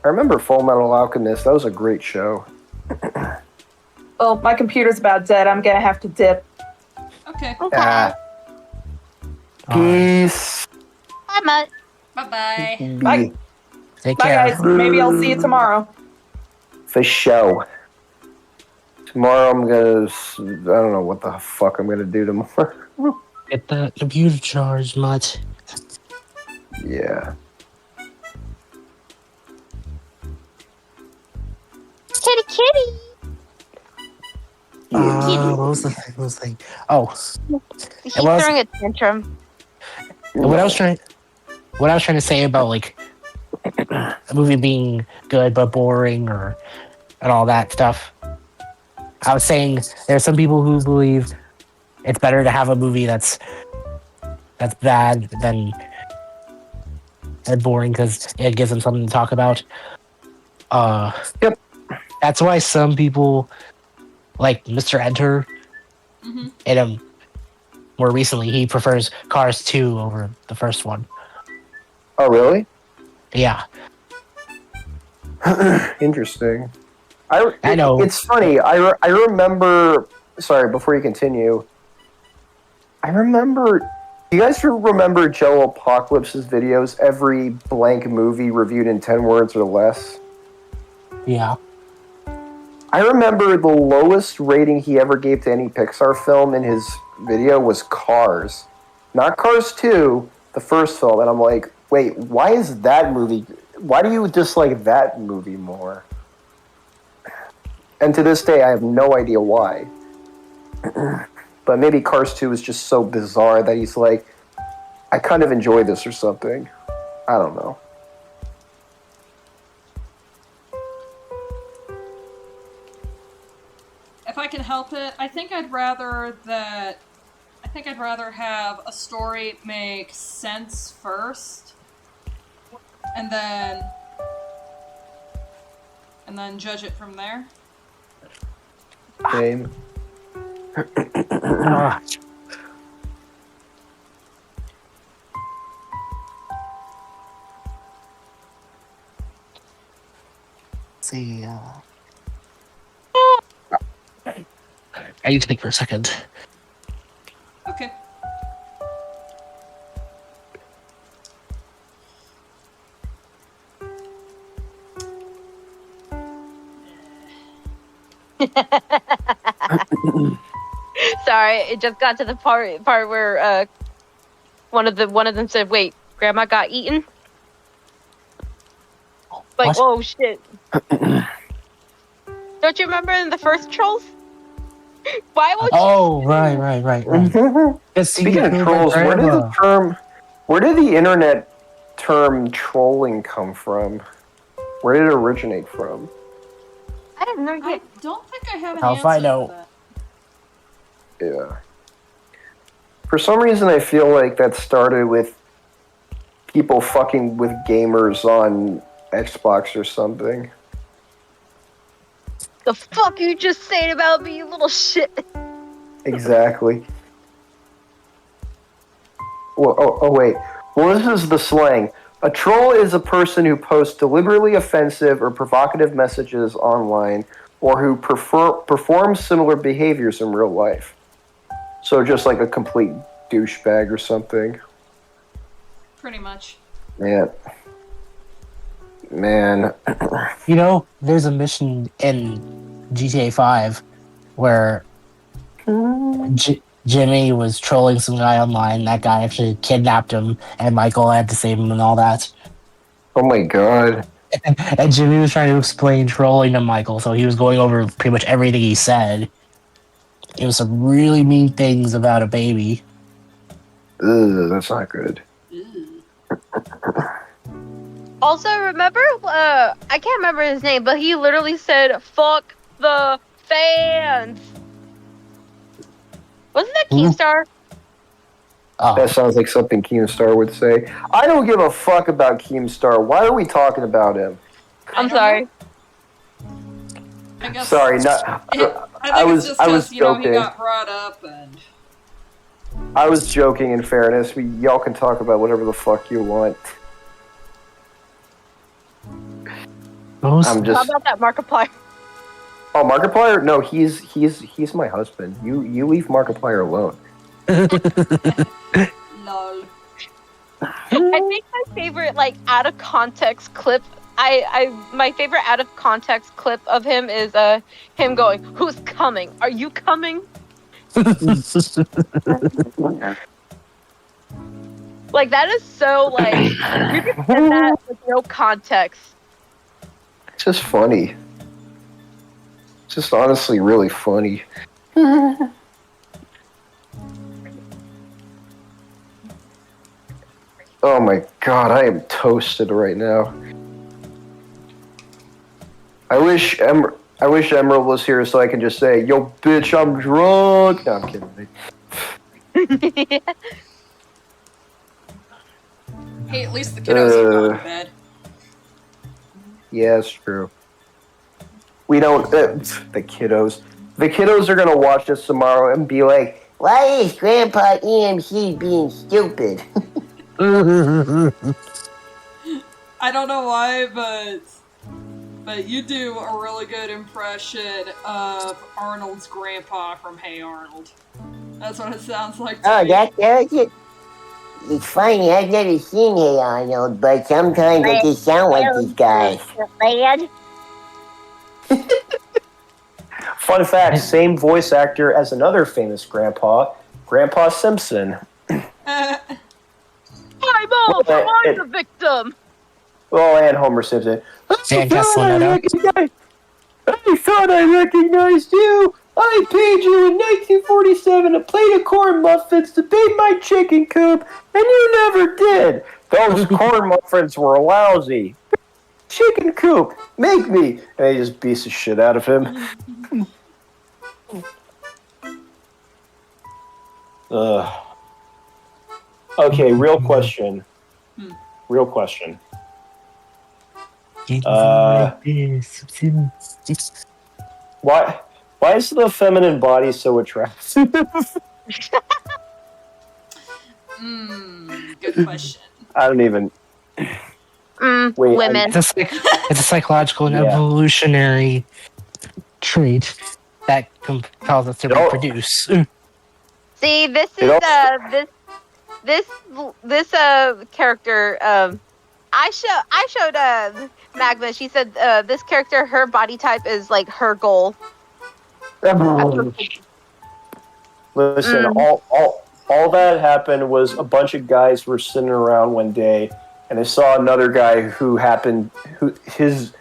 remember Full Metal Alchemist. That was a great show. Well, my computer's about dead. I'm gonna have to dip. Okay. Okay. Peace. Bye, Mutt. Bye-bye. Bye. Take Bye, care. guys. Maybe I'll see you tomorrow. For show. Tomorrow I'm gonna. I don't know what the fuck I'm gonna do tomorrow. Get the computer charged, Mutt. Yeah. Kitty. What was the thing? What was the thing? Oh, He's was- throwing a tantrum. what I was trying to say about like a movie being good but boring and all that stuff. I was saying there are some people who believe it's better to have a movie that's bad than boring because it gives them something to talk about. Yep. That's why some people like Mr. Enter. Mm-hmm. And more recently, he prefers Cars 2 over the first one. Oh, really? Yeah. Interesting. I know. It's funny. I remember. Sorry, before you continue. I remember. Do you guys remember Joe Apocalypse's videos? Every blank movie reviewed in 10 words or less. Yeah. I remember the lowest rating he ever gave to any Pixar film in his video was Cars. Not Cars 2, the first film. And I'm like, wait, why is that movie... Why do you dislike that movie more? And to this day, I have no idea why. But maybe Cars 2 is just so bizarre that he's like, I kind of enjoy this or something. I don't know. If I can help it, I think I'd rather have a story make sense first, and then judge it from there. Same. See. I need to think for a second. Okay. Sorry, it just got to the part where one of them said, "Wait, Grandma got eaten." Like, What? oh shit! Don't you remember in the first Trolls? Why would you? Oh, right. Speaking of trolls, where did the internet term trolling come from? Where did it originate from? I have no idea. I don't think I have an I'll answer find to out. that. Yeah. For some reason, I feel like that started with people fucking with gamers on Xbox or something. The fuck you just saying about me, you little shit? Exactly. Well, oh, wait. Well, this is the slang. A troll is a person who posts deliberately offensive or provocative messages online, or who performs similar behaviors in real life. So just like a complete douchebag or something. Pretty much. Man. You know, there's a mission in GTA 5 where Jimmy was trolling some guy online. That guy actually kidnapped him, and Michael had to save him and all that. Oh my god. And Jimmy was trying to explain trolling to Michael, so he was going over pretty much everything he said. It was some really mean things about a baby. Ugh, that's not good. Also, remember, I can't remember his name, but he literally said, "Fuck the fans." Wasn't that Keemstar? Oh, That sounds like something Keemstar would say. I don't give a fuck about Keemstar. Why are we talking about him? I'm sorry. I guess. Sorry, I think it's just because, he got brought up and. I was joking, in fairness. Y'all can talk about whatever the fuck you want. I'm just... How about that Markiplier? Oh, Markiplier? No, he's my husband. You leave Markiplier alone. Lol. I think my favorite, like, out of context clip. My favorite out of context clip of him is him going, "Who's coming? Are you coming?" Like, that is so, like, you can say that with no context. It's just funny. It's just honestly really funny. Oh my god, I am toasted right now. I wish Emerald was here so I can just say, "Yo, bitch, I'm drunk." No, I'm kidding. Hey, at least the kiddos have gone to bed. Yeah, it's true. We don't... the kiddos. The kiddos are gonna watch this tomorrow and be like, "Why is Grandpa EMC being stupid?" I don't know why, but you do a really good impression of Arnold's grandpa from Hey Arnold. That's what it sounds like to me. That's it? It's funny, I've never seen Hey Arnold, but sometimes I just sound like these guys. Fun fact, same voice actor as another famous grandpa, Grandpa Simpson. Hi, Mom! I'm the victim! Oh, and Homer Simpson. Dan Castellaneta. I thought I recognized you! I paid you in 1947 a plate of corn muffins to bathe my chicken coop, and you never did! Those corn muffins were lousy. Chicken coop, make me! And he just beats the shit out of him. Okay, real question. Real question. Why is the feminine body so attractive? Good question. I don't even. Wait, women. It's a psychological and Yeah. evolutionary trait that compels us to reproduce. See, this is this character. I showed Magma. She said this character, her body type is like her goal. Listen, all that happened was a bunch of guys were sitting around one day, and they saw another guy who his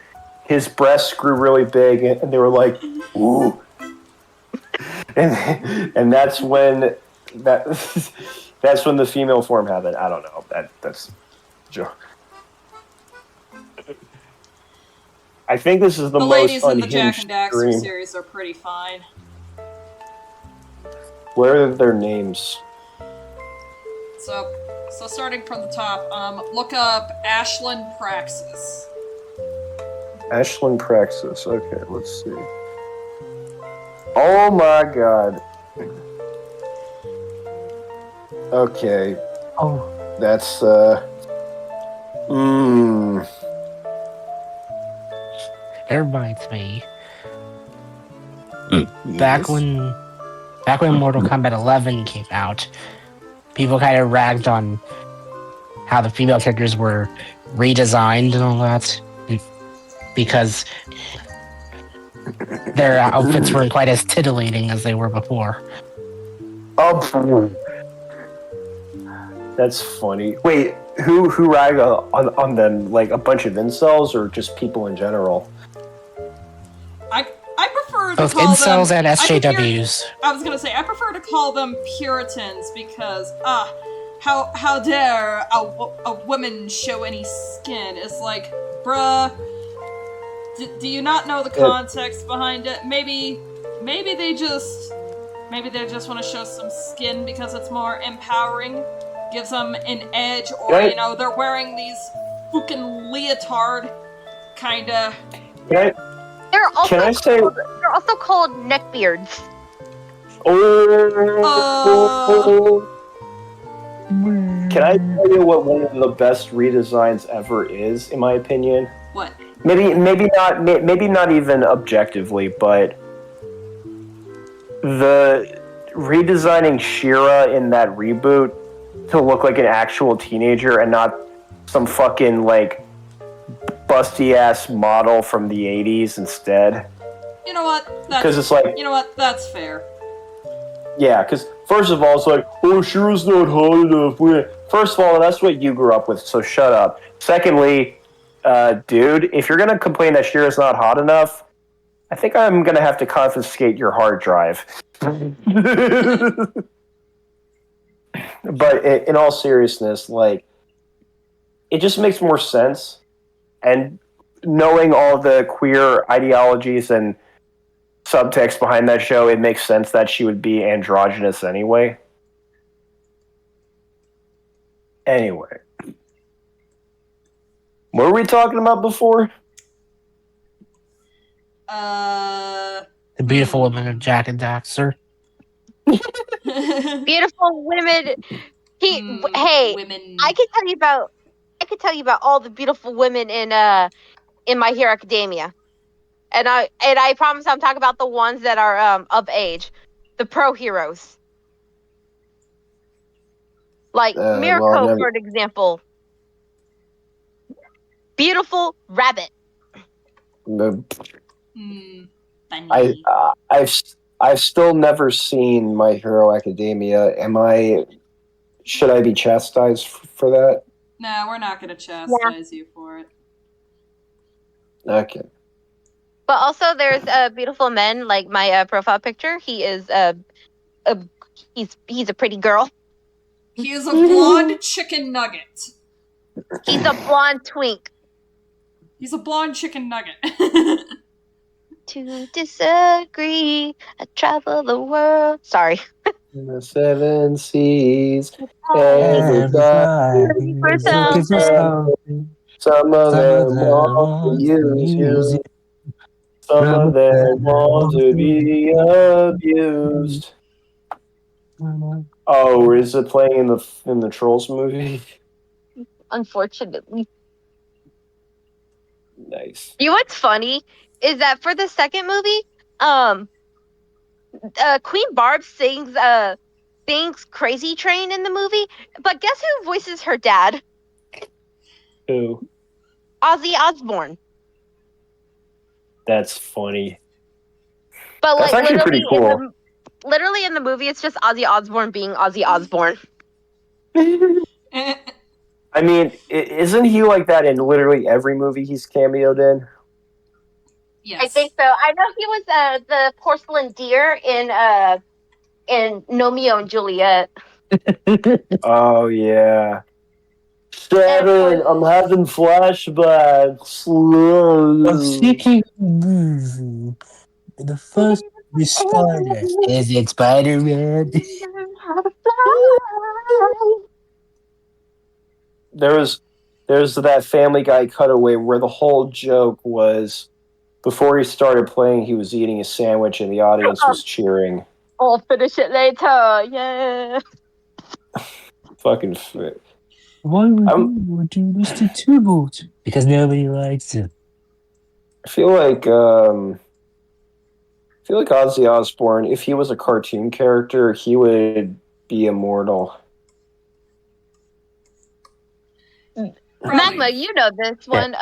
breasts grew really big, and they were like, "Ooh," and that's when the female form happened. I don't know. That's joke. I think this is the most ladies in the unhinged Jak and Daxter dream. series are pretty fine. Where are their names? So starting from the top, look up Ashlyn Praxis. Ashlyn Praxis. Okay, let's see. Oh my god. Okay. Oh. That's It reminds me. Back when Mortal Kombat 11 came out, people kind of ragged on how the female characters were redesigned and all that, because their outfits weren't quite as titillating as they were before. Oh, that's funny. Wait, who ragged on them? Like a bunch of incels or just people in general? I prefer to Both call incels them, and SJWs. I was gonna say I prefer to call them Puritans because how dare a woman show any skin? It's like, bruh, do you not know the context behind it? Maybe they just want to show some skin because it's more empowering, gives them an edge, or Right. they're wearing these fucking leotard kinda. They're Can I say? they're also called neckbeards. Can I tell you what one of the best redesigns ever is, in my opinion? What? Maybe not even objectively, but the redesigning She-Ra in that reboot to look like an actual teenager and not some fucking like busty ass model from the 80s instead. You know what? Because it's like, you know what? That's fair. yeah, because first of all, it's like, oh, She-Ra's not hot enough. First of all, that's what you grew up with, so shut up. Secondly, dude, if you're gonna complain that She-Ra's not hot enough, I think I'm gonna have to confiscate your hard drive. But in all seriousness, like, it just makes more sense. And knowing all the queer ideologies and subtext behind that show, it makes sense that she would be androgynous anyway. Anyway. What were we talking about before? The beautiful woman of Jak and Daxter. Beautiful women. Hey, women. I could tell you about all the beautiful women in My Hero Academia, and I promise I'm talking about the ones that are of age, the pro heroes, like Mirko, for example. Beautiful rabbit. funny. I've still never seen My Hero Academia. Should I be chastised for that? Nah, we're not gonna chastise you for it. Okay. But also, there's beautiful men like my profile picture. He is he's a pretty girl. He is a blonde chicken nugget. He's a blonde twink. He's a blonde chicken nugget. To disagree, I travel the world. Sorry. In the seven seas, Everybody For is looking for something. something. some of Some of them them want to want to use use you. you. Some of them want to be abused. Oh, is it playing in the Trolls movie? Unfortunately. Nice. You know what's funny is that for the second movie, Queen Barb sings Crazy Train in the movie, but guess who voices her dad? Who? Ozzy Osbourne. That's funny. But That's like actually pretty cool. literally in the movie, it's just Ozzy Osbourne being Ozzy Osbourne. I mean, isn't he like that in literally every movie he's cameoed in? Yes. I think so. I know he was the porcelain deer in Romeo and Juliet. Oh yeah. Seven, I'm having flashbacks. I'm seeking movie. The first Spider. Is it Spider-Man? There's that Family Guy cutaway where the whole joke was before he started playing, he was eating a sandwich and the audience was cheering. I'll finish it later. Yeah. Fucking fit. Why would you do this to Tubalt? Because nobody likes him. I feel like Ozzy Osbourne, if he was a cartoon character, he would be immortal. Magma, you know this one.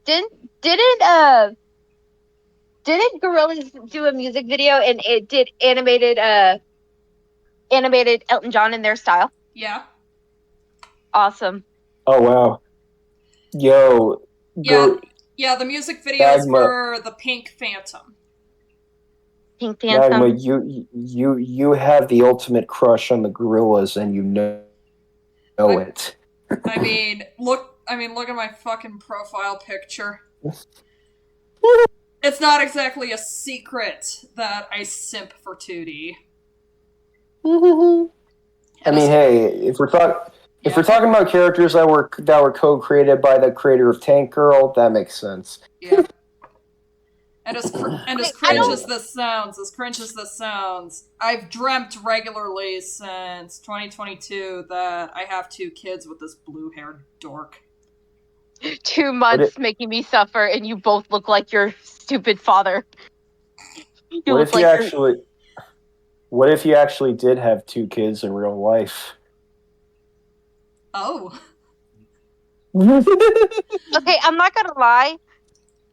Didn't Gorillaz do a music video and it did animated Elton John in their style? Yeah. Awesome. Oh wow. Yo. Yeah, the music video is Magma. for the Pink Phantom. Pink Phantom. Magma, you have the ultimate crush on the Gorillas and you know it. I mean, look at my fucking profile picture. It's not exactly a secret that I simp for 2D. I mean, hey, if we're talking about characters that were co-created by the creator of Tank Girl, that makes sense. Yeah. And as cringe as this sounds, I've dreamt regularly since 2022 that I have 2 kids with this blue-haired dork. 2 months making me suffer, and you both look like your stupid father. What if you actually did have 2 kids in real life? Oh. Okay, I'm not gonna lie.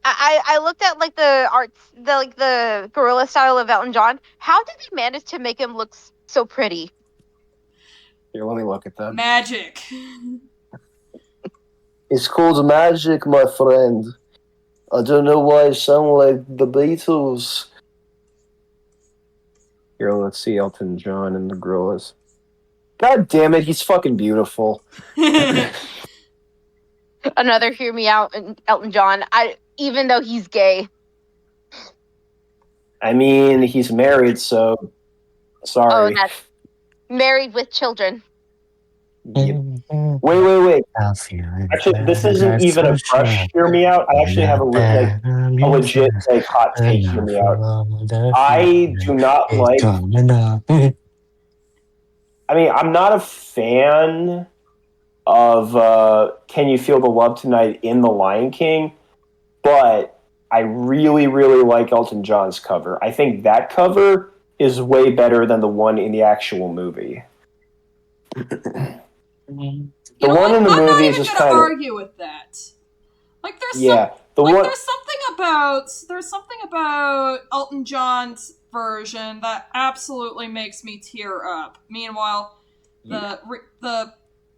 I looked at like the arts, the gorilla style of Elton John. How did they manage to make him look so pretty? Here, let me look at that. Magic. It's called magic, my friend. I don't know why I sound like the Beatles. Here, let's see Elton John and the Gorillas. God damn it, he's fucking beautiful. Another hear me out, Elton John. Even though he's gay. I mean, he's married, so sorry. Oh, that's married with children. Yep. Wait. Actually, this isn't even a crush. Hear me out. I actually have a legit hot take. Hear me out. I do not like. I mean, I'm not a fan of "Can You Feel the Love Tonight" in The Lion King, but I really, really like Elton John's cover. I think that cover is way better than the one in the actual movie. The one in the movie is just kind of. I'm not even gonna argue with that. Like, there's something about Elton John's version that absolutely makes me tear up. Meanwhile, the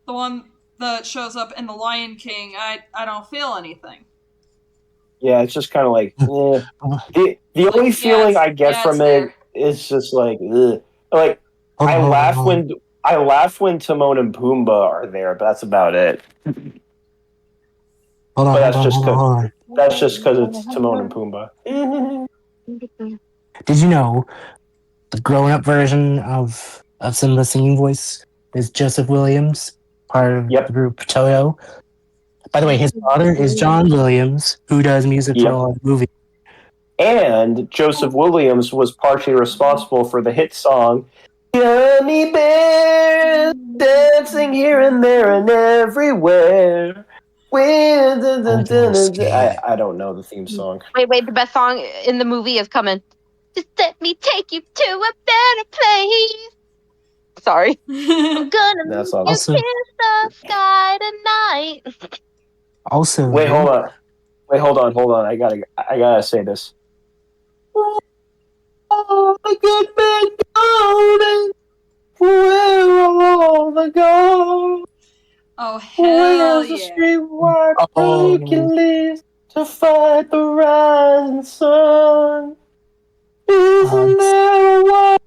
one that shows up in The Lion King, I don't feel anything. Yeah, it's just kind of like the only feeling I get from it is just like ugh. Like I laugh when Timon and Pumbaa are there, but that's about it. But that's just because it's Timon and Pumbaa. Did you know the grown-up version of Simba's singing voice is Joseph Williams, part of the group Toto? By the way, his father is John Williams, who does music for all the movies. And Joseph Williams was partially responsible for the hit song "Gummy Bears Dancing Here and There and Everywhere." I don't know the theme song. Wait, the best song in the movie is coming. Just let me take you to a better place. Sorry. I'm gonna make you kiss the sky tonight. Also, wait, hold on. I gotta say this. Oh, the good man golden. Where are all the gold? Oh, hell the street wide breaking leaves to fight the rising sun? Isn't there a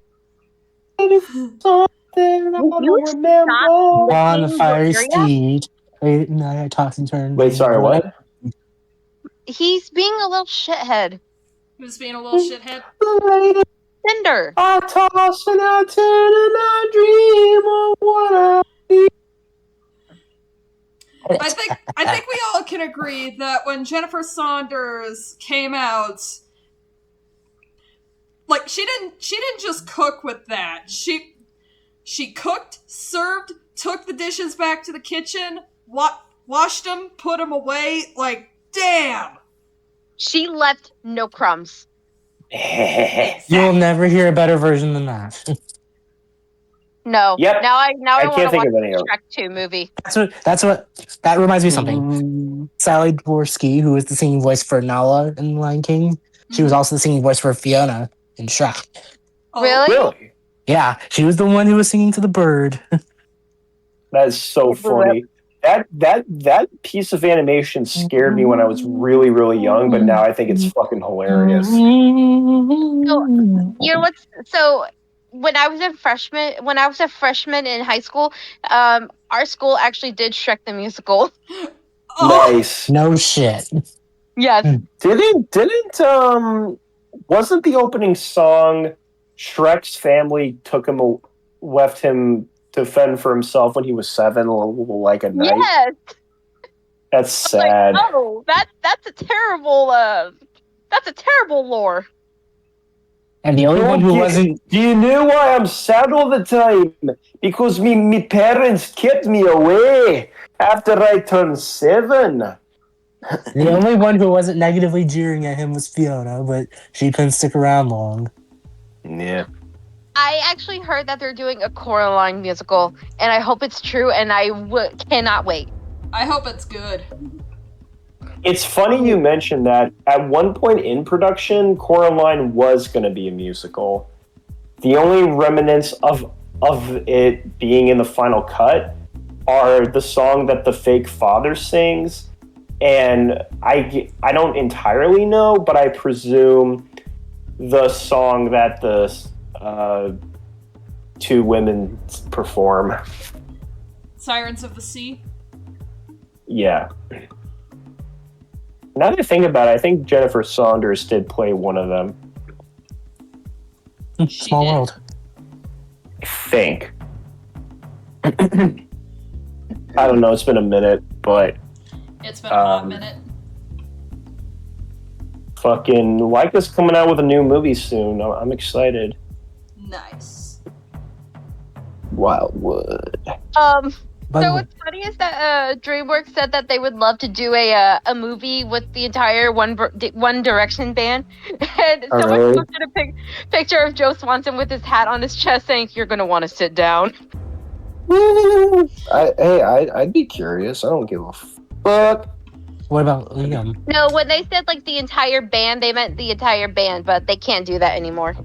something I don't remember? On the fiery steed. Wait, no, I toss and turn. Wait, sorry, what? He's being a little shithead. Who's being a little shithead? Cinder. I toss and I turn and I dream of what I need. I think we all can agree that when Jennifer Saunders came out, like she didn't just cook with that. She cooked, served, took the dishes back to the kitchen, washed them, put them away. Like, damn. She left no crumbs. You'll never hear a better version than that. No. Yep. Now I want to watch the Shrek 2 movie. That reminds me of something. Sally Dvorsky, who is the singing voice for Nala in The Lion King, she was also the singing voice for Fiona in Shrek. Oh. Really? Yeah, she was the one who was singing to the bird. That is so funny. That piece of animation scared me when I was really, really young, but now I think it's fucking hilarious. So, you know what's when I was a freshman in high school, our school actually did Shrek the musical. Nice. No shit. Yes. Wasn't the opening song Shrek's family left him to fend for himself when he was 7, like a night? Yes. That's sad. Like, oh, that's a terrible lore. And the only one who wasn't... Do you know why I'm sad all the time? Because me parents kept me away after I turned 7. The only one who wasn't negatively jeering at him was Fiona, but she couldn't stick around long. Yeah. I actually heard that they're doing a Coraline musical, and I hope it's true, and I cannot wait. I hope it's good. It's funny you mentioned that. At one point in production, Coraline was going to be a musical. The only remnants of it being in the final cut are the song that the fake father sings, and I don't entirely know, but I presume the song that the two women perform. Sirens of the Sea? Yeah. Now that I think about it, I think Jennifer Saunders did play one of them. Small world. I think. I don't know, it's been a minute, but... It's been a hot minute. Fucking Leica's coming out with a new movie soon. I'm excited. Nice. Wildwood. So what's funny is that DreamWorks said that they would love to do a movie with the entire One Direction band, and someone posted a picture of Joe Swanson with his hat on his chest saying, "You're gonna want to sit down." I'd be curious. I don't give a fuck. What about Liam? No, when they said like the entire band, they meant the entire band, but they can't do that anymore.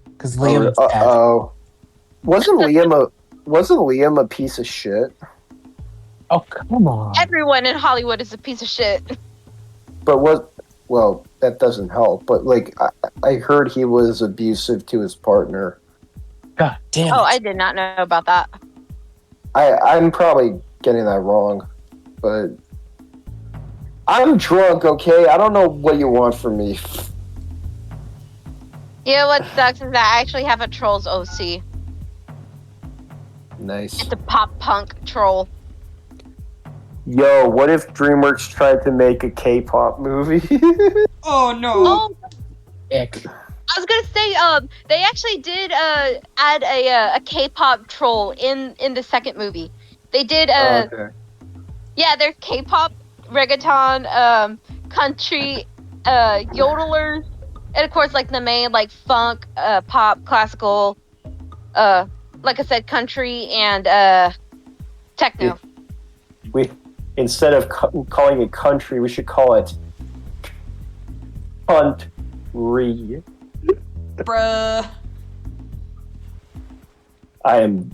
Because Liam's dead. Oh, wasn't Liam a piece of shit? Oh, come on. Everyone in Hollywood is a piece of shit. But well, that doesn't help. But like, I heard he was abusive to his partner. God damn it. Oh, I did not know about that. I'm probably getting that wrong, but I'm drunk. Okay, I don't know what you want from me. You know what sucks is that I actually have a Trolls OC. Nice. It's a pop punk troll. Yo, what if DreamWorks tried to make a K-pop movie? Oh no. Oh, Ick. I was gonna say, they actually did add a K-pop troll in the second movie. They did Okay. yeah, there's K-pop, reggaeton, country, yodelers, and of course like the main like funk, pop, classical, like I said, country and techno. We instead of calling it country, we should call it country. Bruh. I don't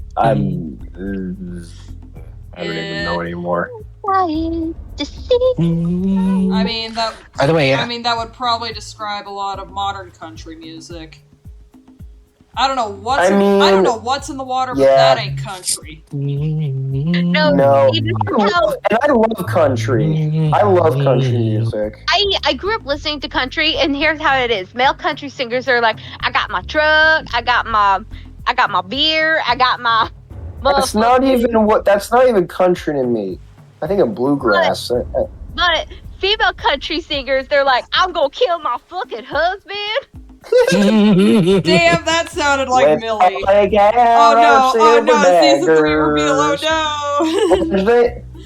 even know anymore. Trying to see. I mean that. By the way, I mean that would probably describe a lot of modern country music. I don't know what's. I don't know what's in the water, but Yeah. that ain't country. No. even And I love country. I love country music. I grew up listening to country, and here's how it is: male country singers are like, I got my truck, I got my beer, I got my. That's not even country to me. I think of bluegrass. But female country singers, they're like, I'm gonna kill my fucking husband. Damn, that sounded like Millie. Oh no, season 3 reveal, oh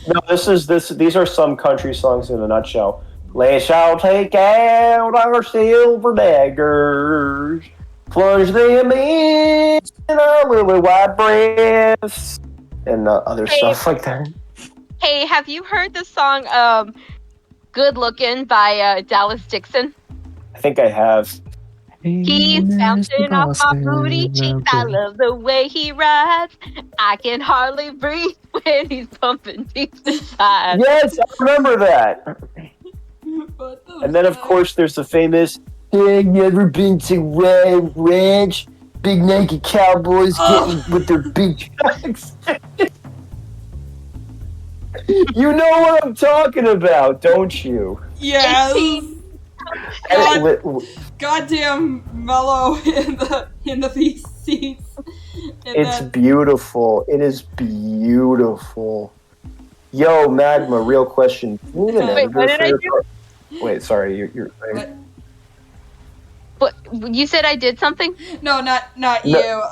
no. These are some country songs in a nutshell. They shall take out our silver daggers, plunge them in our lily white breasts, and other stuff like that. Hey, have you heard the song Good Looking by Dallas Dixon? I think I have. He's bouncing off my booty cheeks. I love the way he rides. I can hardly breathe when he's pumping deep inside. Yes, I remember that. And then, of course, there's the famous "I've never been to Red Ranch." Big naked cowboys getting with their big trucks. You know what I'm talking about, don't you? Yes. Goddamn Mellow in the VCs. It's beautiful. It is beautiful. Yo, Magma, real question. Wait, what did I do? Wait, sorry, you're But you said I did something? No, not you.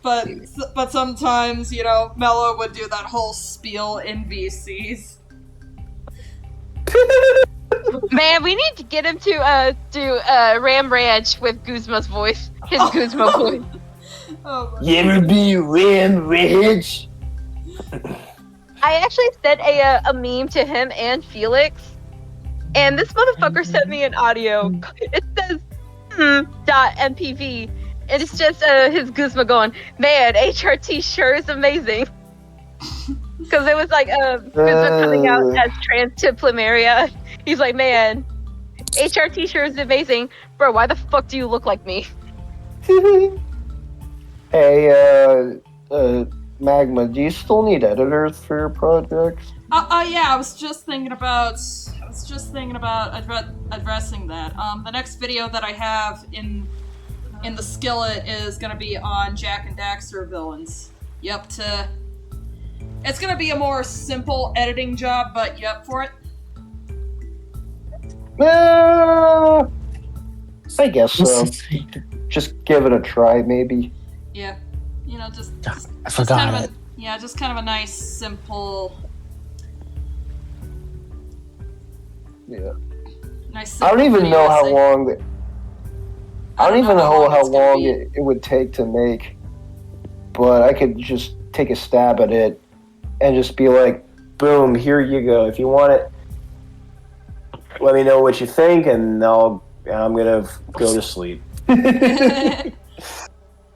But sometimes, you know, Mello would do that whole spiel in VCs. Man, we need to get him to do Ram Ranch with Guzma's voice. His Guzma voice. Oh you ever be Ram Ranch? I actually sent a meme to him and Felix, and this motherfucker sent me an audio. It says .mpv, and it's just his Guzma going, man, HRT sure is amazing. Because it was like Guzma coming out as trans to Plumeria. He's like, man, HRT sure is amazing. Bro, why the fuck do you look like me? Hey, Magma, do you still need editors for your projects? Yeah, I was just thinking about addressing that. The next video that I have in the skillet is gonna be on Jak and Daxter villains. Yep, it's gonna be a more simple editing job, but you up for it? I guess so. Just give it a try, maybe. Yeah, you know, just I forgot kind of it. just kind of a nice, simple. Yeah. Nice. I don't even know how long. I don't even know how long it. it would take to make, but I could just take a stab at it and just be like, boom, here you go. If you want it, let me know what you think, and I'm gonna go to sleep. But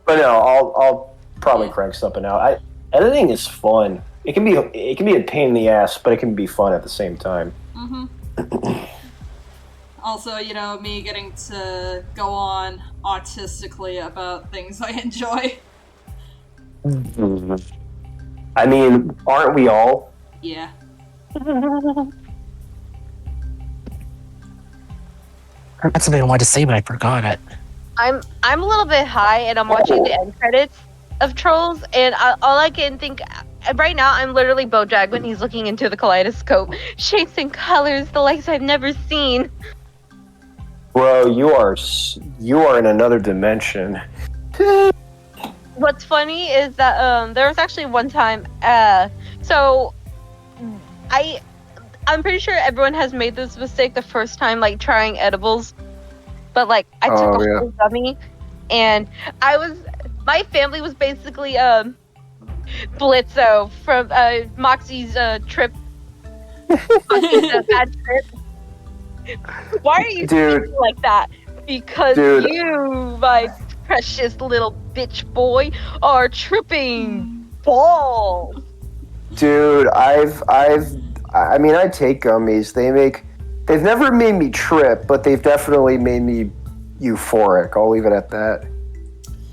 no, I'll probably crank something out. Editing is fun. It can be a pain in the ass, but it can be fun at the same time. Also, me getting to go on autistically about things I enjoy. I mean, aren't we all? Yeah. That's something I wanted to say, but I forgot it. I'm a little bit high, and I'm watching the end credits of Trolls, and all I can think right now, I'm literally BoJack when he's looking into the kaleidoscope, shapes and colors, the likes I've never seen. Bro, you are in another dimension. What's funny is that there was actually one time, so I'm pretty sure everyone has made this mistake the first time, like trying edibles. But like I took a whole gummy, and my family was basically Blitzo from Moxie's trip. Moxie's bad trip. Why are you speaking like that? Because you, my precious little bitch boy, are tripping balls. Dude, I take gummies. They've never made me trip, but they've definitely made me euphoric. I'll leave it at that.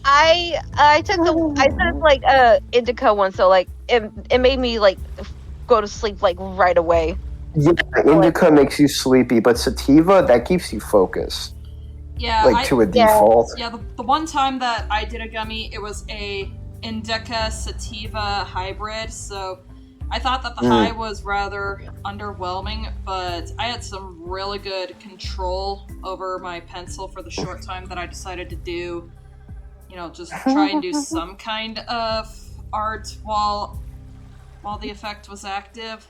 I took like indica one, so like it made me like go to sleep like right away. Yeah, indica makes you sleepy, but sativa, that keeps you focused. Yeah, like to a default. Yeah, the one time that I did a gummy, it was a indica sativa hybrid, so I thought that the high was rather underwhelming, but I had some really good control over my pencil for the short time that I decided to do, just try and do some kind of art while the effect was active.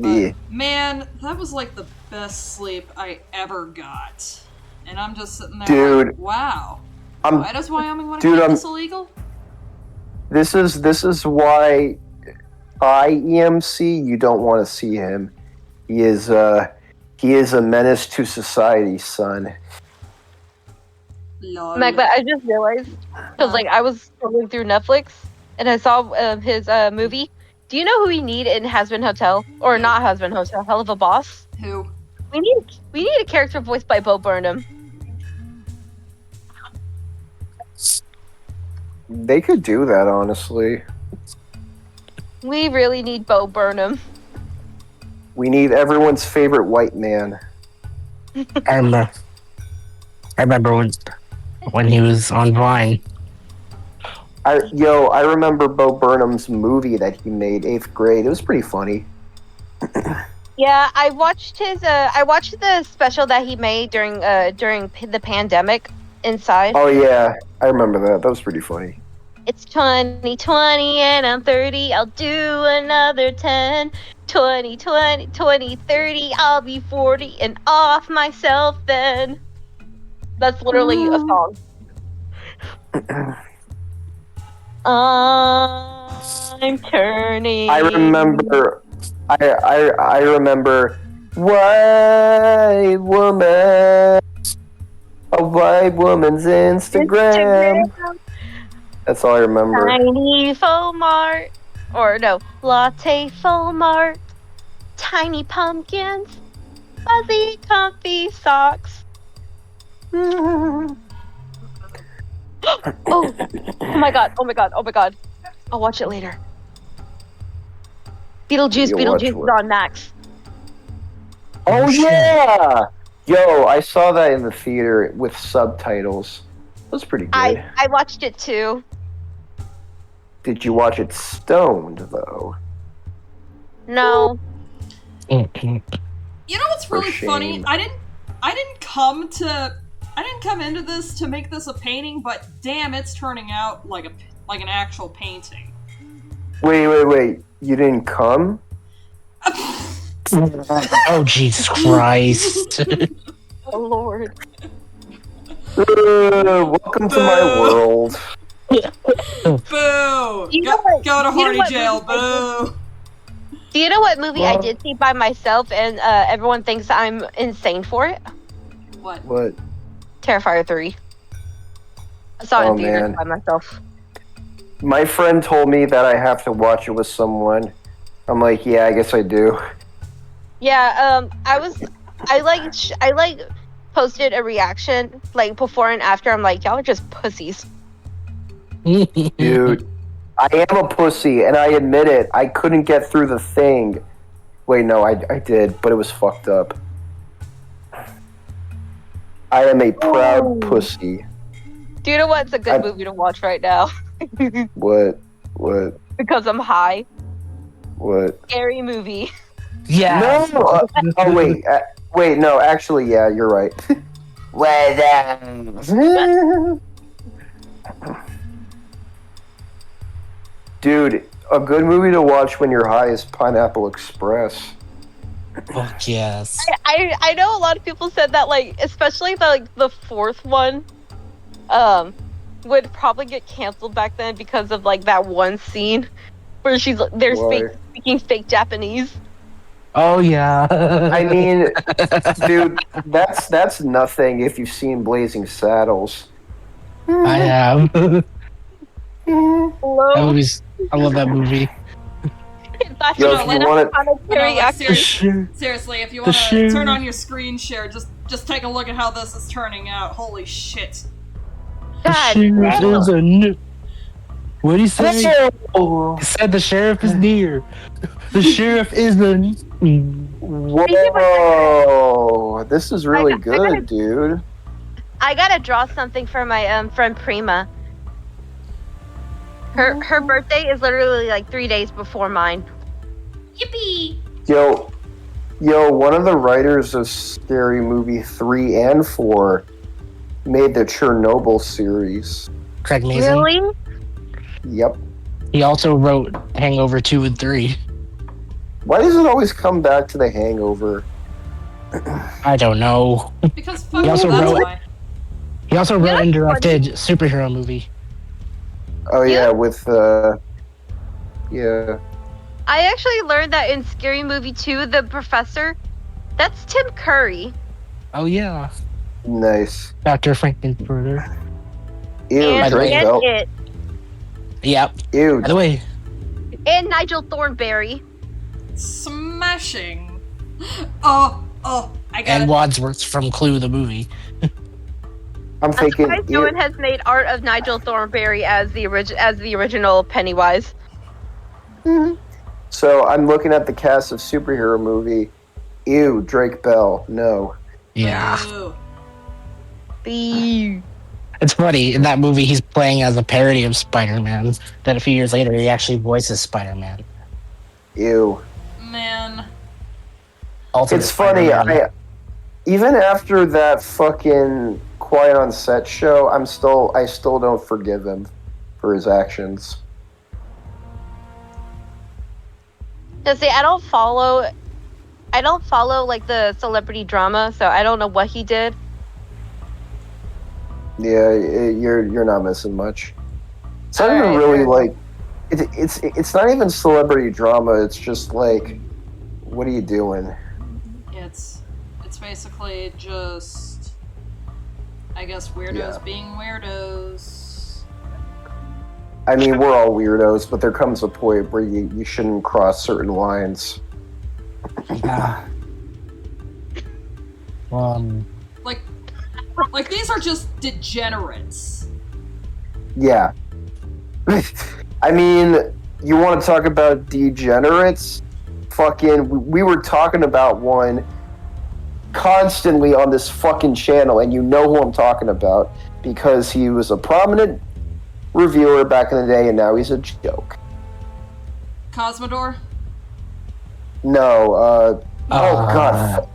But, man, that was like the best sleep I ever got. And I'm just sitting there like, wow. Why does Wyoming want to keep this illegal? This is why EMC, you don't want to see him. He is a menace to society, son. Magba, I just realized, because like I was scrolling through Netflix and I saw his movie. Do you know who we need in Has Been Hotel? Or not Has Been Hotel, Hell of a Boss? Who? We need a character voiced by Bo Burnham. They could do that, honestly. We really need Bo Burnham. We need everyone's favorite white man. I remember when he was on Vine. I remember Bo Burnham's movie that he made, 8th grade. It was pretty funny. Yeah, I watched the special that he made during the pandemic, Inside. Oh yeah, I remember that. That was pretty funny. It's 2020 and I'm 30. I'll do another 10. 2030. I'll be 40 and off myself then. That's literally a song. I'm turning. I remember. White woman. A white woman's Instagram. That's all I remember. Tiny faux mart. Or no, latte faux mart. Tiny pumpkins. Fuzzy comfy socks. Oh my god. I'll watch it later. Beetlejuice is on Max. Oh yeah! Yo, I saw that in the theater with subtitles. It was pretty good. I watched it too. Did you watch it stoned though? No. You know what's really funny? I didn't come into this to make this a painting, but damn, it's turning out like an actual painting. Wait. You didn't come? Oh, Jesus Christ. Oh, Lord. Welcome to my world. Boo! Go to horny jail, boo! Do you know what movie I Well- did see by myself and everyone thinks I'm insane for it? What? What? Terrifier 3. I saw it Oh, in theaters man. by myself. My friend told me that I have to watch it with someone. I'm like, yeah, I guess I do. Yeah, I posted a reaction like before and after. I'm like, y'all are just pussies. Dude, I am a pussy, and I admit it. I couldn't get through the thing. Wait, no, I did, but it was fucked up. I am a proud Ooh. pussy. Do you know what's a good I- movie to watch right now? What? What? Because I'm high. What? Scary movie. Yeah. No! Oh, wait. Wait, no, actually, yeah, you're right. Dude, a good movie to watch when you're high is Pineapple Express. Oh, yes. I know a lot of people said that, like, especially the fourth one, would probably get canceled back then because of like that one scene where they're Why? speaking fake Japanese. Oh, yeah. I mean, dude, that's nothing if you've seen Blazing Saddles. I have. That Hello. movie's. I love that movie. That's Yo, what if you Lena wanna- Conakry like, actors. Seriously, if you The want to shoe. turn on your screen share, just take a look at how this is turning out. Holy shit. The God sheriff damn. is a new. What did he say? Oh, He said the sheriff is near. The sheriff is a. whoa! This is really I gotta- good, dude. I gotta draw something for my friend Prima. Her birthday is literally like 3 days before mine. Yippee! Yo, one of the writers of Scary Movie 3 and 4 made the Chernobyl series. Craig Mazin. Really? Yep. He also wrote Hangover 2 and 3. Why does it always come back to The Hangover? I don't know. Because fuck He also that's wrote- why. He also Yeah, wrote and that's directed superhero movie. Oh yeah, Yeah. with yeah. I actually learned that in Scary Movie 2, the professor, that's Tim Curry. Oh yeah, Nice. Dr. Frankenfurter. Ew, By the way- Drake Bell. it. Yep. Ew. By the way, And Nigel Thornberry. Smashing. Oh, I got and it. Wadsworth from Clue the movie. I'm I'm thinking. surprised no one has made art of Nigel Thornberry as the original Pennywise. So I'm looking at the cast of superhero movie. Ew, Drake Bell. No. Yeah, Ooh. The it's funny in that movie he's playing as a parody of Spider-Man. Then a few years later he actually voices Spider-Man. Ew. Man. Ultimate It's funny. Spider-Man. Even after that fucking Quiet on Set show, I still don't forgive him for his actions. Just say I don't follow like the celebrity drama, so I don't know what he did. Yeah, you're not missing much. It's not even Alright, really alright. like it's not even celebrity drama. It's just like, what are you doing? It's basically just, I guess, weirdos Yeah. being weirdos. I mean, we're all weirdos, but there comes a point where you shouldn't cross certain lines. Yeah. Like these are just degenerates. Yeah. I mean, you want to talk about degenerates? Fucking, we were talking about one constantly on this fucking channel, and you know who I'm talking about because he was a prominent reviewer back in the day, and now he's a joke. Cosmodor? No, oh god.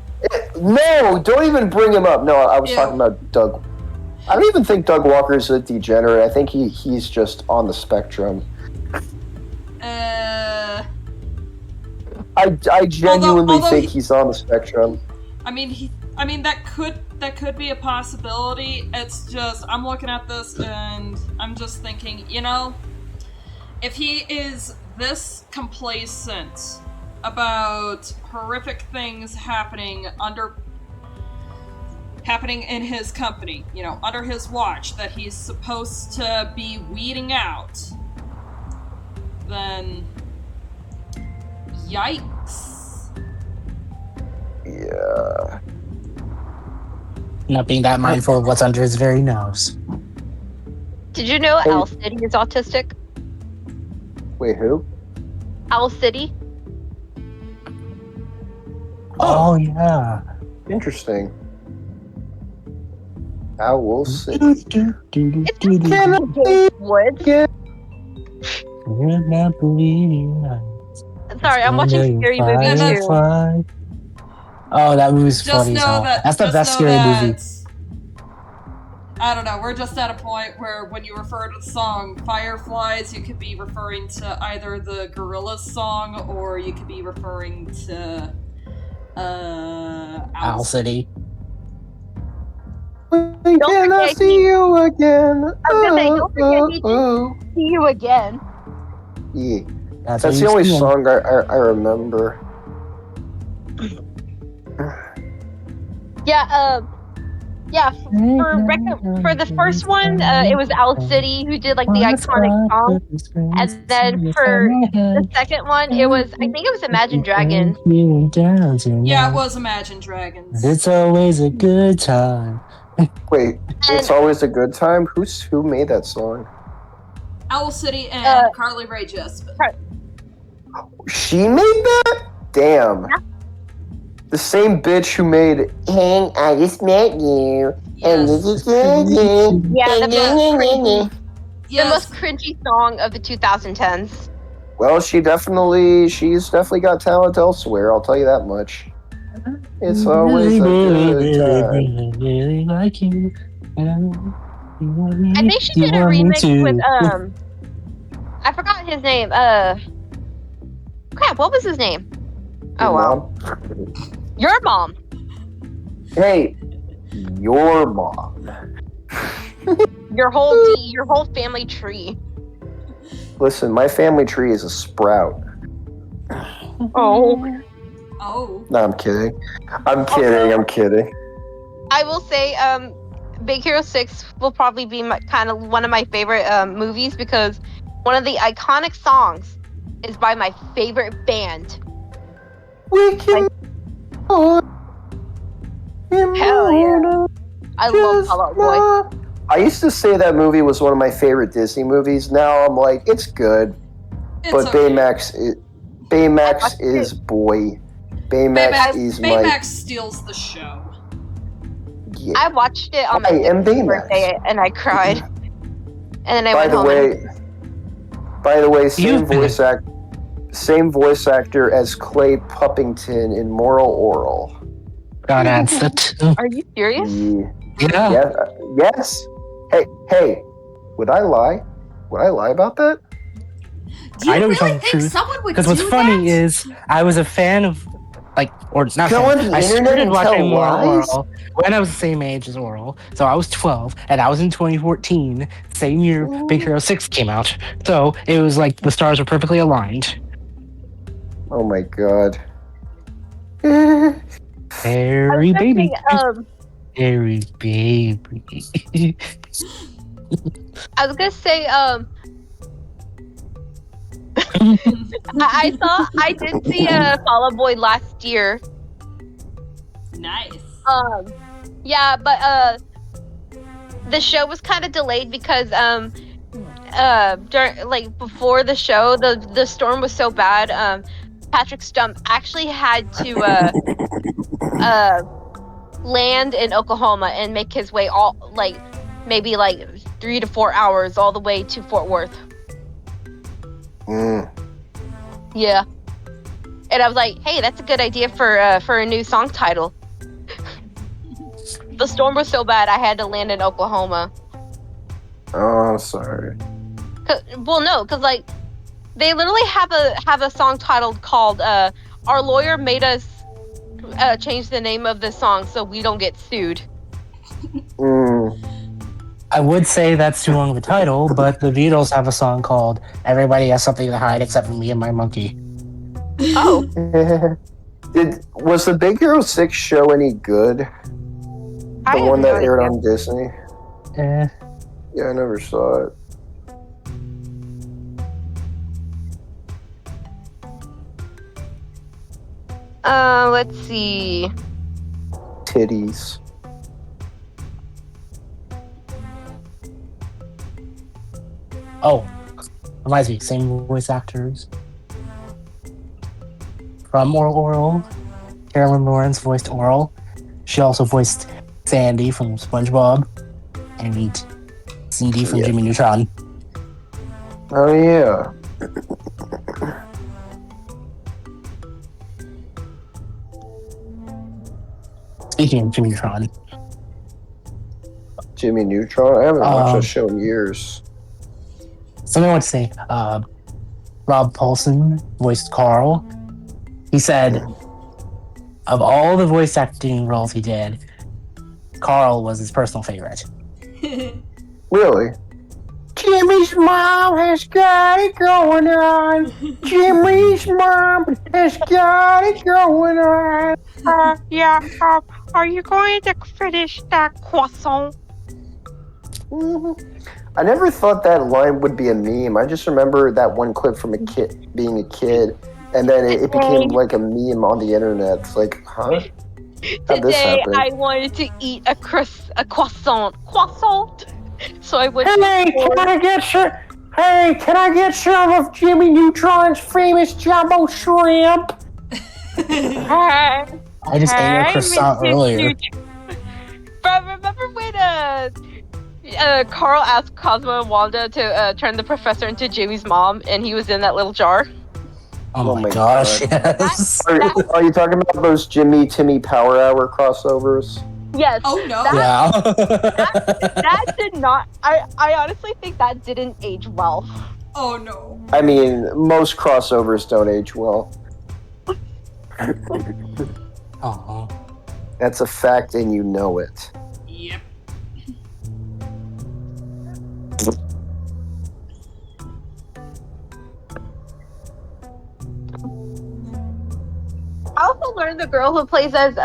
No, don't even bring him up. No, I was Ew. talking about Doug. I don't even think Doug Walker's a degenerate. I think he's just on the spectrum. I genuinely although think he's on the spectrum. I mean, that could be a possibility. It's just, I'm looking at this and I'm just thinking, if he is this complacent about horrific things happening in his company, under his watch, that he's supposed to be weeding out, then yikes. Yeah. Not being that mindful of what's under his very nose. Did you know Hey. Owl City is autistic? Wait, who? Owl City? Oh, yeah. Interesting. Owl City. Woods. Sorry, I'm watching scary movies too. Oh, that movie's Just funny as know hell. that That's the just best know scary that, movie. I don't know, we're just at a point where when you refer to the song Fireflies, you could be referring to either the Gorillaz song, or you could be referring to Owl City. When can I forget see you again? I was gonna say, don't forget me to see you again. Yeah. That's That's the only song I remember. Yeah, for the first one, it was Owl City who did like the iconic song, and then for the second one, I think it was Imagine Dragons. Yeah, it was Imagine Dragons. It's always a good time. Wait, it's always a good time? Who made that song? Owl City and Carly Rae Jepsen. She made that? Damn. Yeah. The same bitch who made Hey, I Just Met You. And this is Yeah, the Yes. most cringy song of the 2010s. Well, she's definitely got talent elsewhere, I'll tell you that much. It's always a good time. Really like you. I think she did a remix with I forgot his name. Crap, what was his name? Oh wow. Your mom. Hey, your mom. Your whole family tree. Listen, my family tree is a sprout. Oh. Oh. No, I'm kidding. I'm kidding. I will say, Big Hero 6 will probably be kind of one of my favorite movies, because one of the iconic songs is by my favorite band. We can. Hell yeah. I love Fall Out Boy. I used to say that movie was one of my favorite Disney movies. Now I'm like, it's good. But okay. Baymax is boy. Baymax steals the show. Yeah. I watched it on my birthday and I cried. And then I went home. By the way, same voice actor as Clay Puppington in Moral Oral. God, that's the two. Are you serious? Yeah. Yes. Hey. Would I lie? Would I lie about that? Do you I know really you're telling the think truth. someone would do Because what's funny that? is, I was a fan of, or not Go on fan, the I internet started and watching tell more lies? Oral when I was the same age as Oral. So I was 12, and that was in 2014, same year Big Hero 6 came out. So it was like the stars were perfectly aligned. Oh my god. Harry baby. Saying, Harry baby. I was gonna say, I did see Fall Out Boy last year. Nice. Yeah, but the show was kind of delayed because before the show, the storm was so bad. Patrick Stump actually had to land in Oklahoma and make his way maybe 3 to 4 hours all the way to Fort Worth. Yeah. And I was like, hey, that's a good idea for a new song title. The storm was so bad, I had to land in Oklahoma. Oh, sorry. Because they literally have a song titled called "Our Lawyer Made Us Change the Name of the Song So We Don't Get Sued." I would say that's too long of a title, but the Beatles have a song called "Everybody Has Something to Hide Except for Me and My Monkey." Oh, Was the Big Hero 6 show any good? I The have one no that aired idea. on Disney? Eh, Yeah, I never saw it. Let's see. Titties. oh, reminds me, same voice actors. From Oral, Carolyn Lawrence voiced Oral. She also voiced Sandy from SpongeBob and Cindy from Yeah. Jimmy Neutron. Oh, yeah. Speaking of Jimmy Neutron, Jimmy Neutron? I haven't watched that Um, show in years. something I want to say. Rob Paulson voiced Carl. He said, of all the voice acting roles he did, Carl was his personal favorite. Really? Jimmy's mom has got it going on. Jimmy's mom has got it going on. Yeah. Are you going to finish that croissant? I never thought that line would be a meme. I just remember that one clip from a kid being a kid, and then it became like a meme on the internet. It's like, huh? How'd this Today happen? I wanted to eat a croissant. Croissant. So I went. Hey, can I get some of Jimmy Neutron's famous jumbo shrimp? I just ate a croissant earlier. But remember when Carl asked Cosmo and Wanda to turn the professor into Jimmy's mom, and he was in that little jar? Oh my gosh, God. yes. Are you talking about those Jimmy Timmy Power Hour crossovers? Yes. Oh no. Yeah. That did not. I honestly think that didn't age well. Oh no. I mean, most crossovers don't age well. Aw. That's a fact, and you know it. Yep. I also learned the girl who plays as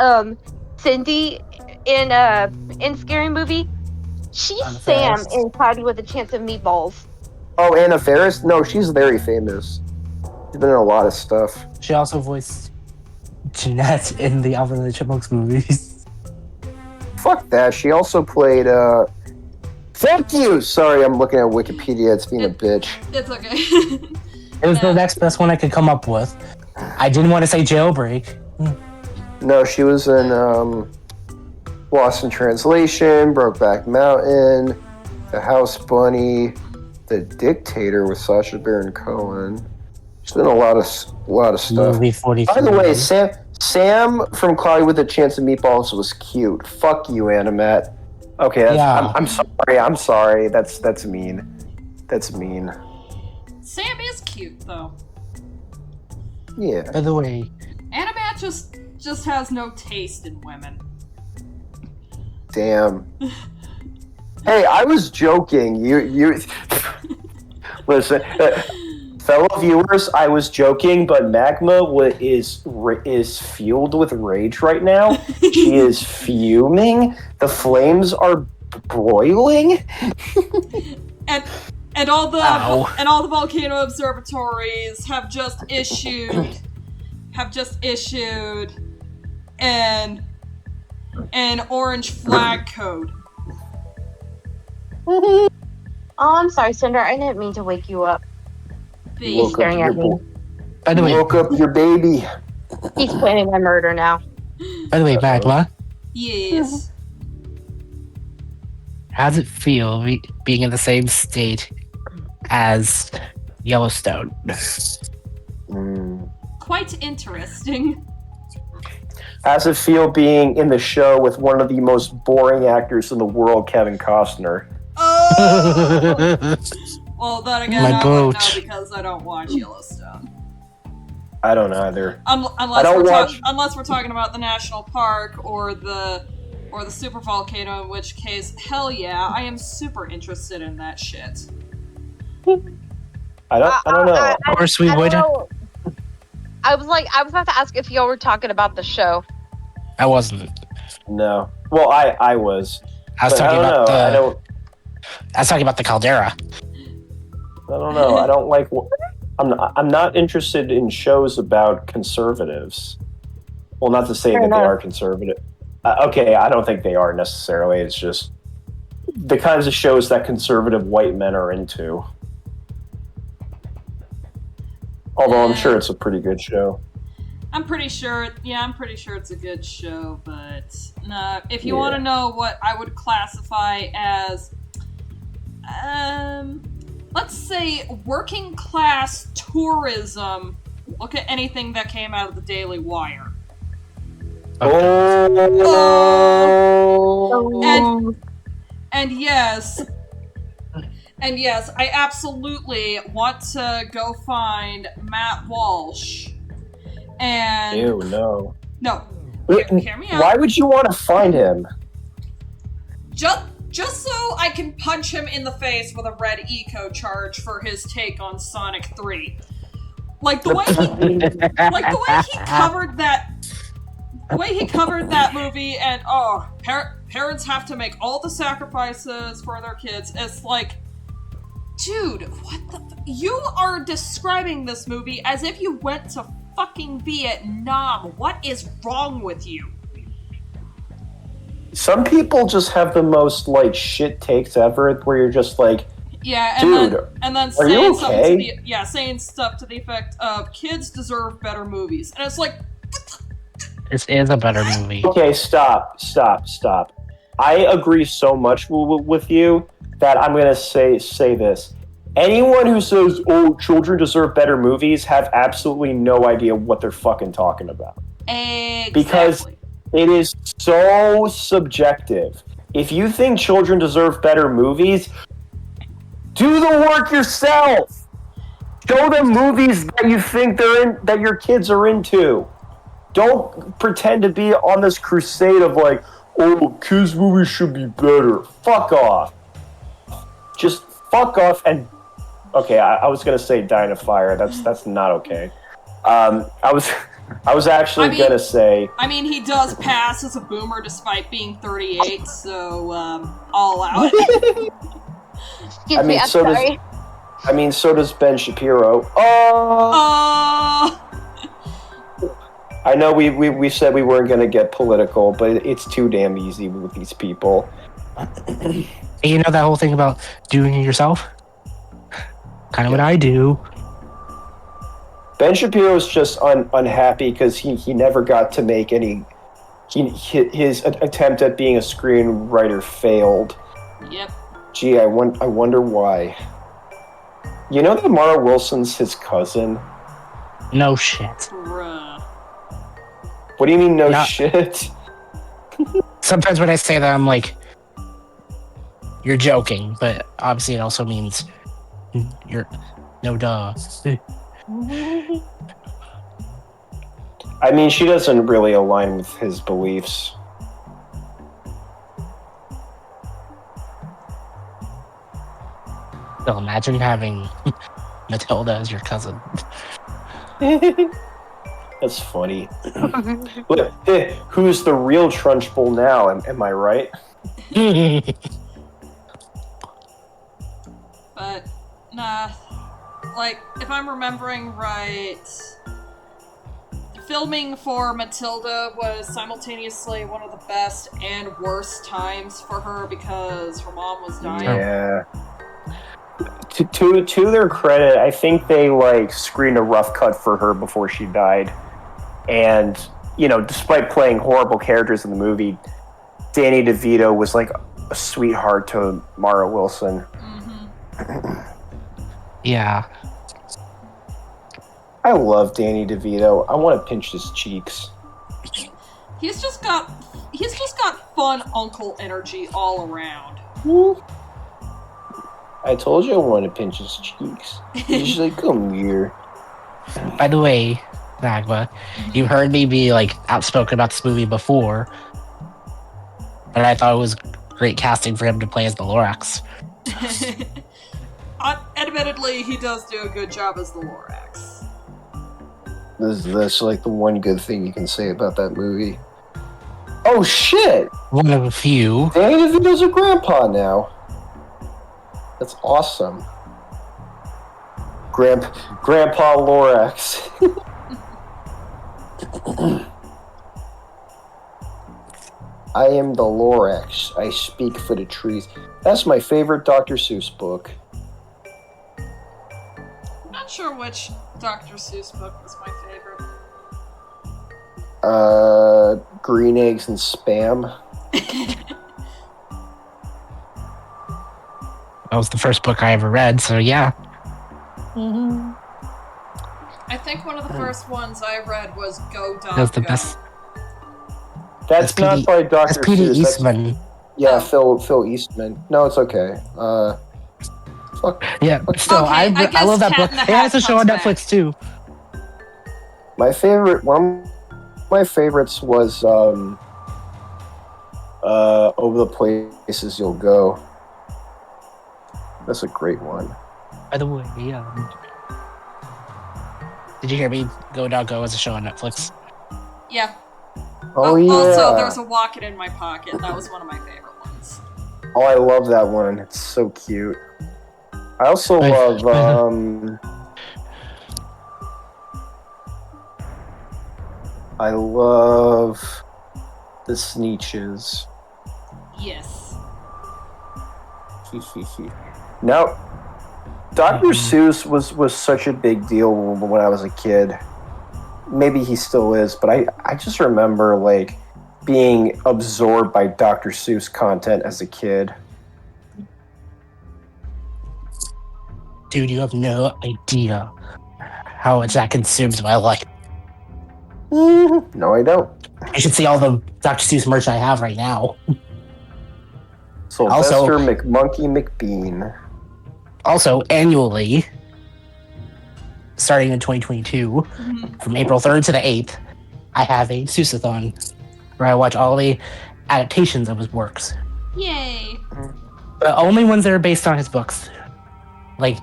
Cindy in Scary Movie. She's Anna Sam Faris. in Cloudy with a Chance of Meatballs. Oh, Anna Faris? No, she's very famous. She's been in a lot of stuff. She also voiced Jeanette in the Alvin and the Chipmunks movies. Fuck that. She also played, Thank you! Sorry, I'm looking at Wikipedia. It's being a bitch. It's okay. It was the next best one I could come up with. I didn't want to say Jailbreak. No, she was in, Lost in Translation, Brokeback Mountain, The House Bunny, The Dictator with Sacha Baron Cohen. She's been in a lot of stuff. Movie 43. By the way, Sam from Cloudy with a Chance of Meatballs was cute. Fuck you, Animat. Okay, Yeah. I'm sorry. I'm sorry. That's mean. That's mean. Sam is cute though. Yeah. By the way, Animat just has no taste in women. Damn. Hey, I was joking. You listen, fellow viewers. I was joking, but Magma is fueled with rage right now. She is fuming. The flames are broiling. And all the Ow. volcano observatories have just issued an orange flag code. Oh, I'm sorry, Cinder. I didn't mean to wake you up. Be- He's staring at me. by the way, Woke up your baby. He's planning my murder now. Magma, Yes. how does it feel being in the same state as Yellowstone? Quite interesting. How's it feel being in the show with one of the most boring actors in the world, Kevin Costner? Oh! Well, then again, My I boat. wouldn't know because I don't watch Yellowstone. I don't either. Unless we're talking about the national park or the super volcano, in which case, hell yeah, I am super interested in that shit. I don't know. Of course we would. I I was about to ask if y'all were talking about the show. I wasn't. No. Well, I was. I was But talking I don't about know. the. I was talking about the caldera. I don't know. I don't like. I'm not interested in shows about conservatives. Well, not to say Fair that they enough. are conservative. Okay, I don't think they are necessarily. It's just the kinds of shows that conservative white men are into. Although I'm sure it's a pretty good show. I'm pretty sure it's a good show, but if you want to know what I would classify as, let's say working class tourism, look at anything that came out of the Daily Wire. And yes, I absolutely want to go find Matt Walsh. And Ew, no. No, hear me out. Why would you want to find him? Just so I can punch him in the face with a red eco charge for his take on Sonic 3. Like the way he covered that. The way he covered that movie, and parents have to make all the sacrifices for their kids. It's like, dude, what the? You are describing this movie as if you went to fucking Vietnam. What is wrong with you? Some people just have the most like shit takes ever, where you're just like, yeah, dude, and then are you okay? saying stuff to the effect of kids deserve better movies, and it's like, This is a better movie. Okay, stop. I agree so much with you that I'm gonna say this. Anyone who says, "Oh, children deserve better movies," have absolutely no idea what they're fucking talking about. Exactly. Because it is so subjective. If you think children deserve better movies, do the work yourself. Show them movies that you think that your kids are into. Don't pretend to be on this crusade of like, oh, kids' movies should be better. Fuck off. Just fuck off and... Okay, I was gonna say die in a fire. That's not okay. I was actually gonna say... I mean, he does pass as a boomer despite being 38, so, all out. Excuse me, I'm sorry. So does Ben Shapiro. I know we said we weren't going to get political, but it's too damn easy with these people. You know that whole thing about doing it yourself? Kind of what I do. Ben Shapiro's just unhappy because he never got to make any... His attempt at being a screenwriter failed. Yep. Gee, I wonder why. You know that Mara Wilson's his cousin? No shit. Bruh. What do you mean, no shit? Sometimes when I say that, I'm like, you're joking, but obviously it also means you're no duh. I mean, she doesn't really align with his beliefs. So imagine having Matilda as your cousin. That's funny. Who's the real Trunchbull now? Am I right? But, nah. Like, if I'm remembering right, filming for Matilda was simultaneously one of the best and worst times for her because her mom was dying. Yeah. To their credit, I think they like screened a rough cut for her before she died. And, despite playing horrible characters in the movie, Danny DeVito was like a sweetheart to Mara Wilson. Mm-hmm. Yeah. I love Danny DeVito. I want to pinch his cheeks. He's just got fun uncle energy all around. I told you I want to pinch his cheeks. He's like, come here. By the way, Magma, you heard me be like outspoken about this movie before, but I thought it was great casting for him to play as the Lorax. Admittedly, he does do a good job as the Lorax. That's like the one good thing you can say about that movie. Oh shit! One of a few. Danny DeVito's a grandpa now. That's awesome. Grandpa Lorax. I am the Lorax. I speak for the trees. That's my favorite Dr. Seuss book. I'm not sure which Dr. Seuss book was my favorite. Green Eggs and Spam. That was the first book I ever read, so yeah. Mm-hmm. I think one of the first ones I read was Go Dog That was the Go. best. That's not P.D. by Dr. That's P.D. Seuss. Eastman. Yeah, Oh. Phil Eastman. No, it's okay. Fuck. Yeah, but still, Okay, I I love guess that Cat book. in the It has Hat a show on comes back. Netflix too. One of my favorites was Over the Places You'll Go. That's a great one. By the way, did you hear me? Go Dog Go is a show on Netflix. Yeah. Oh yeah. Also, there's a Walk It in My Pocket. That was one of my favorite ones. Oh, I love that one. It's so cute. I also Right. love I love the Sneetches. Yes. Now, Dr. Seuss was such a big deal when I was a kid. Maybe he still is, but I just remember like being absorbed by Dr. Seuss content as a kid. Dude, you have no idea how much that consumes my life. No, I don't. You should see all the Dr. Seuss merch I have right now. Sylvester McMonkey McBean. Also, annually, starting in 2022, from April 3rd to the 8th, I have a Seuss-a-thon where I watch all the adaptations of his works. Yay. But only ones that are based on his books. Like,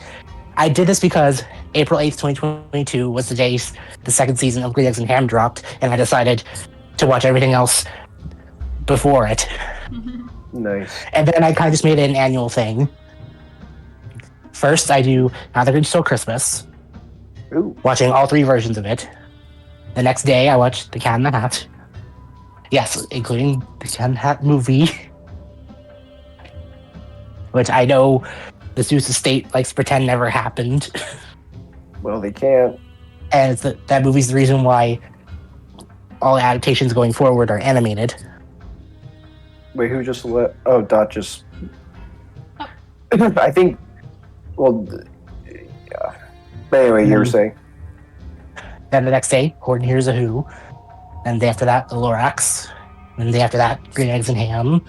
I did this because April 8th, 2022 was the day the second season of Green Eggs and Ham dropped, and I decided to watch everything else before it. Nice. And then I kind of just made it an annual thing. First, I do How the Grinch Stole Christmas, Ooh. watching all 3 versions of it. The next day, I watch The Cat in the Hat. Yes, including the Cat in the Hat movie, which I know the Seuss estate likes to pretend never happened. Well, they can't. And that movie's the reason why all adaptations going forward are animated. Wait, who just let? Oh, Dot just. I think. Well, yeah. But anyway, you were saying. Then the next day, Horton Hears a Who. Then the day after that, The Lorax. Then the day after that, Green Eggs and Ham.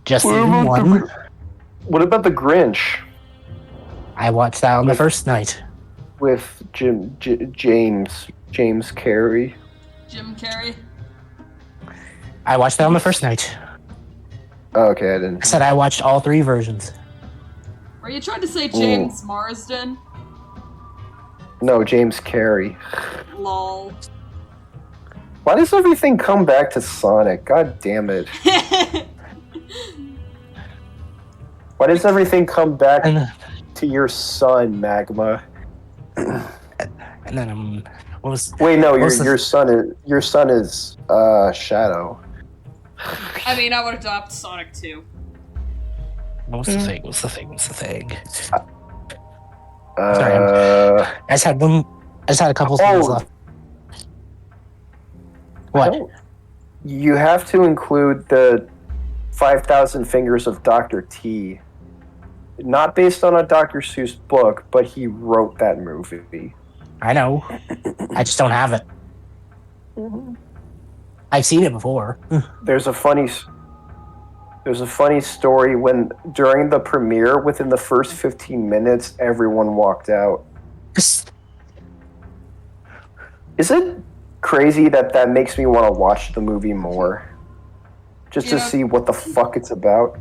Just season 1. What about the Grinch I watched that on the first night. with James Carey? Jim Carrey. I watched that on the first night. Oh, okay, I didn't. I said I watched all 3 versions. Were you trying to say James Marsden? No, James Carey. Lol. Why does everything come back to Sonic? God damn it. Why does everything come back And to your son, Magma? and then what was? Wait, no, what was your son is Shadow. I mean, I would adopt Sonic too. What was the thing? What's the thing? Uh, I just had a couple things left. What? You have to include the 5,000 Fingers of Dr. T. Not based on a Dr. Seuss book, but he wrote that movie. I know. I just don't have it. I've seen it before. There's a funny story when during the premiere, within the first 15 minutes, everyone walked out. Is it crazy that makes me want to watch the movie more? Just to see what the fuck it's about?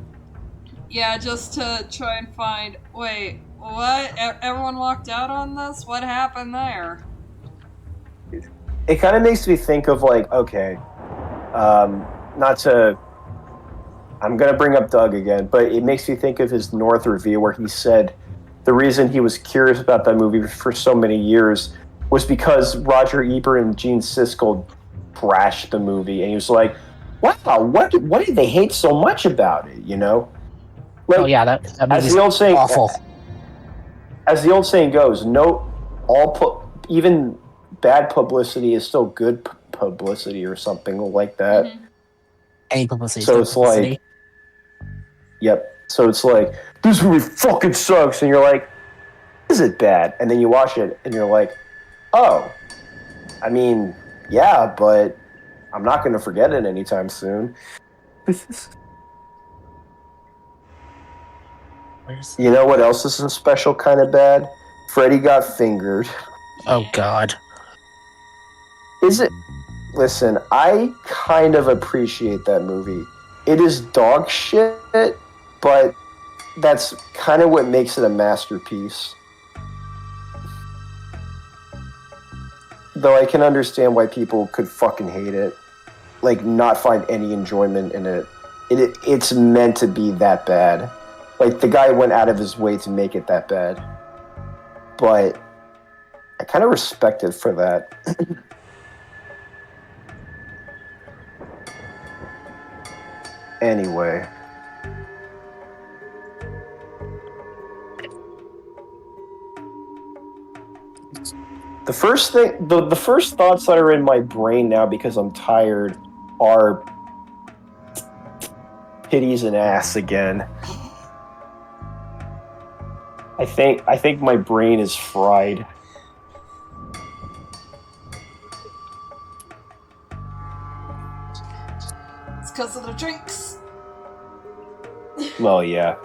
Yeah, just to try and find... Wait, what? Everyone walked out on this? What happened there? it kind of makes me think of like, okay, not to. I'm gonna bring up Doug again, but it makes me think of his North review where he said the reason he was curious about that movie for so many years was because Roger Ebert and Gene Siskel trashed the movie, and he was like, "Wow, what did they hate so much about it?" You know? Like, Oh yeah, that as movie's the old saying, awful. as the old saying goes, even bad publicity is still good publicity, or something like that. Mhm. Any publicity is So good it's publicity. like, yep. So it's like, this movie fucking sucks, and you're like, is it bad? And then you watch it, and you're like, oh, I mean, yeah, but I'm not going to forget it anytime soon. Where's... You know what else is a special kind of bad? Freddy Got Fingered. Oh God. Is it? Listen, I kind of appreciate that movie. It is dog shit, but that's kind of what makes it a masterpiece. Though I can understand why people could fucking hate it. Like, not find any enjoyment in it. It's meant to be that bad. Like, the guy went out of his way to make it that bad. But I kind of respect it for that. Anyway. The first thoughts that are in my brain now, because I'm tired, are titties and ass again. I think my brain is fried. It's because of the drinks. Well, yeah.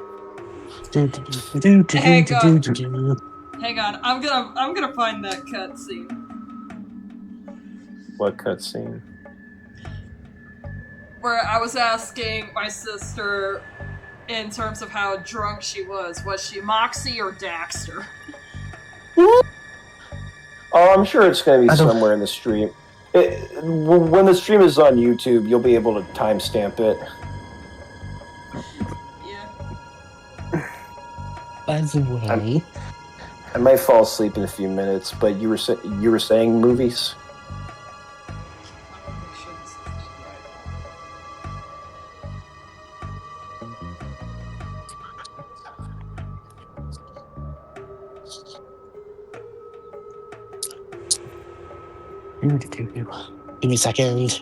Hang on, I'm gonna find that cutscene. What cutscene? Where I was asking my sister in terms of how drunk she was. Was she Moxie or Daxter? Oh, I'm sure it's going to be somewhere in the stream. When the stream is on YouTube, you'll be able to timestamp it. Yeah. By the way, I might fall asleep in a few minutes, but you were saying movies? give me a second.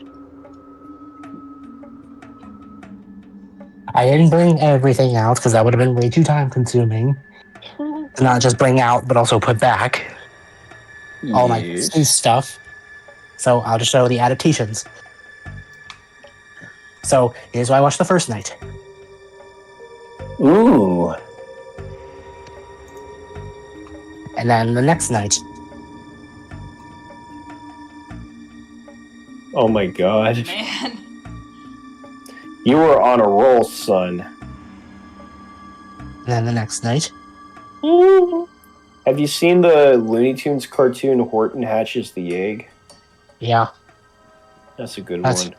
I didn't bring everything out because that would have been way too time consuming. To not just bring out, but also put back all my new stuff. So I'll just show the adaptations. So here's what I watched the first night. Ooh. And then the next night. Oh my god. Man. You were on a roll, son. And then the next night. Have you seen the Looney Tunes cartoon Horton Hatches the Egg? Yeah. That's a good one.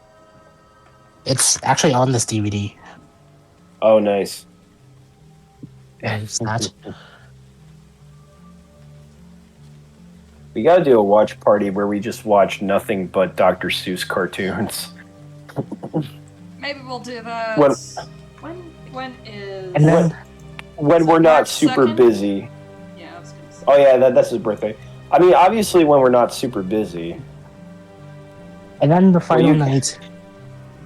It's actually on this DVD. Oh, nice. And it's not. We gotta do a watch party where we just watch nothing but Dr. Seuss cartoons. Maybe we'll do that. When is... And then... When we're not March super 2nd? busy. Yeah, I was gonna say. Oh yeah, that's his birthday. I mean, obviously when we're not super busy. And then the final night.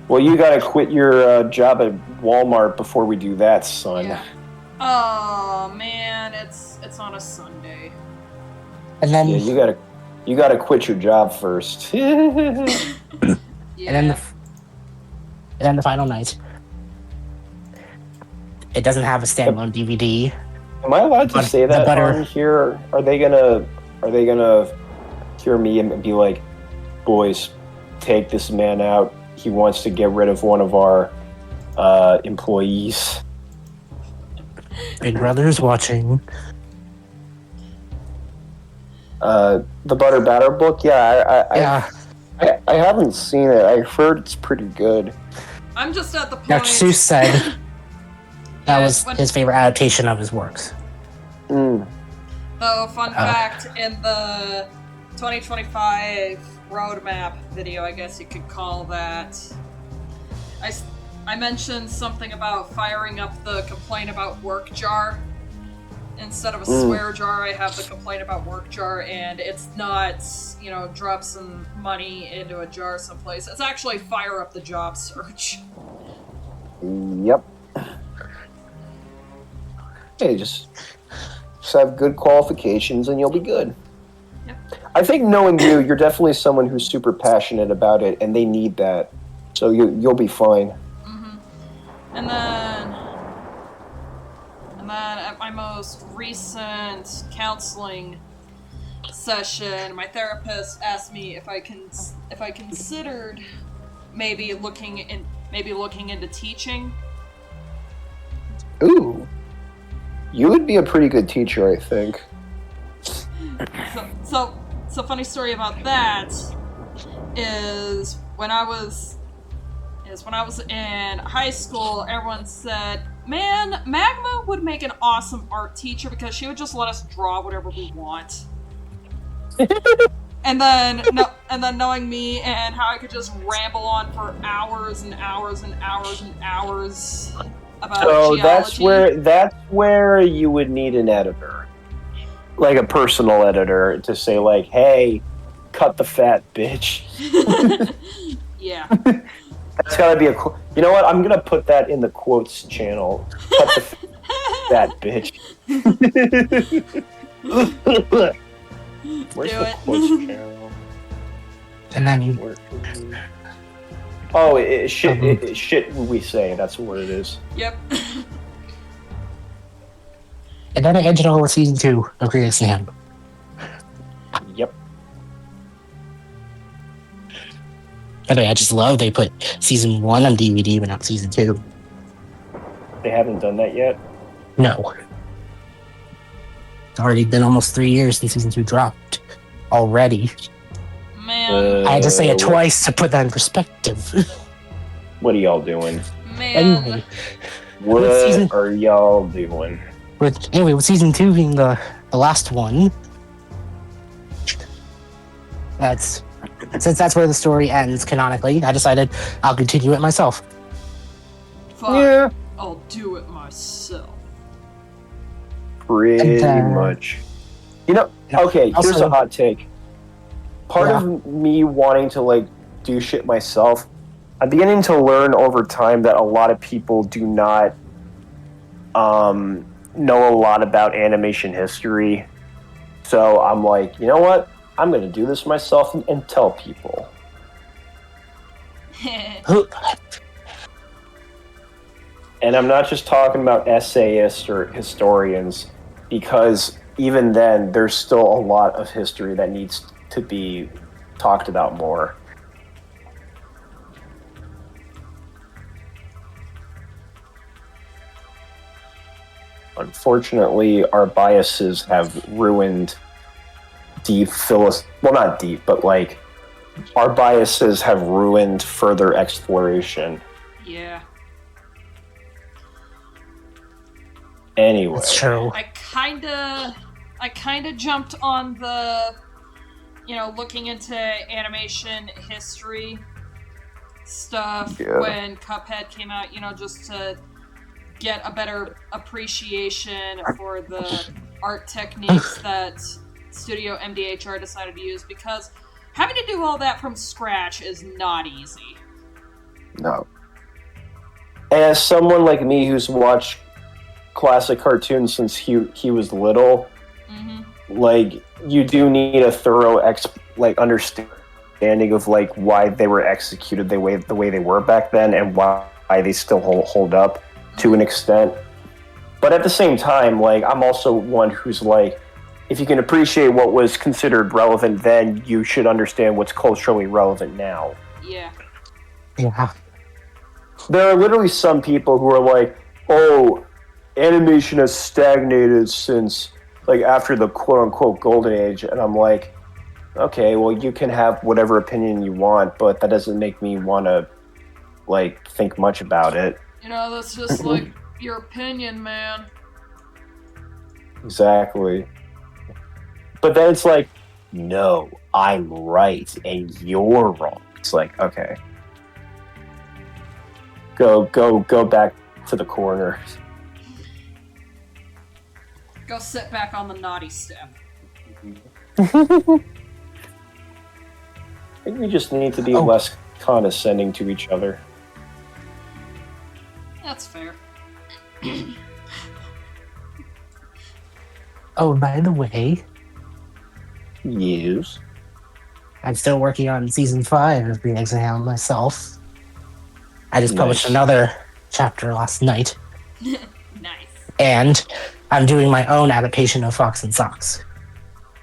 Well, you gotta quit your job at Walmart before we do that, son. Yeah. Oh man, it's on a Sunday. And then Yeah, you gotta quit your job first. Yeah. and then the final night. It doesn't have a standalone DVD. Am I allowed to say that on here? Are they gonna hear me and be like, boys, take this man out. He wants to get rid of one of our employees. Big Brother's watching. The Butter Batter book. Yeah, Yeah. I haven't seen it. I heard it's pretty good. I'm just at the point. Dr. Seuss said that was when- his favorite adaptation of his works. Mm. Though, fun fact, in the 2025 roadmap video, I guess you could call that, I mentioned something about firing up the complain about work jar. Instead of a swear jar, I have the complain about work jar, and it's not, drop some money into a jar someplace. It's actually fire up the job search. Yep. Hey, just have good qualifications and you'll be good. Yep. I think knowing you're definitely someone who's super passionate about it, and they need that. So you'll be fine. Mm-hmm. And then at my most recent counseling session, my therapist asked me if I considered maybe looking into teaching. Ooh. You would be a pretty good teacher, I think. So funny story about that is when I was in high school, everyone said, "Man, Magma would make an awesome art teacher because she would just let us draw whatever we want." and then knowing me and how I could just ramble on for hours and hours and hours and hours about geology. that's where you would need an editor, like a personal editor, to say like, "Hey, cut the fat, bitch." Yeah. That's gotta be you know what? I'm gonna put that in the quotes channel. Cut the fat bitch. Where's Do the it. quotes channel? And then Shit we say. That's what it is. Yep. and then I ended all with season 2 of Great Sam. Yep. By the way, I just love they put season 1 on DVD, but not season 2. They haven't done that yet. No. It's already been almost 3 years since season 2 dropped. Already. Man. I had to say it twice to put that in perspective. What are y'all doing? Man. Anyway. What are y'all doing? With season 2 being the last one, since that's where the story ends canonically, I decided I'll continue it myself. Fine. Yeah. I'll do it myself. Pretty much. Okay, here's Also- a hot take. Part of me wanting to do shit myself, I'm beginning to learn over time that a lot of people do not know a lot about animation history. So I'm like, you know what? I'm going to do this myself and tell people. And I'm not just talking about essayists or historians, because even then, there's still a lot of history that needs to be talked about more. Unfortunately, our biases have ruined not deep, but our biases have ruined further exploration. Yeah. Anyway. That's true. I kinda jumped on the, looking into animation history stuff when Cuphead came out, just to get a better appreciation for the art techniques that Studio MDHR decided to use, because having to do all that from scratch is not easy. No. As someone like me who's watched classic cartoons since he was little, you do need a thorough understanding of why they were executed the way they were back then, and why they still hold up to an extent. But at the same time, I'm also one who's if you can appreciate what was considered relevant then, you should understand what's culturally relevant now. Yeah. Yeah. There are literally some people who are oh, animation has stagnated since like after the quote unquote golden age, and I'm like, okay, well, you can have whatever opinion you want, but that doesn't make me want to like think much about it. You know, that's just like your opinion, man. Exactly. But then it's like, no, I'm right and you're wrong. It's like, okay, go back to the corner. Go sit back on the naughty step. I think we just need to be less condescending to each other. That's fair. Oh, by the way, Yes. I'm still working on season 5 of Green Eggs and Ham myself. I just published Nice. another chapter last night, Nice. and I'm doing my own adaptation of Fox and Socks,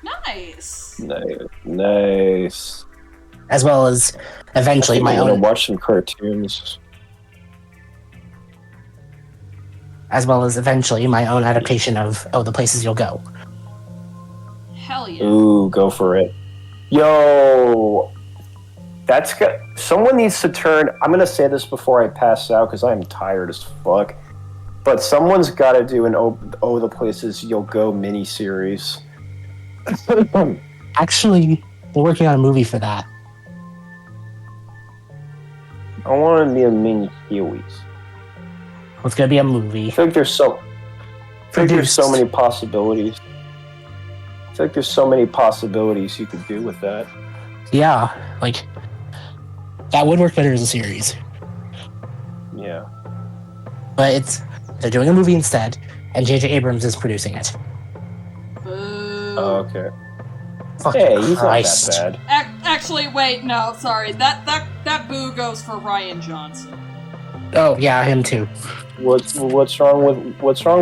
Nice. Nice. as well as eventually I my want to own, watch some cartoons. adaptation of The Places You'll Go. Hell yeah. Ooh, go for it. Yo, that's good. Someone needs to turn. I'm gonna say this before I pass out because I'm tired as fuck. But someone's got to do an the Places You'll Go mini series. Actually, we're working on a movie for that. I want to be a mini series. It's going to be a movie. I feel like there's so many possibilities. I feel like there's so many possibilities you could do with that. Yeah, like, that would work better as a series. Yeah. But they're doing a movie instead, and J.J. Abrams is producing it. Boo. Oh, okay. Fucking Hey, he's Christ. not that bad. Actually, wait, no, sorry. That boo goes for Ryan Johnson. Oh, yeah, him too. What's wrong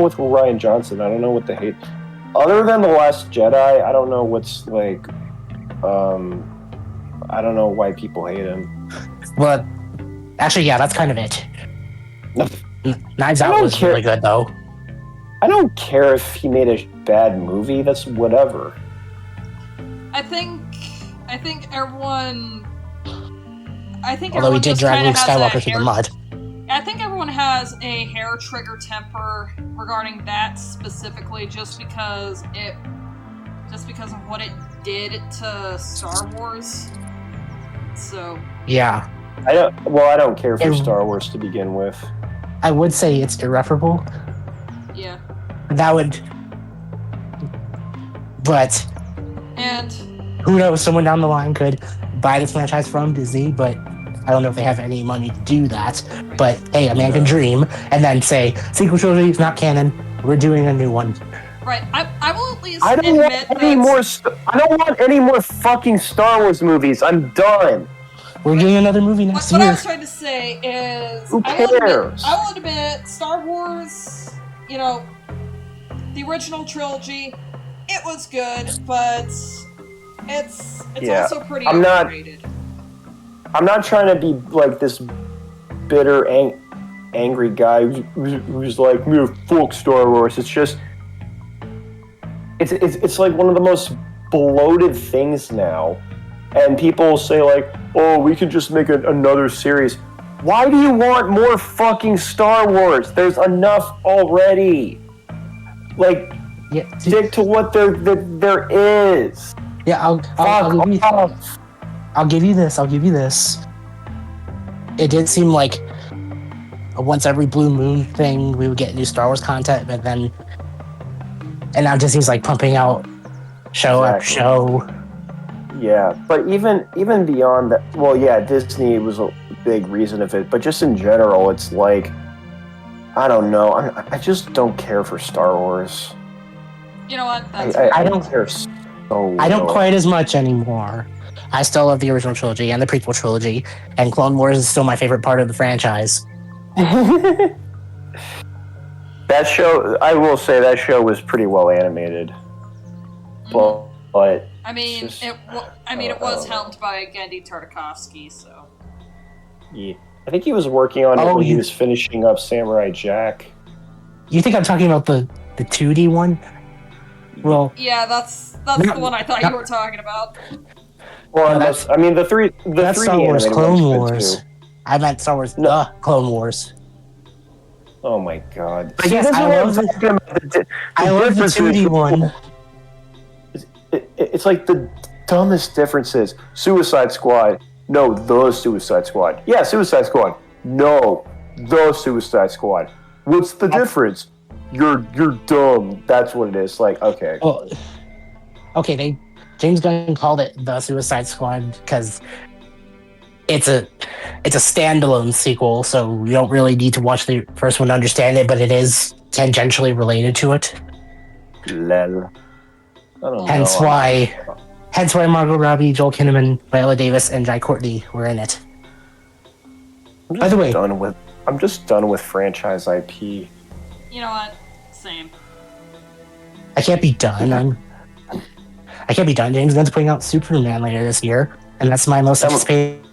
with Ryan Johnson? I don't know what the hate. Other than The Last Jedi, I don't know what's like. I don't know why people hate him. Well, actually, yeah, that's kind of it. Knives I Out don't was care. really good, though. I don't care if he made a bad movie. That's whatever. I think everyone. Although he did just drag kinda Luke has a Skywalker through the hair- mud. I think everyone has a hair trigger temper regarding that specifically, just because of what it did to Star Wars. So Yeah. I don't care for It- Star Wars to begin with. I would say it's irreparable. yeah, That would... But and who knows, someone down the line could buy this franchise from Disney, but I don't know if they have any money to do that. But hey, a man can dream, and then say, sequel trilogy is not canon, we're doing a new one. right, I will at least I don't admit want any that more. I don't want any more fucking Star Wars movies. I'm done. We're getting another movie next what I year. was trying to say is, Who I will cares? admit, Star Wars, the original trilogy, it was good, but it's Yeah, also pretty I'm not- overrated. I'm not trying to be like this bitter, angry guy who's like, fuck Star Wars. It's just, it's like one of the most bloated things now, and people say like, oh, we can just make another series. Why do you want more fucking Star Wars? There's enough already. Like, Yeah, stick to what there is. yeah, I'll give you this. It did seem like a once every blue moon thing we would get new Star Wars content, but then, and now it just seems like pumping out show after Exactly. show. Yeah, but even beyond that, well, yeah, Disney was a big reason of it, but just in general, it's like, I don't know, I just don't care for Star Wars. You know what? That's I don't care so I don't little. quite as much anymore. I still love the original trilogy and the prequel trilogy, and Clone Wars is still my favorite part of the franchise. That show, I will say, that show was pretty well animated, but I mean, just- it was helmed by Genndy Tartakovsky, so. yeah, I think he was working on it Oh, when he you- was finishing up Samurai Jack. You think I'm talking about the 2D one? Well, Yeah, that's No, the one I thought no. you were talking about. Well, No, that's- I mean, the that's 3D Star Wars animated one's Clone good Wars. too. I meant Star Wars No. The Clone Wars. Oh my god! But See, yes, this is I what I'm love the- talking about. I love the difference 2D is- one. It's like the dumbest differences. Suicide Squad. No, the Suicide Squad. Yeah, Suicide Squad. No, the Suicide Squad. What's the difference? You're dumb. That's what it is. Like, okay. Well, okay, James Gunn called it the Suicide Squad because it's a standalone sequel, so you don't really need to watch the first one to understand it, but it is tangentially related to it. Lel. I don't Hence know. why Margot Robbie, Joel Kinnaman, Viola Davis, and Jai Courtney were in it. By the way, I'm just done with franchise IP. You know what? Same. I can't be done. I can't be done. James Gunn's putting out Superman later this year, and that's my most anticipated.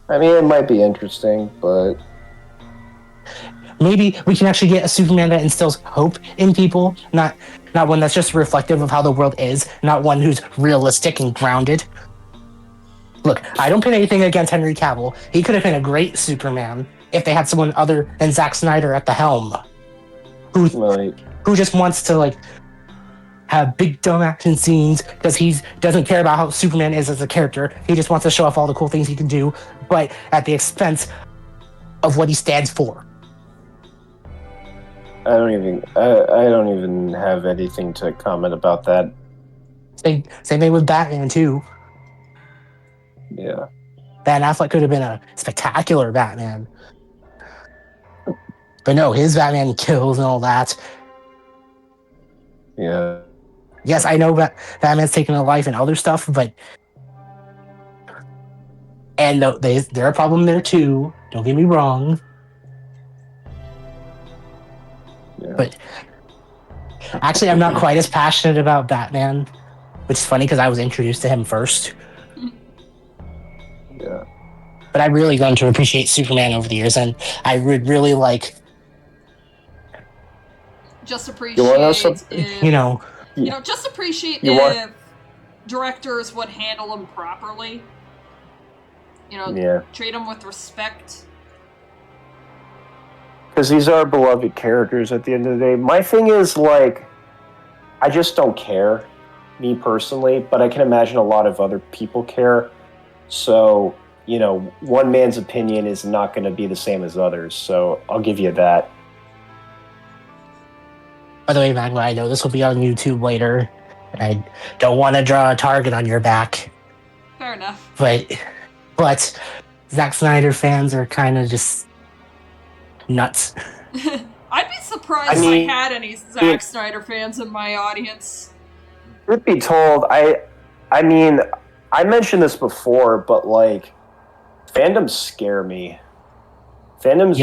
I mean, it might be interesting, but Maybe we can actually get a Superman that instills hope in people, not one that's just reflective of how the world is, not one who's realistic and grounded. Look, I don't put anything against Henry Cavill. He could have been a great Superman if they had someone other than Zack Snyder at the helm, who just wants to have big dumb action scenes because he doesn't care about how Superman is as a character. He just wants to show off all the cool things he can do, but at the expense of what he stands for. I don't even have anything to comment about that. Same thing with Batman too. Yeah. Ben Affleck could have been a spectacular Batman. But no, his Batman kills and all that. Yeah. Yes, I know Batman's taken a life and other stuff, but and no, there's a problem there too. Don't get me wrong. Yeah. But actually, I'm not quite as passionate about Batman, which is funny because I was introduced to him first. Yeah. But I really learned to appreciate Superman over the years, and I would really like. Just You appreciate want to know something? if just appreciate You if want- directors would handle them properly. Yeah. Treat them with respect. Because these are beloved characters at the end of the day. My thing is, I just don't care, me personally, but I can imagine a lot of other people care. So, one man's opinion is not going to be the same as others. So I'll give you that. By the way, Magma, I know this will be on YouTube later. I don't want to draw a target on your back, Fair enough. but Zack Snyder fans are kind of just nuts. I'd be surprised I had any Zack Snyder fans in my audience. Truth be told, I mean, I mentioned this before, but fandoms scare me. Fandoms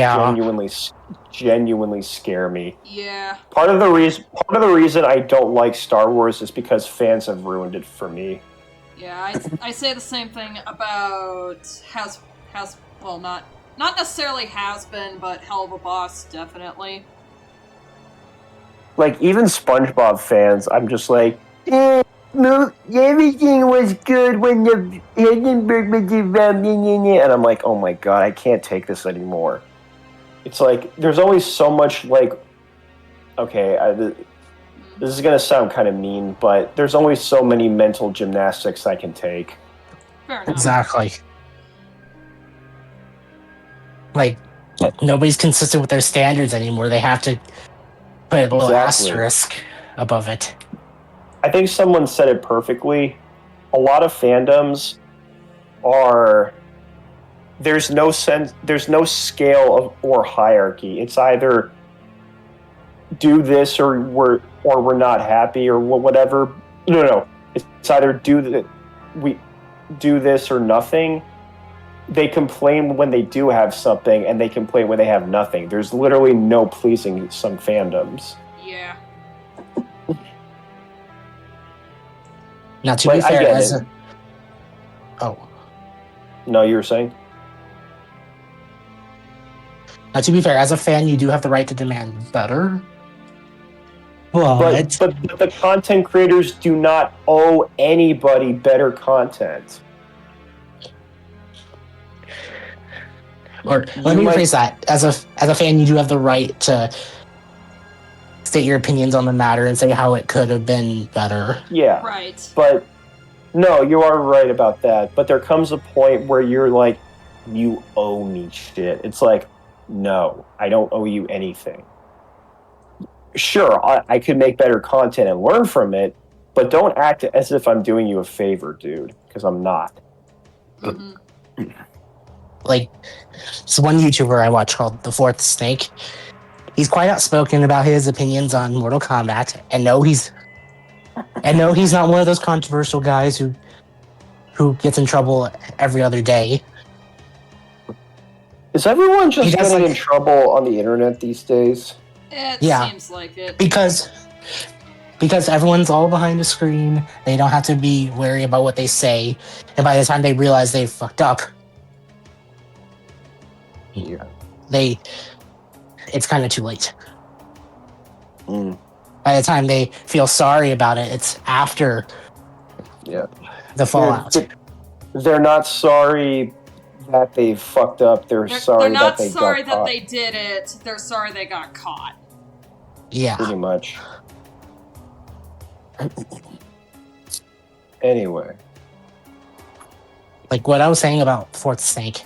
genuinely scare me. Yeah. Part of the reason I don't like Star Wars is because fans have ruined it for me. Yeah, I say the same thing about not necessarily has been, but Hell of a Boss definitely. Even SpongeBob fans, I'm just no, everything was good when the Hindenburg was around, and I'm like, oh my god, I can't take this anymore. It's there's always so much okay, this is gonna sound kind of mean, but there's only so many mental gymnastics I can take. Fair enough. Exactly. Nobody's consistent with their standards anymore. They have to put a little asterisk above it. I think someone said it perfectly. A lot of fandoms are there's no scale or hierarchy. It's either do this or we're not happy or whatever. No. It's either we do this or nothing. They complain when they do have something, and they complain when they have nothing. There's literally no pleasing some fandoms. Yeah. Now, to be fair, No, you were saying? Now, to be fair, as a fan, you do have the right to demand better. But the content creators do not owe anybody better content. Or let me rephrase that. As a fan, you do have the right to state your opinions on the matter and say how it could have been better. Yeah. Right. But no, you are right about that. But there comes a point where you're like, you owe me shit. It's like, no, I don't owe you anything. Sure, I could make better content and learn from it, but don't act as if I'm doing you a favor, dude, because I'm not. Mm-hmm. Like, it's one YouTuber I watch called The Fourth Snake. He's quite outspoken about his opinions on Mortal Kombat, and no, he's not one of those controversial guys who gets in trouble every other day. Is everyone just getting in trouble on the internet these days? It seems like it. Because everyone's all behind a screen, they don't have to be wary about what they say, and by the time they realize they've fucked up, it's kind of too late. By the time they feel sorry about it, it's after the fallout. They're not sorry that they fucked up. They're sorry that they got caught. They're not sorry that they did it. They're sorry they got caught. Yeah. Pretty much. Anyway. Like what I was saying about Fourth Snake.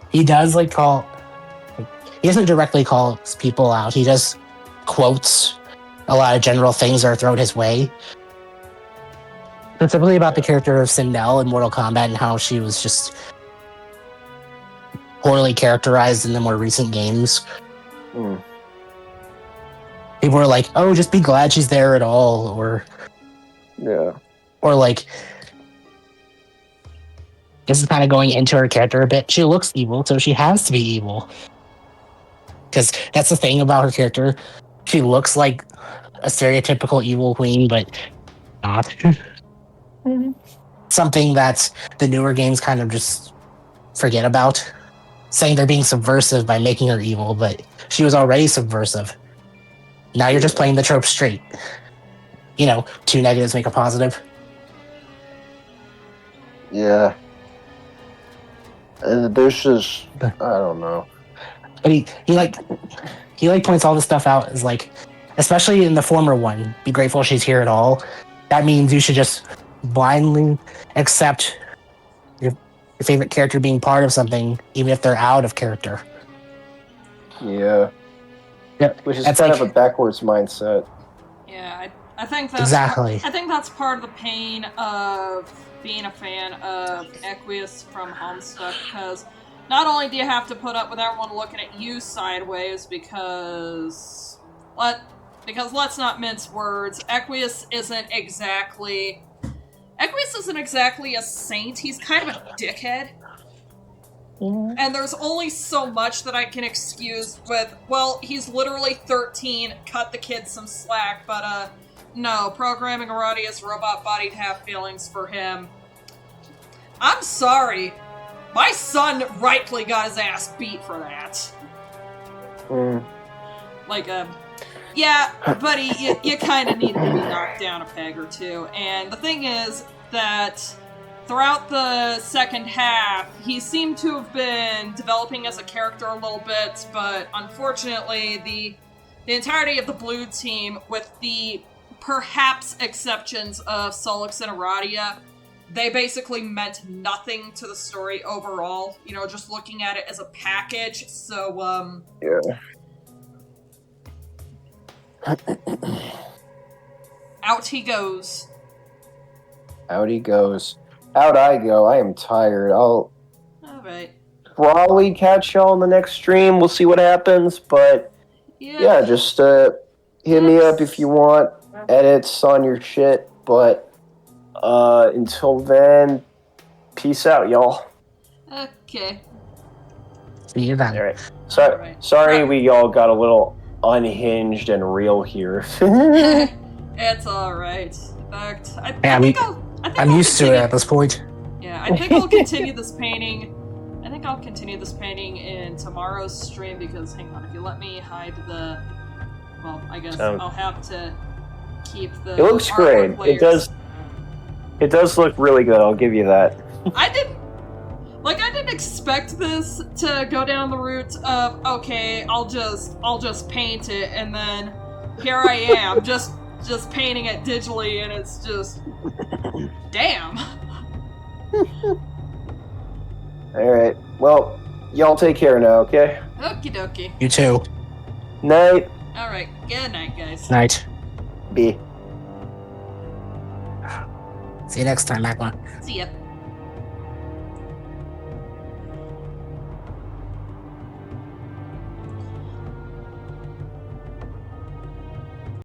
He does he doesn't directly call people out. He just quotes a lot of general things that are thrown his way. Specifically about the character of Sindel in Mortal Kombat and how she was just poorly characterized in the more recent games. People were like, oh, just be glad she's there at all, or like, this is kind of going into her character a bit. She looks evil, so she has to be evil. Because that's the thing about her character. She looks like a stereotypical evil queen, but not. Something that the newer games kind of just forget about. Saying they're being subversive by making her evil, but she was already subversive. Now you're just playing the trope straight. You know, two negatives make a positive. Yeah. There's just, I don't know. But he points all this stuff out as like, especially in the former one, be grateful she's here at all. That means you should just blindly accept your favorite character being part of something, even if they're out of character. Yeah. Which is kind of a backwards mindset. Yeah, I think that's exactly. I think that's part of the pain of being a fan of Equius from Homestuck, because not only do you have to put up with everyone looking at you sideways, because let's not mince words, Equius isn't exactly a saint. He's kind of a dickhead. And there's only so much that I can excuse with, well, he's literally 13, cut the kid some slack, but no, programming Aradia's robot-bodied half-feelings for him. I'm sorry. My son rightly got his ass beat for that. Yeah, buddy, you kind of need to be knocked down a peg or two. And the thing is that throughout the second half, he seemed to have been developing as a character a little bit, but unfortunately, the entirety of the blue team, with the perhaps exceptions of Solix and Aradia, they basically meant nothing to the story overall, you know, just looking at it as a package, so, Yeah. Out he goes. Out he goes. Out I go. I am tired. I'll Alright. probably catch y'all in the next stream. We'll see what happens, but yeah, just hit me up if you want edits on your shit, but until then, peace out, y'all. Okay. See you then. Alright. Alright. Sorry we all got a little unhinged and real here. It's alright. In fact, I'm used to it at this point. Yeah, I think I'll continue this painting. I think think I'll continue this painting in tomorrow's stream because, hang on, if you let me hide the... Well, I guess I'll have to keep the It looks great. artwork layers. It does look really good, I'll give you that. I didn't expect this to go down the route of, okay, I'll just paint it, and then here I am, just painting it digitally, and it's just... Damn! Alright, well, y'all take care now, okay? Okie dokie. You too. Night. Alright, good night, guys. Night. B. See you next time, Macklin. See ya.